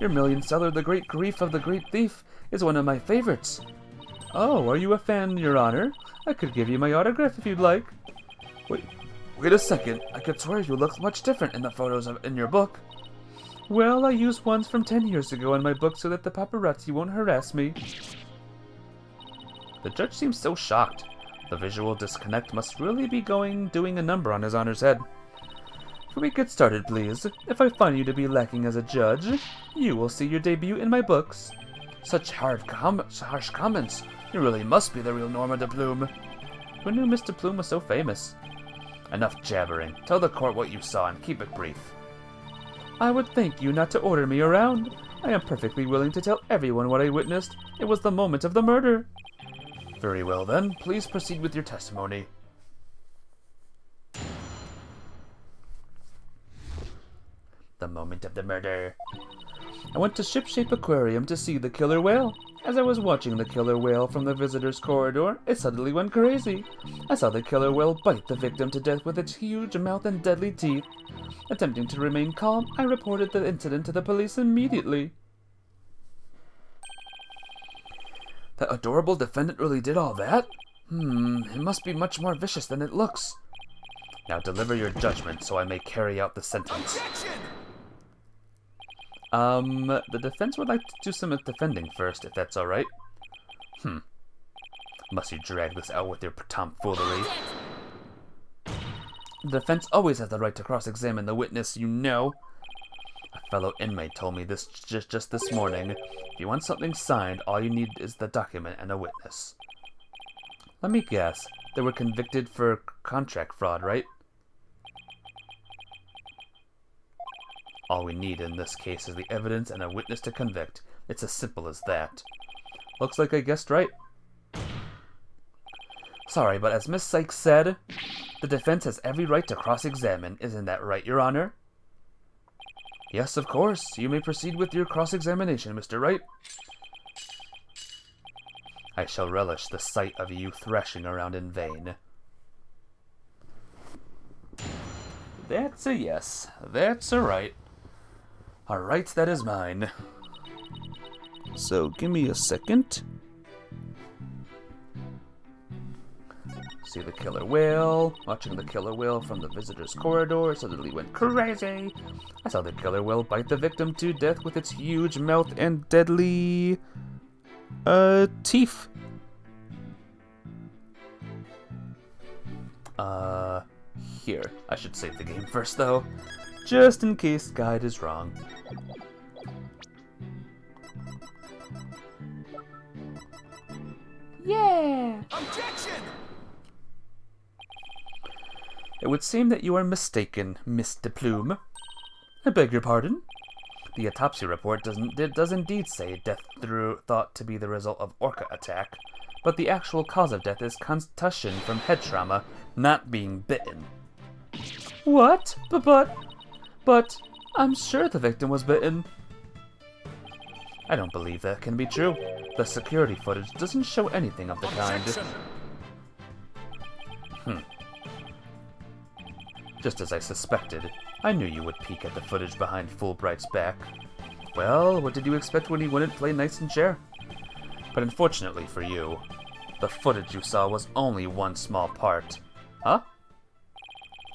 Your million-seller, The Great Grief of the Great Thief, is one of my favorites. Oh, are you a fan, Your Honor? I could give you my autograph if you'd like. Wait a second. I could swear you look much different in the photos in your book. Well, I used ones from 10 years ago in my book so that the paparazzi won't harass me. The judge seems so shocked. The visual disconnect must really be doing a number on His Honor's head. Can we get started, please? If I find you to be lacking as a judge, you will see your debut in my books. Such harsh comments. You really must be the real Norma DePlume. Who knew Miss DePlume was so famous? Enough jabbering. Tell the court what you saw and keep it brief. I would thank you not to order me around. I am perfectly willing to tell everyone what I witnessed. It was the moment of the murder. Very well then. Please proceed with your testimony. The moment of the murder. I went to Shipshape Aquarium to see the killer whale. As I was watching the killer whale from the visitor's corridor, it suddenly went crazy. I saw the killer whale bite the victim to death with its huge mouth and deadly teeth. Attempting to remain calm, I reported the incident to the police immediately. That adorable defendant really did all that? It must be much more vicious than it looks. Now deliver your judgment so I may carry out the sentence.
Objection!
The defense would like to do some defending first, if that's alright. Must you drag this out with your tomfoolery? The defense always has the right to cross-examine the witness, you know. A fellow inmate told me this just this morning. If you want something signed, all you need is the document and a witness. Let me guess. They were convicted for contract fraud, right? All we need in this case is the evidence and a witness to convict. It's as simple as that. Looks like I guessed right. Sorry, but as Miss Sykes said, the defense has every right to cross-examine. Isn't that right, Your Honor? Yes, of course. You may proceed with your cross-examination, Mr. Wright. I shall relish the sight of you thrashing around in vain. That's a yes. That's a right. A right that is mine. So, give me a second. See the killer whale. Watching the killer whale from the visitor's corridor suddenly went crazy. I saw the killer whale bite the victim to death with its huge mouth and deadly... teeth. Here. I should save the game first, though. Just in case guide is wrong. Yeah!
Objection!
It would seem that you are mistaken, Miss de Plume. I beg your pardon? The autopsy report does indeed say death through thought to be the result of orca attack, but the actual cause of death is contussion from head trauma, not being bitten. What? But, I'm sure the victim was bitten. I don't believe that can be true. The security footage doesn't show anything of the kind. Just as I suspected. I knew you would peek at the footage behind Fulbright's back. Well, what did you expect when he wouldn't play nice and chair? But unfortunately for you, the footage you saw was only one small part. Huh?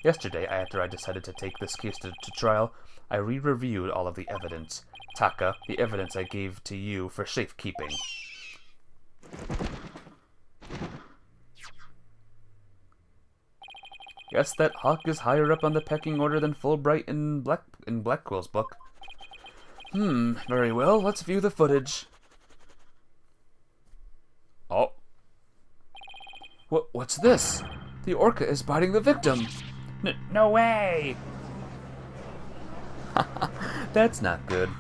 Yesterday, after I decided to take this case to trial, I re-reviewed all of the evidence. Taka, the evidence I gave to you for safekeeping. Guess that hawk is higher up on the pecking order than Fulbright in Blackwell's book. Very well, let's view the footage. Oh. What's this? The orca is biting the victim. No way! That's not good.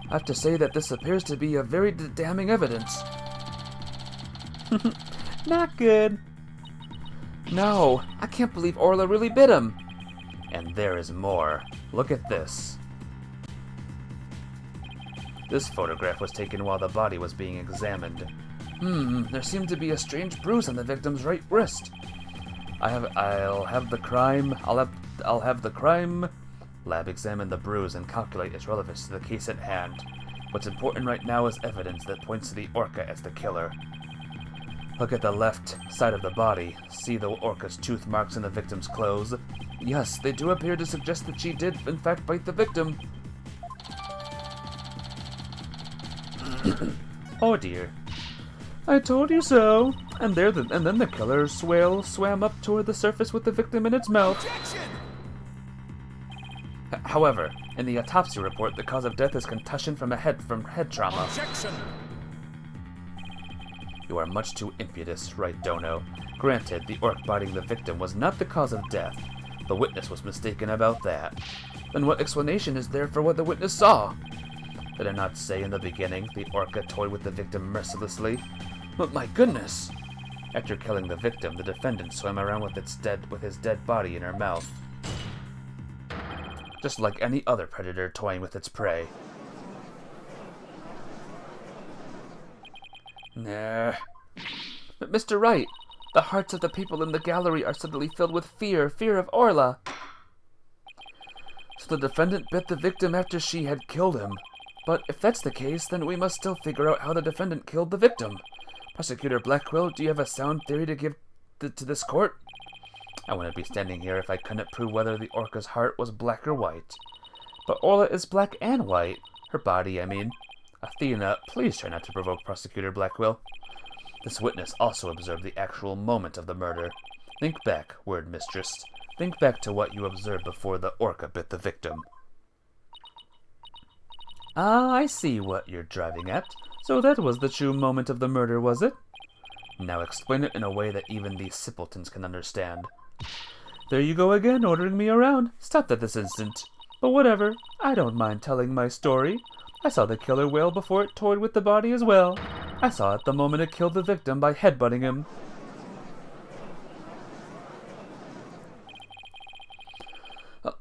I have to say that this appears to be a very damning evidence. Not good. No, I can't believe Orla really bit him. And there is more. Look at this. This photograph was taken while the body was being examined. There seemed to be a strange bruise on the victim's right wrist. I'll have the crime lab examine the bruise and calculate its relevance to the case at hand. What's important right now is evidence that points to the orca as the killer. Look at the left side of the body. See the orca's tooth marks in the victim's clothes? Yes, they do appear to suggest that she did, in fact, bite the victim. Oh dear. I told you so. And then the killer whale swam up toward the surface with the victim in its mouth.
Objection!
However, in the autopsy report, the cause of death is contussion from head trauma.
Objection!
You are much too impetuous, Wright Dono. Granted, the orc biting the victim was not the cause of death. The witness was mistaken about that. Then what explanation is there for what the witness saw? Did I not say in the beginning the orca toyed with the victim mercilessly? But my goodness! After killing the victim, the defendant swam around with his dead body in her mouth. Just like any other predator toying with its prey. Nah. But Mr. Wright, the hearts of the people in the gallery are suddenly filled with fear of Orla. So the defendant bit the victim after she had killed him. But if that's the case, then we must still figure out how the defendant killed the victim. Prosecutor Blackwell, do you have a sound theory to give to this court? I wouldn't be standing here if I couldn't prove whether the orca's heart was black or white. But Orla is black and white. Her body, I mean. Athena, please try not to provoke Prosecutor Blackwell. This witness also observed the actual moment of the murder. Think back, word mistress. Think back to what you observed before the orca bit the victim. Ah, I see what you're driving at. So that was the true moment of the murder, was it? Now explain it in a way that even these simpletons can understand. There you go again, ordering me around. Stop that this instant. But whatever, I don't mind telling my story. I saw the killer whale before it toyed with the body as well. I saw it the moment it killed the victim by headbutting him.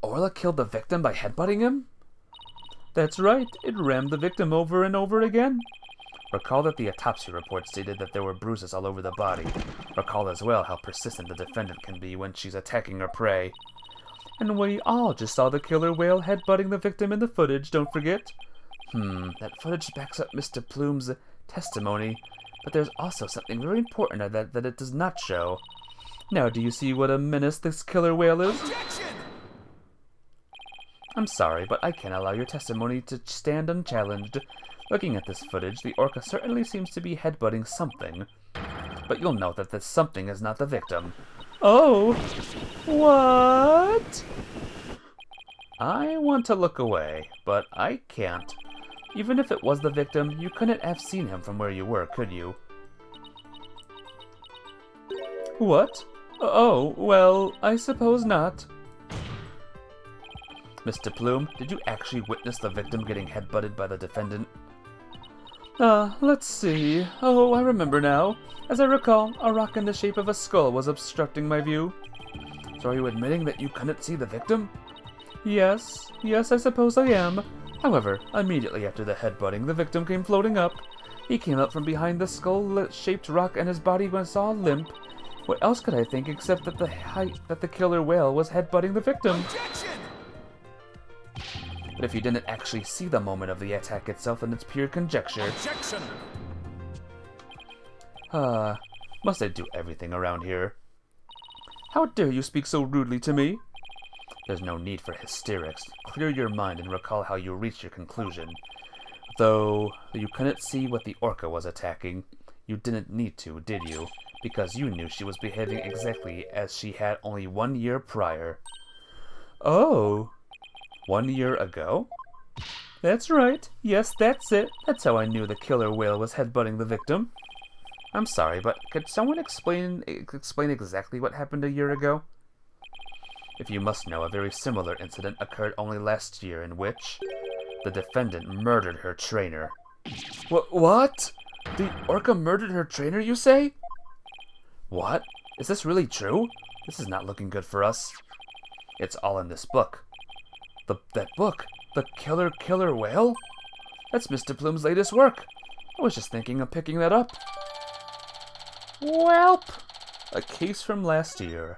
Orla killed the victim by headbutting him? That's right, it rammed the victim over and over again. Recall that the autopsy report stated that there were bruises all over the body. Recall as well how persistent the defendant can be when she's attacking her prey. And we all just saw the killer whale headbutting the victim in the footage, don't forget. That footage backs up Mr. Plume's testimony, but there's also something very important that it does not show. Now, do you see what a menace this killer whale is?
Objection!
I'm sorry, but I can't allow your testimony to stand unchallenged. Looking at this footage, the orca certainly seems to be headbutting something. But you'll note that this something is not the victim. Oh! What? I want to look away, but I can't. Even if it was the victim, you couldn't have seen him from where you were, could you? What? Oh, well, I suppose not. Mr. Plume, did you actually witness the victim getting headbutted by the defendant? Let's see. Oh, I remember now. As I recall, a rock in the shape of a skull was obstructing my view. So are you admitting that you couldn't see the victim? Yes, I suppose I am. However, immediately after the headbutting, the victim came floating up. He came up from behind the skull-shaped rock and his body was all limp. What else could I think except that the killer whale was headbutting the victim?
Objection!
But if you didn't actually see the moment of the attack itself, then it's pure conjecture.
Objection!
Must I do everything around here? How dare you speak so rudely to me? There's no need for hysterics. Clear your mind and recall how you reached your conclusion. Though you couldn't see what the orca was attacking, you didn't need to, did you? Because you knew she was behaving exactly as she had only 1 year prior. Oh! 1 year ago? That's right. Yes, that's it. That's how I knew the killer whale was headbutting the victim. I'm sorry, but could someone explain exactly what happened a year ago? If you must know, a very similar incident occurred only last year in which the defendant murdered her trainer. What? The orca murdered her trainer, you say? What? Is this really true? This is not looking good for us. It's all in this book. That book? The Killer Whale? That's Mr. Plume's latest work. I was just thinking of picking that up. Welp! A case from last year.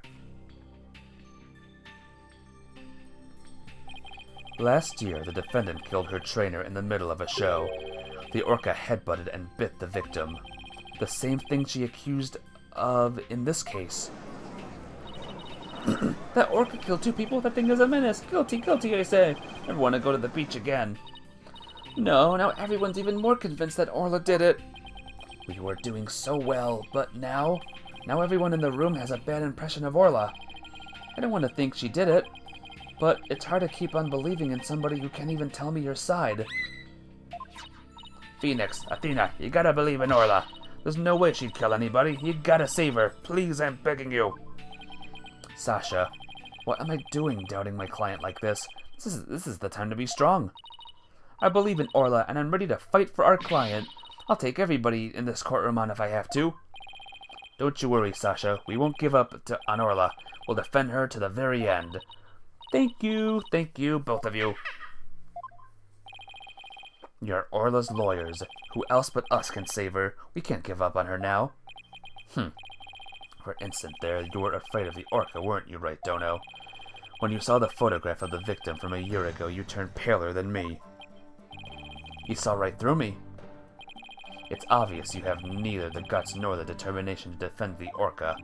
Last year, the defendant killed her trainer in the middle of a show. The orca headbutted and bit the victim. The same thing she accused of in this case. That orca killed 2 people? That thing is a menace. Guilty, I say. Never want to go to the beach again. No, now everyone's even more convinced that Orla did it. We were doing so well, but now everyone in the room has a bad impression of Orla. I don't want to think she did it, but it's hard to keep on believing in somebody who can't even tell me your side. Phoenix, Athena, you gotta believe in Orla. There's no way she'd kill anybody. You gotta save her. Please, I'm begging you. Sasha, what am I doing doubting my client like this? This is the time to be strong. I believe in Orla, and I'm ready to fight for our client. I'll take everybody in this courtroom on if I have to. Don't you worry, Sasha. We won't give up on Orla. We'll defend her to the very end. Thank you, both of you. You're Orla's lawyers. Who else but us can save her? We can't give up on her now. For an instant there, you were afraid of the orca, weren't you, Wright Dono? When you saw the photograph of the victim from a year ago, you turned paler than me. You saw right through me. It's obvious you have neither the guts nor the determination to defend the orca.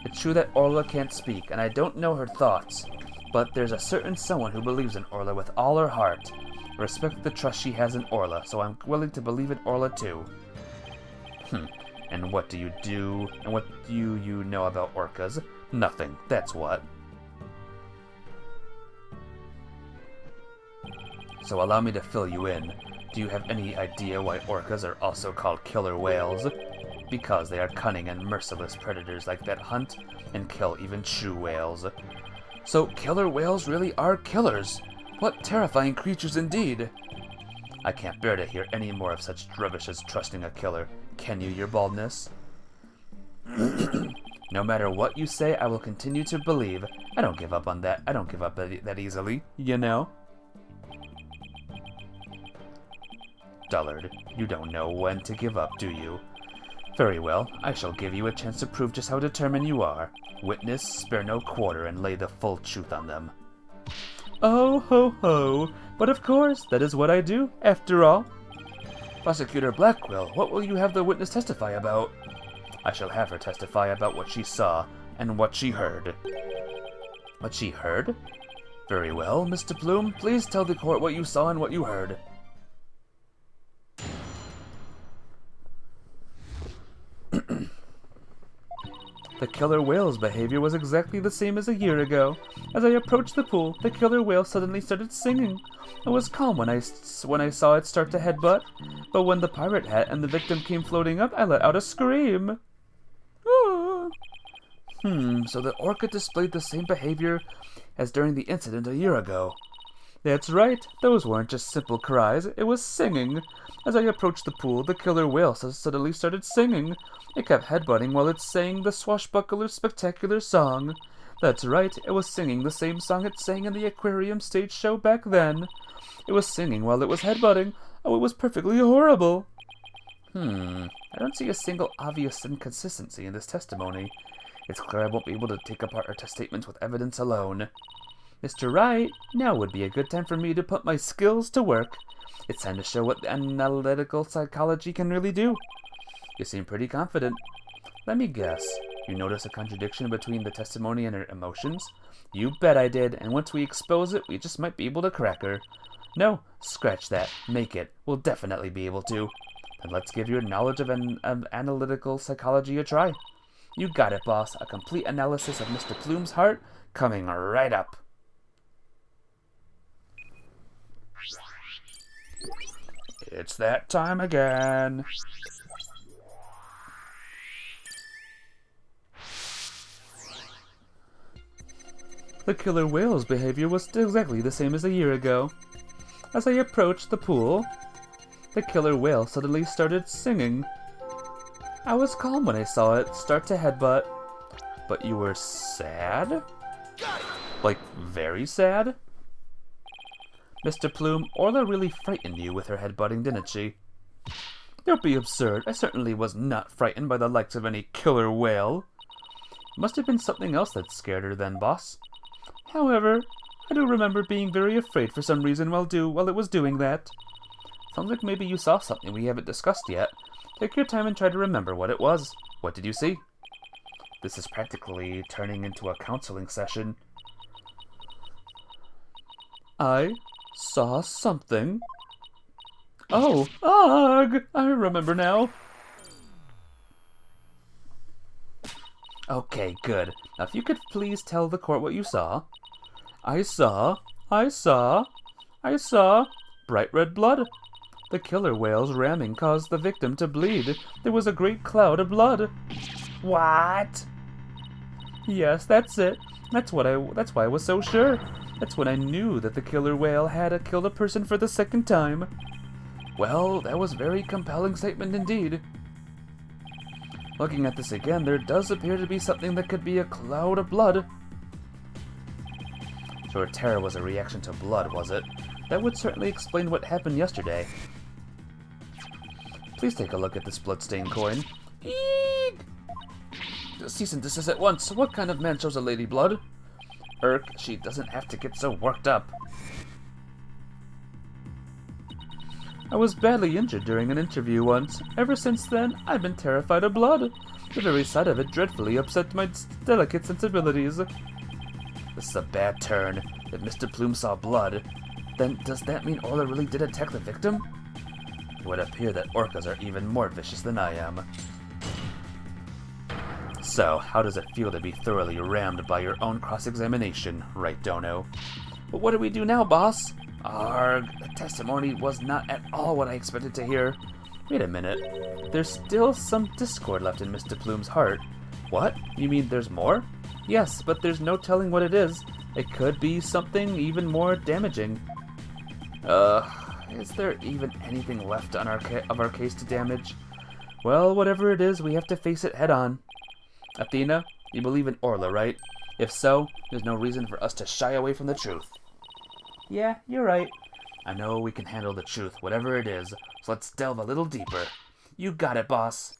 It's true that Orla can't speak, and I don't know her thoughts, but there's a certain someone who believes in Orla with all her heart. I respect the trust she has in Orla, so I'm willing to believe in Orla too. And what do you do? And what do you know about orcas? Nothing, that's what. So allow me to fill you in. Do you have any idea why orcas are also called killer whales? Because they are cunning and merciless predators like that hunt and kill even true whales. So killer whales really are killers. What terrifying creatures indeed. I can't bear to hear any more of such rubbish as trusting a killer. Can you, your baldness? No matter what you say, I will continue to believe. I don't give up on that. I don't give up that easily, you know? Dullard, you don't know when to give up, do you? Very well, I shall give you a chance to prove just how determined you are. Witness, spare no quarter, and lay the full truth on them. Oh, ho, ho. But of course, that is what I do, after all. Prosecutor Blackwell, what will you have the witness testify about? I shall have her testify about what she saw and what she heard. What she heard? Very well, Mr. Plume, please tell the court what you saw and what you heard. The killer whale's behavior was exactly the same as a year ago. As I approached the pool, the killer whale suddenly started singing. I was calm when I saw it start to headbutt, but when the pirate hat and the victim came floating up, I let out a scream. Ah. So the orca displayed the same behavior as during the incident a year ago. That's right, those weren't just simple cries, it was singing. As I approached the pool, the killer whale suddenly started singing. It kept headbutting while it sang the swashbuckler spectacular song. That's right, it was singing the same song it sang in the aquarium stage show back then. It was singing while it was headbutting. Oh, it was perfectly horrible. I don't see a single obvious inconsistency in this testimony. It's clear I won't be able to take apart her statements with evidence alone. Mr. Wright, now would be a good time for me to put my skills to work. It's time to show what analytical psychology can really do. You seem pretty confident. Let me guess. You notice a contradiction between the testimony and her emotions? You bet I did, and once we expose it, we just might be able to crack her. No, scratch that. Make it. We'll definitely be able to. Then let's give your knowledge of analytical psychology a try. You got it, boss. A complete analysis of Mr. Plume's heart coming right up. It's that time again. The killer whale's behavior was exactly the same as a year ago. As I approached the pool, the killer whale suddenly started singing. I was calm when I saw it start to headbutt. But you were sad? Like, very sad? Mr. Plume, Orla really frightened you with her headbutting, didn't she? Don't be absurd. I certainly was not frightened by the likes of any killer whale. It must have been something else that scared her then, boss. However, I do remember being very afraid for some reason while it was doing that. Sounds like maybe you saw something we haven't discussed yet. Take your time and try to remember what it was. What did you see? This is practically turning into a counseling session. I saw something. Oh, ugh! I remember now. Okay, good. Now if you could please tell the court what you saw. I saw bright red blood. The killer whale's ramming caused the victim to bleed. There was a great cloud of blood. What? Yes, that's it. That's why I was so sure. That's when I knew that the killer whale had killed a person for the second time. Well, that was a very compelling statement indeed. Looking at this again, there does appear to be something that could be a cloud of blood. So her terror was a reaction to blood, was it? That would certainly explain what happened yesterday. Please take a look at this bloodstained coin. Eek! Cease and desist at once. What kind of man shows a lady blood? She doesn't have to get so worked up. I was badly injured during an interview once. Ever since then, I've been terrified of blood. The very sight of it dreadfully upset my delicate sensibilities. This is a bad turn. If Mr. Plume saw blood, then does that mean Orla really did attack the victim? It would appear that orcas are even more vicious than I am. So, how does it feel to be thoroughly rammed by your own cross-examination, right, Dono? But what do we do now, boss? Arg, the testimony was not at all what I expected to hear. Wait a minute. There's still some discord left in Mr. Plume's heart. What? You mean there's more? Yes, but there's no telling what it is. It could be something even more damaging. Is there even anything left on of our case to damage? Well, whatever it is, we have to face it head on. Athena, you believe in Orla, right? If so, there's no reason for us to shy away from the truth. Yeah, you're right. I know we can handle the truth, whatever it is, so let's delve a little deeper. You got it, boss.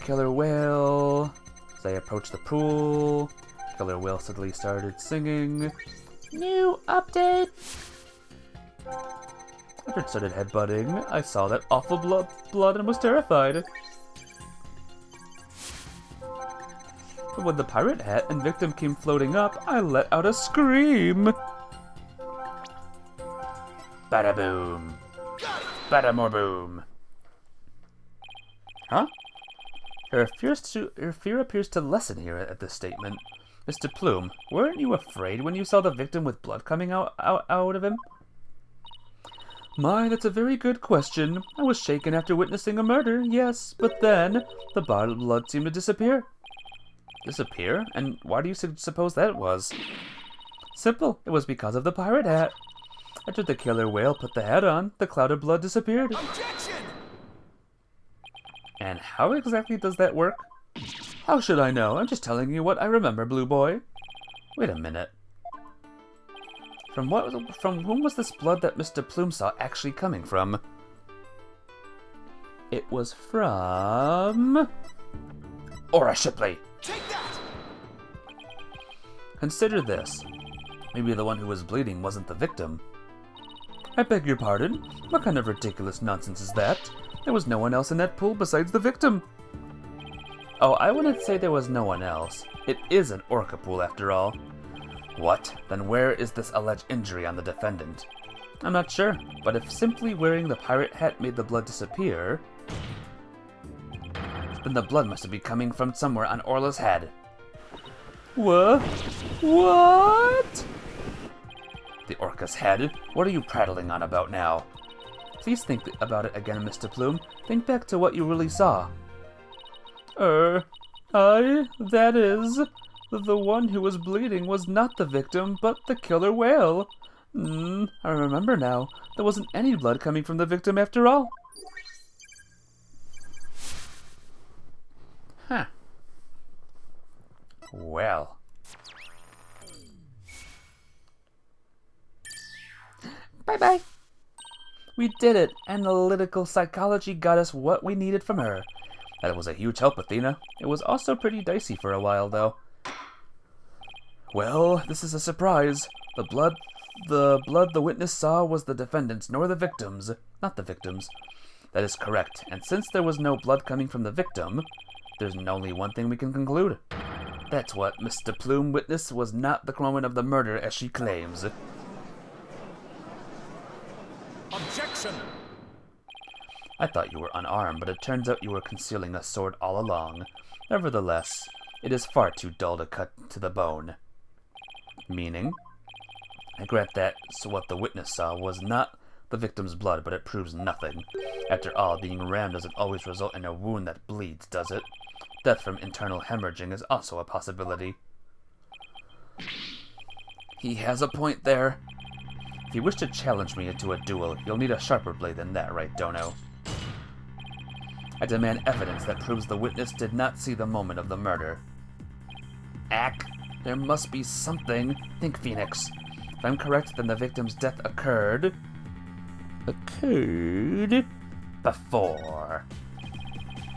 Killer whale. As I approached the pool, killer whale suddenly started singing. New update! After it started headbutting, I saw that awful blood and was terrified. But when the pirate hat and victim came floating up, I let out a scream. Bada boom. Bada more boom. Huh? Her fear appears to lessen here at this statement. Mr. Plume, weren't you afraid when you saw the victim with blood coming out of him? My, that's a very good question. I was shaken after witnessing a murder, yes, but then the blood seemed to disappear. Disappear? And why do you suppose that was? Simple. It was because of the pirate hat. After the killer whale put the hat on, the cloud of blood disappeared.
Objection!
And how exactly does that work? How should I know? I'm just telling you what I remember, Blue Boy. Wait a minute. From whom was this blood that Mr. Plume saw actually coming from? It was from... Aura Shipley!
Take that!
Consider this. Maybe the one who was bleeding wasn't the victim. I beg your pardon? What kind of ridiculous nonsense is that? There was no one else in that pool besides the victim. Oh, I wouldn't say there was no one else. It is an orca pool after all. What? Then where is this alleged injury on the defendant? I'm not sure, but if simply wearing the pirate hat made the blood disappear, then the blood must be coming from somewhere on Orla's head. What? What? The orca's head? What are you prattling on about now? Please think about it again, Mr. Plume. Think back to what you really saw. That is, the one who was bleeding was not the victim, but the killer whale. I remember now. There wasn't any blood coming from the victim after all. Huh. Well. Bye-bye. We did it. Analytical psychology got us what we needed from her. That was a huge help, Athena. It was also pretty dicey for a while, though. Well, this is a surprise. The blood the witness saw was the defendant's, nor the victim's. Not the victim's. That is correct. And since there was no blood coming from the victim, there's only one thing we can conclude. That's what Mr. Plume witnessed was not the moment of the murder as she claims.
Objection!
I thought you were unarmed, but it turns out you were concealing a sword all along. Nevertheless, it is far too dull to cut to the bone. Meaning? I grant that what the witness saw was not the victim's blood, but it proves nothing. After all, being rammed doesn't always result in a wound that bleeds, does it? Death from internal hemorrhaging is also a possibility. He has a point there. If you wish to challenge me into a duel, you'll need a sharper blade than that, right, Dono? I demand evidence that proves the witness did not see the moment of the murder. Ack, there must be something. Think, Phoenix. If I'm correct, then the victim's death occurred before.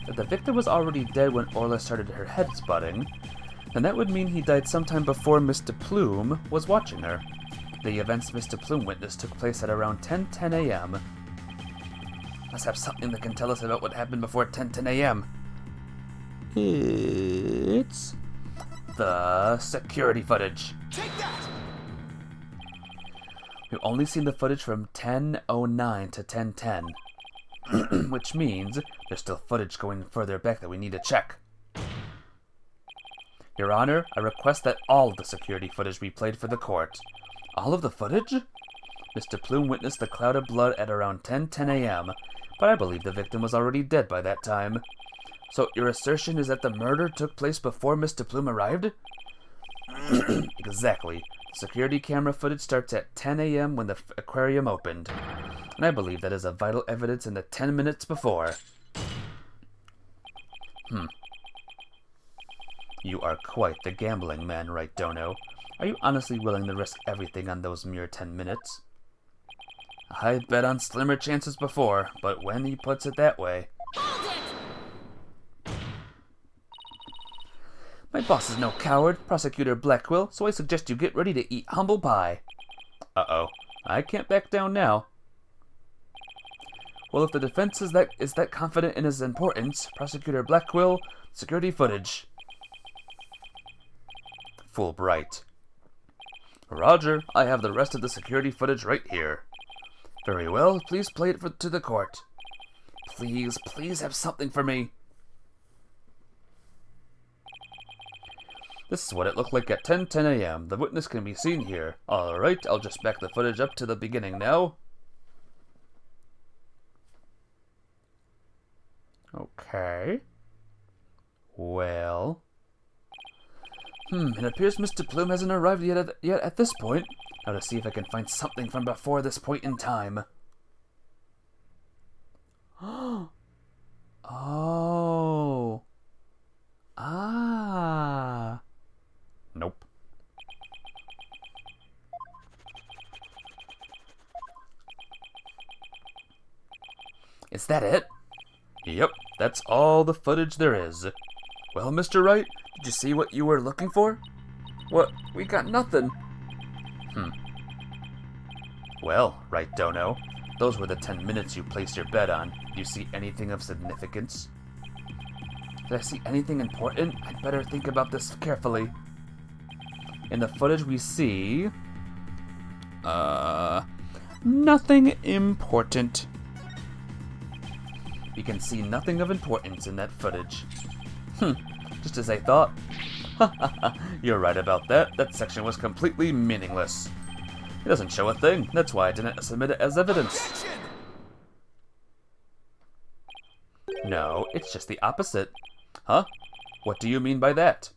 If the victim was already dead when Orla started her head sputting, then that would mean he died sometime before Mr. Plume was watching her. The events Mr. Plume witnessed took place at around 10:10 a.m. Must have something that can tell us about what happened before 10:10 a.m. It's the security footage.
Take that!
We've only seen the footage from 10:09 to 10:10, which means there's still footage going further back that we need to check. Your Honor, I request that all of the security footage be played for the court. All of the footage? Mr. Plume witnessed the cloud of blood at around 10:10 a.m., but I believe the victim was already dead by that time. So your assertion is that the murder took place before Mr. Plume arrived? Exactly. The security camera footage starts at 10 a.m. when the aquarium opened. And I believe that is a vital evidence in the 10 minutes before. You are quite the gambling man, Wright Dono. Are you honestly willing to risk everything on those mere 10 minutes? I've bet on slimmer chances before, but when he puts it that way... My boss is no coward, Prosecutor Blackwell, so I suggest you get ready to eat humble pie. Uh-oh. I can't back down now. Well, if the defense is that confident in his importance, Prosecutor Blackwell, security footage. Fulbright. Roger, I have the rest of the security footage right here. Very well, please play it to the court. Please have something for me. This is what it looked like at 10:10 a.m. The witness can be seen here. Alright, I'll just back the footage up to the beginning now. Okay. Well... it appears Mr. Plume hasn't arrived yet at this point. Now to see if I can find something from before this point in time. Oh. Ah. Nope. Is that it? Yep, that's all the footage there is. Well, Mr. Wright, did you see what you were looking for? What? We got nothing. Well, Wright Dono, those were the 10 minutes you placed your bet on. Do you see anything of significance? Did I see anything important? I'd better think about this carefully. In the footage we see... nothing important. We can see nothing of importance in that footage. Just as I thought. You're right about that. That section was completely meaningless. It doesn't show a thing. That's why I didn't submit it as evidence. No, it's just the opposite. Huh? What do you mean by that?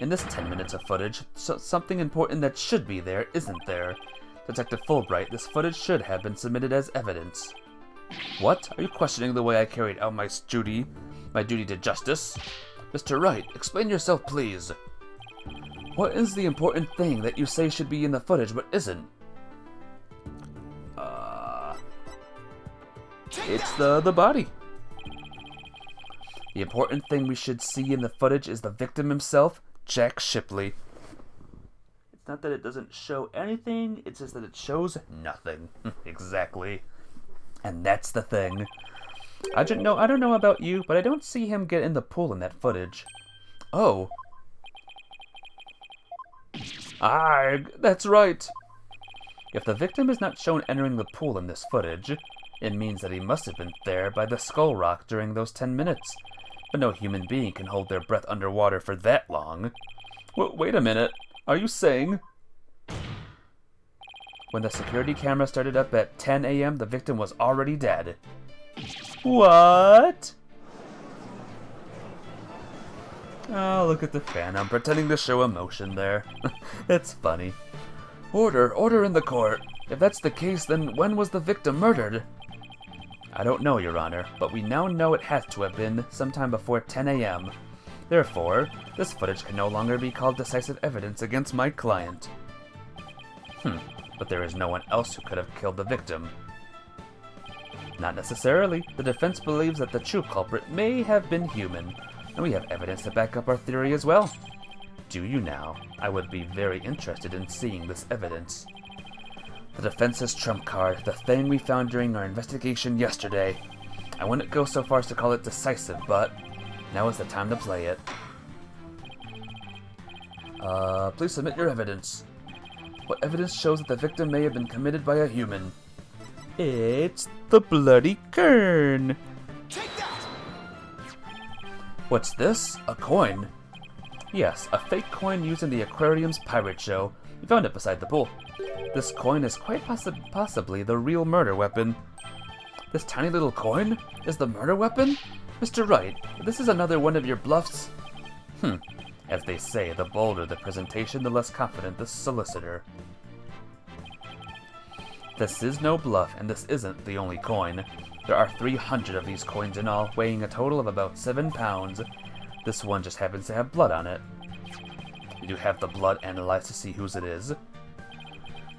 In this 10 minutes of footage, something important that should be there isn't there. Detective Fulbright, this footage should have been submitted as evidence. What? Are you questioning the way I carried out my duty to justice? Mr. Wright, explain yourself, please. What is the important thing that you say should be in the footage but isn't? It's the body. The important thing we should see in the footage is the victim himself, Jack Shipley. It's not that it doesn't show anything, it's just that it shows nothing. Exactly. And that's the thing. I don't know about you, but I don't see him get in the pool in that footage. Oh. Arg, that's right. If the victim is not shown entering the pool in this footage, it means that he must have been there by the skull rock during those 10 minutes. But no human being can hold their breath underwater for that long. Wait a minute. Are you saying... When the security camera started up at 10 a.m., the victim was already dead. What? Oh, look at the fan. I'm pretending to show emotion there. It's funny. Order in the court. If that's the case, then when was the victim murdered? I don't know, Your Honor, but we now know it has to have been sometime before 10 a.m. Therefore, this footage can no longer be called decisive evidence against my client. But there is no one else who could have killed the victim. Not necessarily. The defense believes that the true culprit may have been human, and we have evidence to back up our theory as well. Do you now? I would be very interested in seeing this evidence. The defense's trump card, the thing we found during our investigation yesterday. I wouldn't go so far as to call it decisive, but now is the time to play it. Please submit your evidence. What evidence shows that the victim may have been committed by a human? It's the bloody Kern.
Take that!
What's this? A coin? Yes, a fake coin used in the aquarium's pirate show. We found it beside the pool. This coin is quite possibly the real murder weapon. This tiny little coin is the murder weapon? Mr. Wright, this is another one of your bluffs. As they say, the bolder the presentation, the less confident the solicitor. This is no bluff, and this isn't the only coin. There are 300 of these coins in all, weighing a total of about 7 pounds. This one just happens to have blood on it. Did you have the blood analyzed to see whose it is?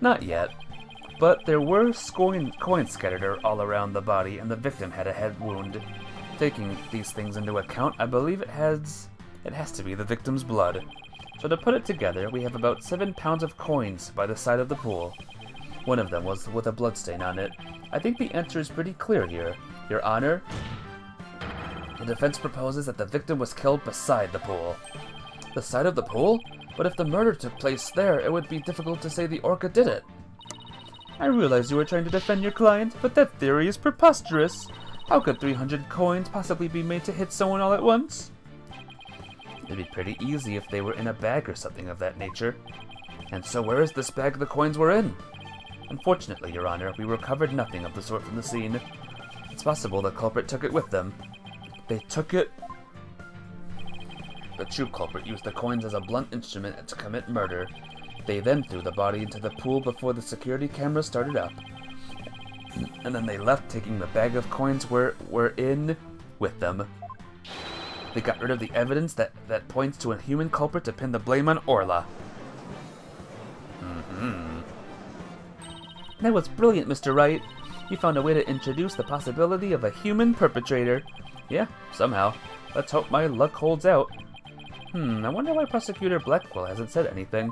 Not yet, but there were coins scattered all around the body, and the victim had a head wound. Taking these things into account, I believe it has to be the victim's blood. So to put it together, we have about 7 pounds of coins by the side of the pool. One of them was with a bloodstain on it. I think the answer is pretty clear here, Your Honor. The defense proposes that the victim was killed beside the pool. The side of the pool? But if the murder took place there, it would be difficult to say the orca did it. I realize you were trying to defend your client, but that theory is preposterous. How could 300 coins possibly be made to hit someone all at once? It'd be pretty easy if they were in a bag or something of that nature. And so where is this bag the coins were in? Unfortunately, Your Honor, we recovered nothing of the sort from the scene. It's possible the culprit took it with them. They took it... The true culprit used the coins as a blunt instrument to commit murder. They then threw the body into the pool before the security cameras started up. And then they left, taking the bag of coins were in with them. They got rid of the evidence that points to a human culprit to pin the blame on Orla. That was brilliant, Mr. Wright. You found a way to introduce the possibility of a human perpetrator. Yeah, somehow. Let's hope my luck holds out. I wonder why Prosecutor Blackwell hasn't said anything.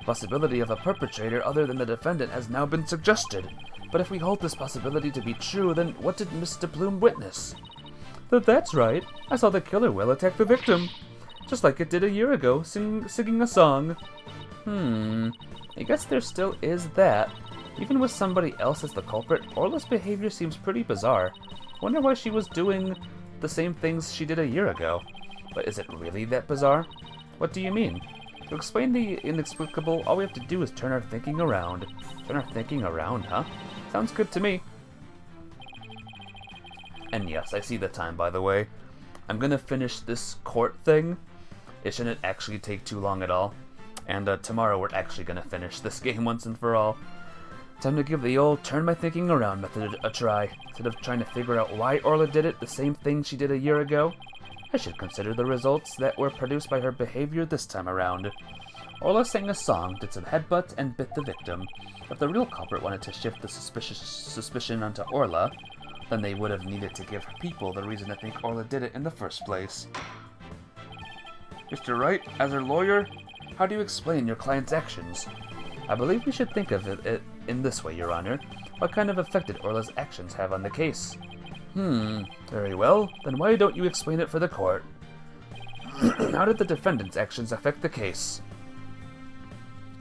Possibility of a perpetrator other than the defendant has now been suggested. But if we hold this possibility to be true, then what did Mr. Bloom witness? That's right. I saw the killer whale attack the victim. Just like it did a year ago, singing a song. I guess there still is that. Even with somebody else as the culprit, Orla's behavior seems pretty bizarre. Wonder why she was doing the same things she did a year ago. But is it really that bizarre? What do you mean? To explain the inexplicable, all we have to do is turn our thinking around. Turn our thinking around, huh? Sounds good to me. And yes, I see the time, by the way. I'm gonna finish this court thing. It shouldn't actually take too long at all. And tomorrow we're actually gonna finish this game once and for all. Time to give the old turn my thinking around method a try. Instead of trying to figure out why Orla did it, the same thing she did a year ago, I should consider the results that were produced by her behavior this time around. Orla sang a song, did some headbutts, and bit the victim. If the real culprit wanted to shift the suspicion onto Orla, then they would have needed to give people the reason to think Orla did it in the first place. Mr. Wright, as our lawyer, how do you explain your client's actions? I believe we should think of it in this way, Your Honor. What kind of effect did Orla's actions have on the case? Very well. Then why don't you explain it for the court? How did the defendant's actions affect the case?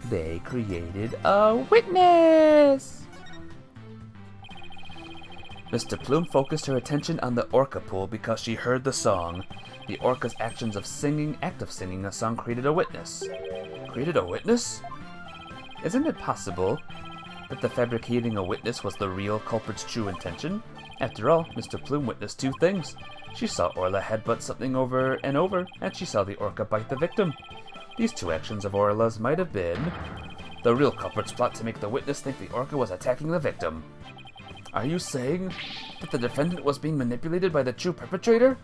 They created a witness! Mr. Plume focused her attention on the orca pool because she heard the song. The orca's act of singing a song created a witness. Created a witness? Isn't it possible that the fabricating a witness was the real culprit's true intention? After all, Mr. Plume witnessed two things. She saw Orla headbutt something over, and she saw the orca bite the victim. These two actions of Orla's might have been the real culprit's plot to make the witness think the orca was attacking the victim. Are you saying that the defendant was being manipulated by the true perpetrator?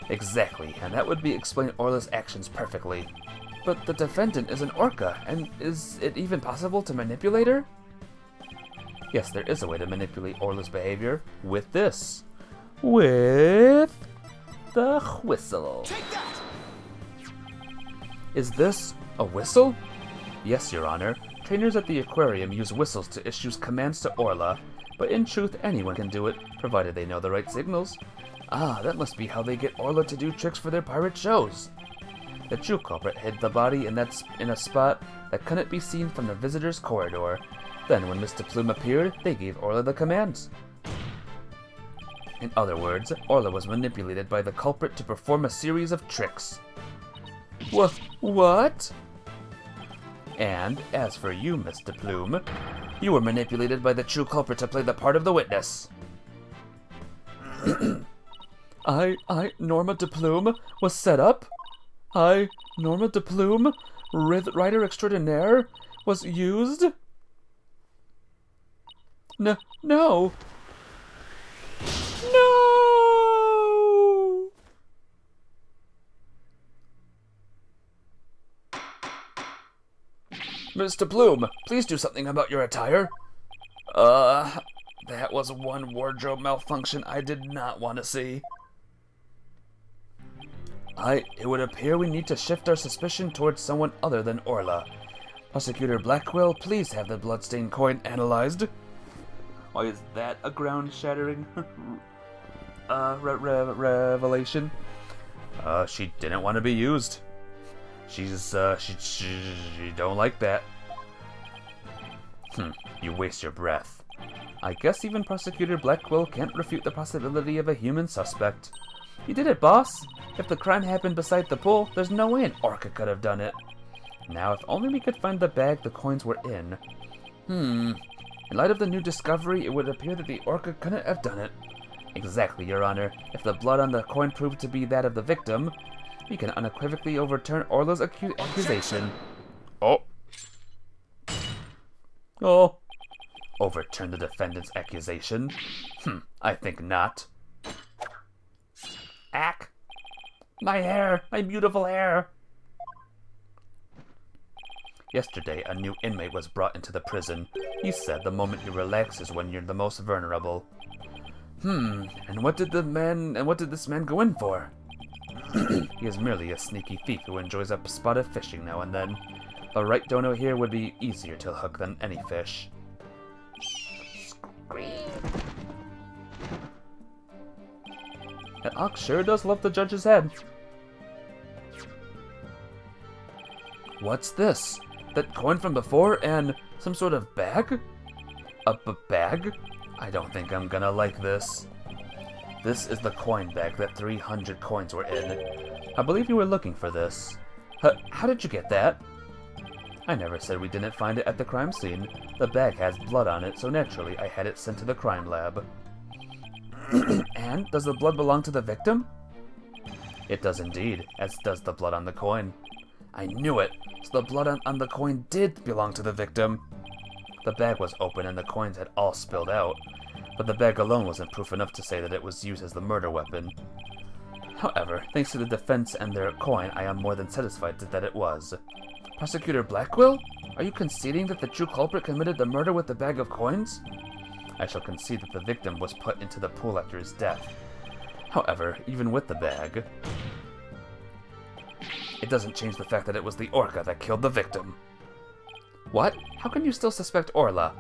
Exactly, and that would explain Orla's actions perfectly. But the defendant is an orca, and is it even possible to manipulate her? Yes, there is a way to manipulate Orla's behavior. With this. With the whistle.
Take that!
Is this a whistle? Yes, Your Honor. Trainers at the aquarium use whistles to issue commands to Orla, but in truth anyone can do it, provided they know the right signals. Ah, that must be how they get Orla to do tricks for their pirate shows. The true culprit hid the body in a spot that couldn't be seen from the visitors' corridor. Then when Mr. Plume appeared, they gave Orla the commands. In other words, Orla was manipulated by the culprit to perform a series of tricks. What? And as for you, Mr. Plume, you were manipulated by the true culprit to play the part of the witness. Norma de Plume, was set up? I, Norma de Plume, writer extraordinaire, was used? No. No! Mr. Plume, please do something about your attire. That was one wardrobe malfunction I did not want to see. It would appear we need to shift our suspicion towards someone other than Orla. Prosecutor Blackwell, please have the bloodstained coin analyzed. Why is that a ground-shattering revelation? She didn't want to be used. She don't like that. You waste your breath. I guess even Prosecutor Blackwell can't refute the possibility of a human suspect. You did it, boss. If the crime happened beside the pool, there's no way an orca could have done it. Now, if only we could find the bag the coins were in. In light of the new discovery, it would appear that the orca couldn't have done it. Exactly, Your Honor. If the blood on the coin proved to be that of the victim, we can unequivocally overturn Orla's accusation. Oh. Overturn the defendant's accusation? I think not. Ack! My hair! My beautiful hair! Yesterday, a new inmate was brought into the prison. He said the moment you relax is when you're the most vulnerable. And what did this man go in for? He is merely a sneaky thief who enjoys a spot of fishing now and then. The Wright dono here would be easier to hook than any fish. That ox sure does love the judge's head. What's this? That coin from before and some sort of bag? A bag? I don't think I'm gonna like this. This is the coin bag that 300 coins were in. I believe you were looking for this. How did you get that? I never said we didn't find it at the crime scene. The bag has blood on it, so naturally I had it sent to the crime lab. And does the blood belong to the victim? It does indeed, as does the blood on the coin. I knew it! So the blood on the coin did belong to the victim. The bag was open and the coins had all spilled out, but the bag alone wasn't proof enough to say that it was used as the murder weapon. However, thanks to the defense and their coin, I am more than satisfied that it was. Prosecutor Blackwell? Are you conceding that the true culprit committed the murder with the bag of coins? I shall concede that the victim was put into the pool after his death. However, even with the bag, it doesn't change the fact that it was the orca that killed the victim. What? How can you still suspect Orla?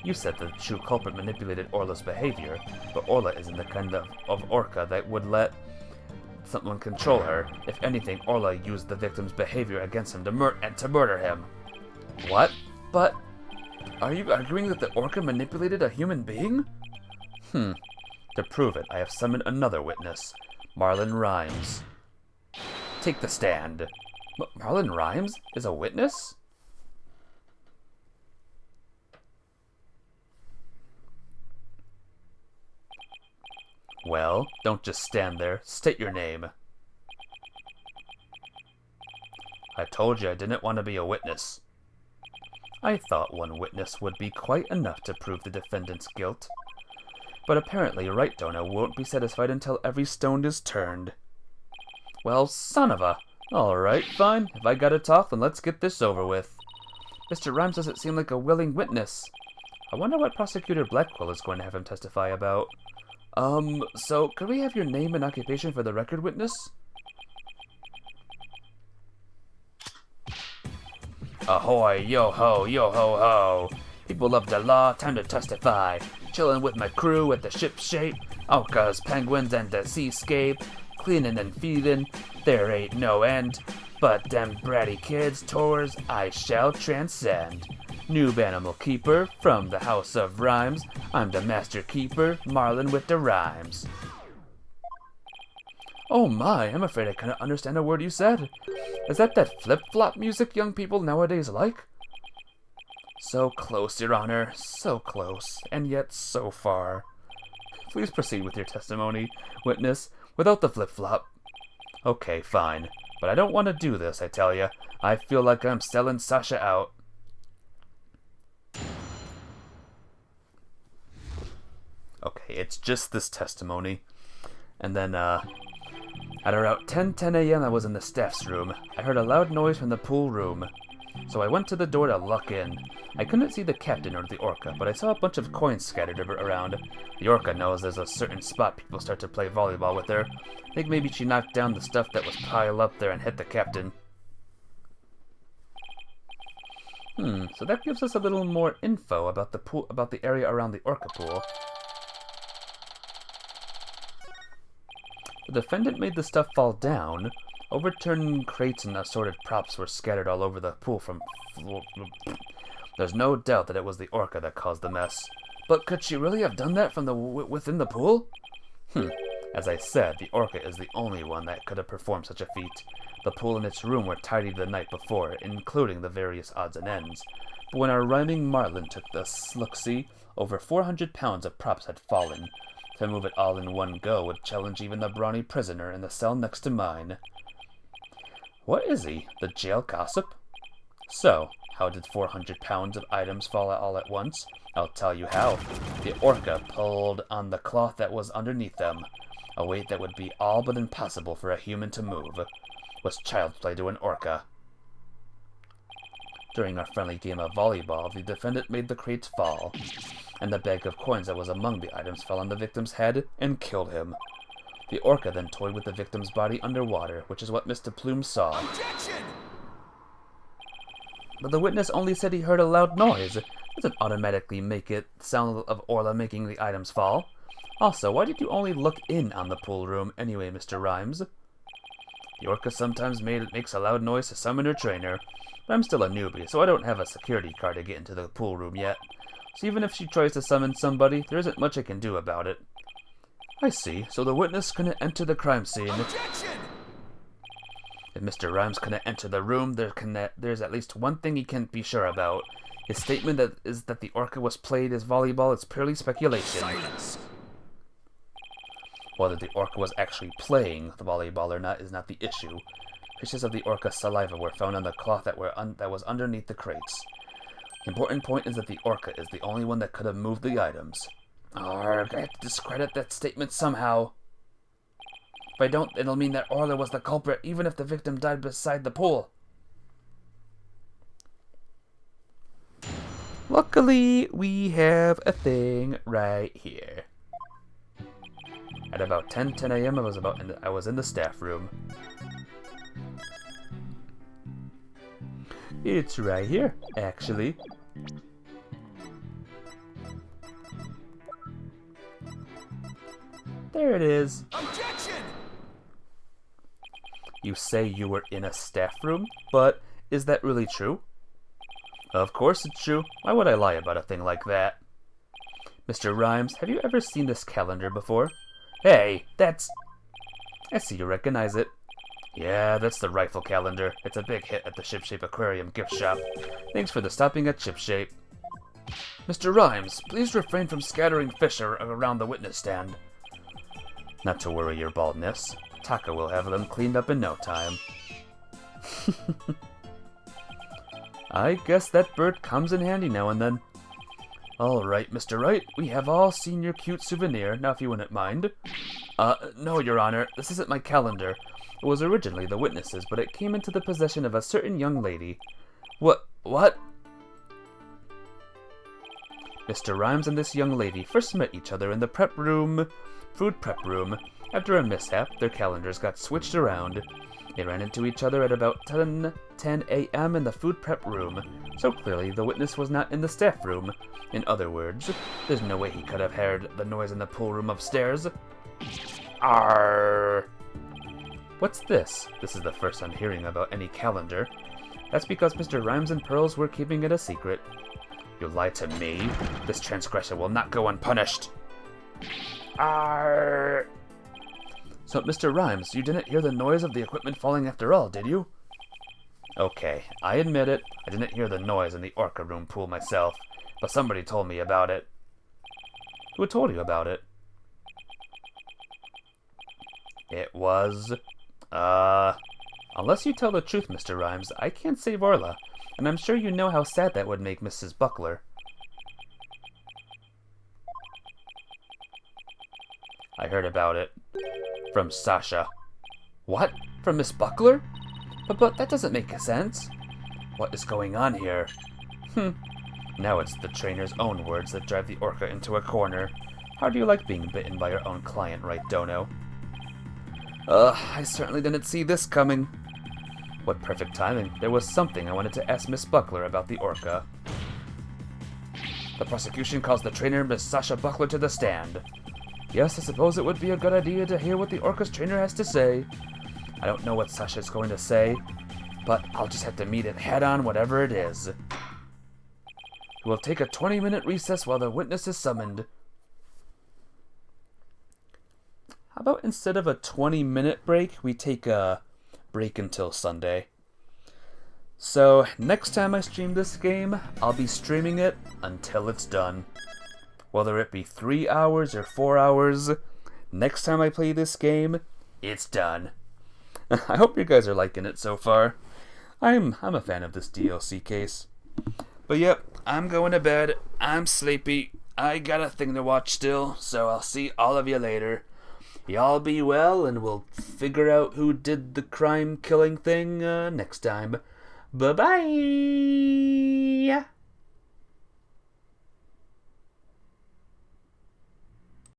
You said the true culprit manipulated Orla's behavior, but Orla isn't the kind of orca that would let someone control her. If anything, Orla used the victim's behavior against him to murder him. What? But are you arguing that the orca manipulated a human being? To prove it, I have summoned another witness, Marlon Rhymes. Take the stand. Marlon Rhymes is a witness? Well, don't just stand there. State your name. I told you I didn't want to be a witness. I thought one witness would be quite enough to prove the defendant's guilt. But apparently Wright Dono won't be satisfied until every stone is turned. Well, son of a... Alright, fine. If I gotta talk, then let's get this over with. Mr. Rhymes doesn't seem like a willing witness. I wonder what Prosecutor Blackwell is going to have him testify about. So, could we have your name and occupation for the record, witness? Ahoy, yo-ho, yo-ho-ho. People of the law, time to testify. Chillin' with my crew at the ship shape. Orcas, penguins, and the seascape. Cleanin' and feedin', there ain't no end. But them bratty kids' tours I shall transcend. Noob animal keeper from the house of rhymes. I'm the master keeper, Marlon with the rhymes. Oh my, I'm afraid I couldn't understand a word you said. Is that flip-flop music young people nowadays like? So close, Your Honor, so close, and yet so far. Please proceed with your testimony, witness, without the flip-flop. Okay, fine. But I don't want to do this, I tell you. I feel like I'm selling Sasha out. Okay, it's just this testimony. And then, at around 10 a.m. I was in the staff's room. I heard a loud noise from the pool room. So I went to the door to look in. I couldn't see the captain or the orca, but I saw a bunch of coins scattered around. The orca knows there's a certain spot people start to play volleyball with her. I think maybe she knocked down the stuff that was piled up there and hit the captain. So that gives us a little more info about the pool, about the area around the orca pool. The defendant made the stuff fall down. Overturned crates and assorted props were scattered all over the pool from... There's no doubt that it was the orca that caused the mess. But could she really have done that from the within the pool? As I said, the orca is the only one that could have performed such a feat. The pool and its room were tidied the night before, including the various odds and ends. But when our rhyming marlin took the look-see, over 400 pounds of props had fallen. To move it all in one go would challenge even the brawny prisoner in the cell next to mine. What is he? The jail gossip? So, how did 400 pounds of items fall all at once? I'll tell you how. The orca pulled on the cloth that was underneath them, a weight that would be all but impossible for a human to move. Was child's play to an orca. During our friendly game of volleyball, the defendant made the crates fall, and the bag of coins that was among the items fell on the victim's head and killed him. The orca then toyed with the victim's body underwater, which is what Mr. Plume saw.
Objection!
But the witness only said he heard a loud noise. It doesn't automatically make it the sound of Orla making the items fall. Also, why did you only look in on the pool room anyway, Mr. Rhymes? The orca sometimes makes a loud noise to summon her trainer, but I'm still a newbie, so I don't have a security card to get into the pool room yet. So even if she tries to summon somebody, there isn't much I can do about it. I see, so the witness couldn't enter the crime scene.
Objection!
If Mr. Rhymes couldn't enter the room, there's at least one thing he can't be sure about. His statement is that the orca was played as volleyball is purely speculation.
Silence!
Whether the orca was actually playing the volleyball or not is not the issue. Traces of the orca's saliva were found on the cloth that was underneath the crates. The important point is that the orca is the only one that could have moved the items. Arrgh, I have to discredit that statement somehow. If I don't, it'll mean that Orla was the culprit, even if the victim died beside the pool. Luckily, we have a thing right here. At about 10 a.m., I was in the staff room. It's right here, actually. There it is.
Objection!
You say you were in a staff room, but is that really true? Of course it's true. Why would I lie about a thing like that? Mr. Rhymes, have you ever seen this calendar before? Hey, that's... I see you recognize it. Yeah, that's the rifle calendar. It's a big hit at the Shipshape Aquarium gift shop. Thanks for the stopping at Shipshape. Mr. Rhymes, please refrain from scattering fish around the witness stand. Not to worry, your baldness. Taka will have them cleaned up in no time. I guess that bird comes in handy now and then. Alright, Mr. Wright, we have all seen your cute souvenir, now if you wouldn't mind. No, Your Honor, this isn't my calendar. It was originally the witness's, but it came into the possession of a certain young lady. What? Mr. Rhymes and this young lady first met each other in the food prep room. After a mishap, their calendars got switched around. They ran into each other at about 10 a.m. in the food prep room, so clearly the witness was not in the staff room. In other words, there's no way he could have heard the noise in the pool room upstairs. Arrgh! What's this? This is the first I'm hearing about any calendar. That's because Mr. Rhymes and Pearls were keeping it a secret. You lied to me? This transgression will not go unpunished. Arrgh! So, Mr. Rhymes, you didn't hear the noise of the equipment falling after all, did you? Okay, I admit it. I didn't hear the noise in the orca room pool myself, but somebody told me about it. Who told you about it? It was, Unless you tell the truth, Mr. Rhymes, I can't save Orla, and I'm sure you know how sad that would make Mrs. Buckler. I heard about it. From Sasha. What? From Miss Buckler? But that doesn't make sense. What is going on here? Now it's the trainer's own words that drive the orca into a corner. How do you like being bitten by your own client, right, Dono? I certainly didn't see this coming. What perfect timing. There was something I wanted to ask Miss Buckler about the orca. The prosecution calls the trainer, Miss Sasha Buckler, to the stand. Yes, I suppose it would be a good idea to hear what the orca's trainer has to say. I don't know what Sasha's going to say, but I'll just have to meet it head-on, whatever it is. We'll take a 20-minute recess while the witness is summoned. How about instead of a 20-minute break, we take a break until Sunday? So, next time I stream this game, I'll be streaming it until it's done. Whether it be 3 hours or 4 hours, next time I play this game, it's done. I hope you guys are liking it so far. I'm a fan of this DLC case. But yep, I'm going to bed. I'm sleepy. I got a thing to watch still, so I'll see all of you later. Y'all be well, and we'll figure out who did the crime-killing thing next time. Bye-bye!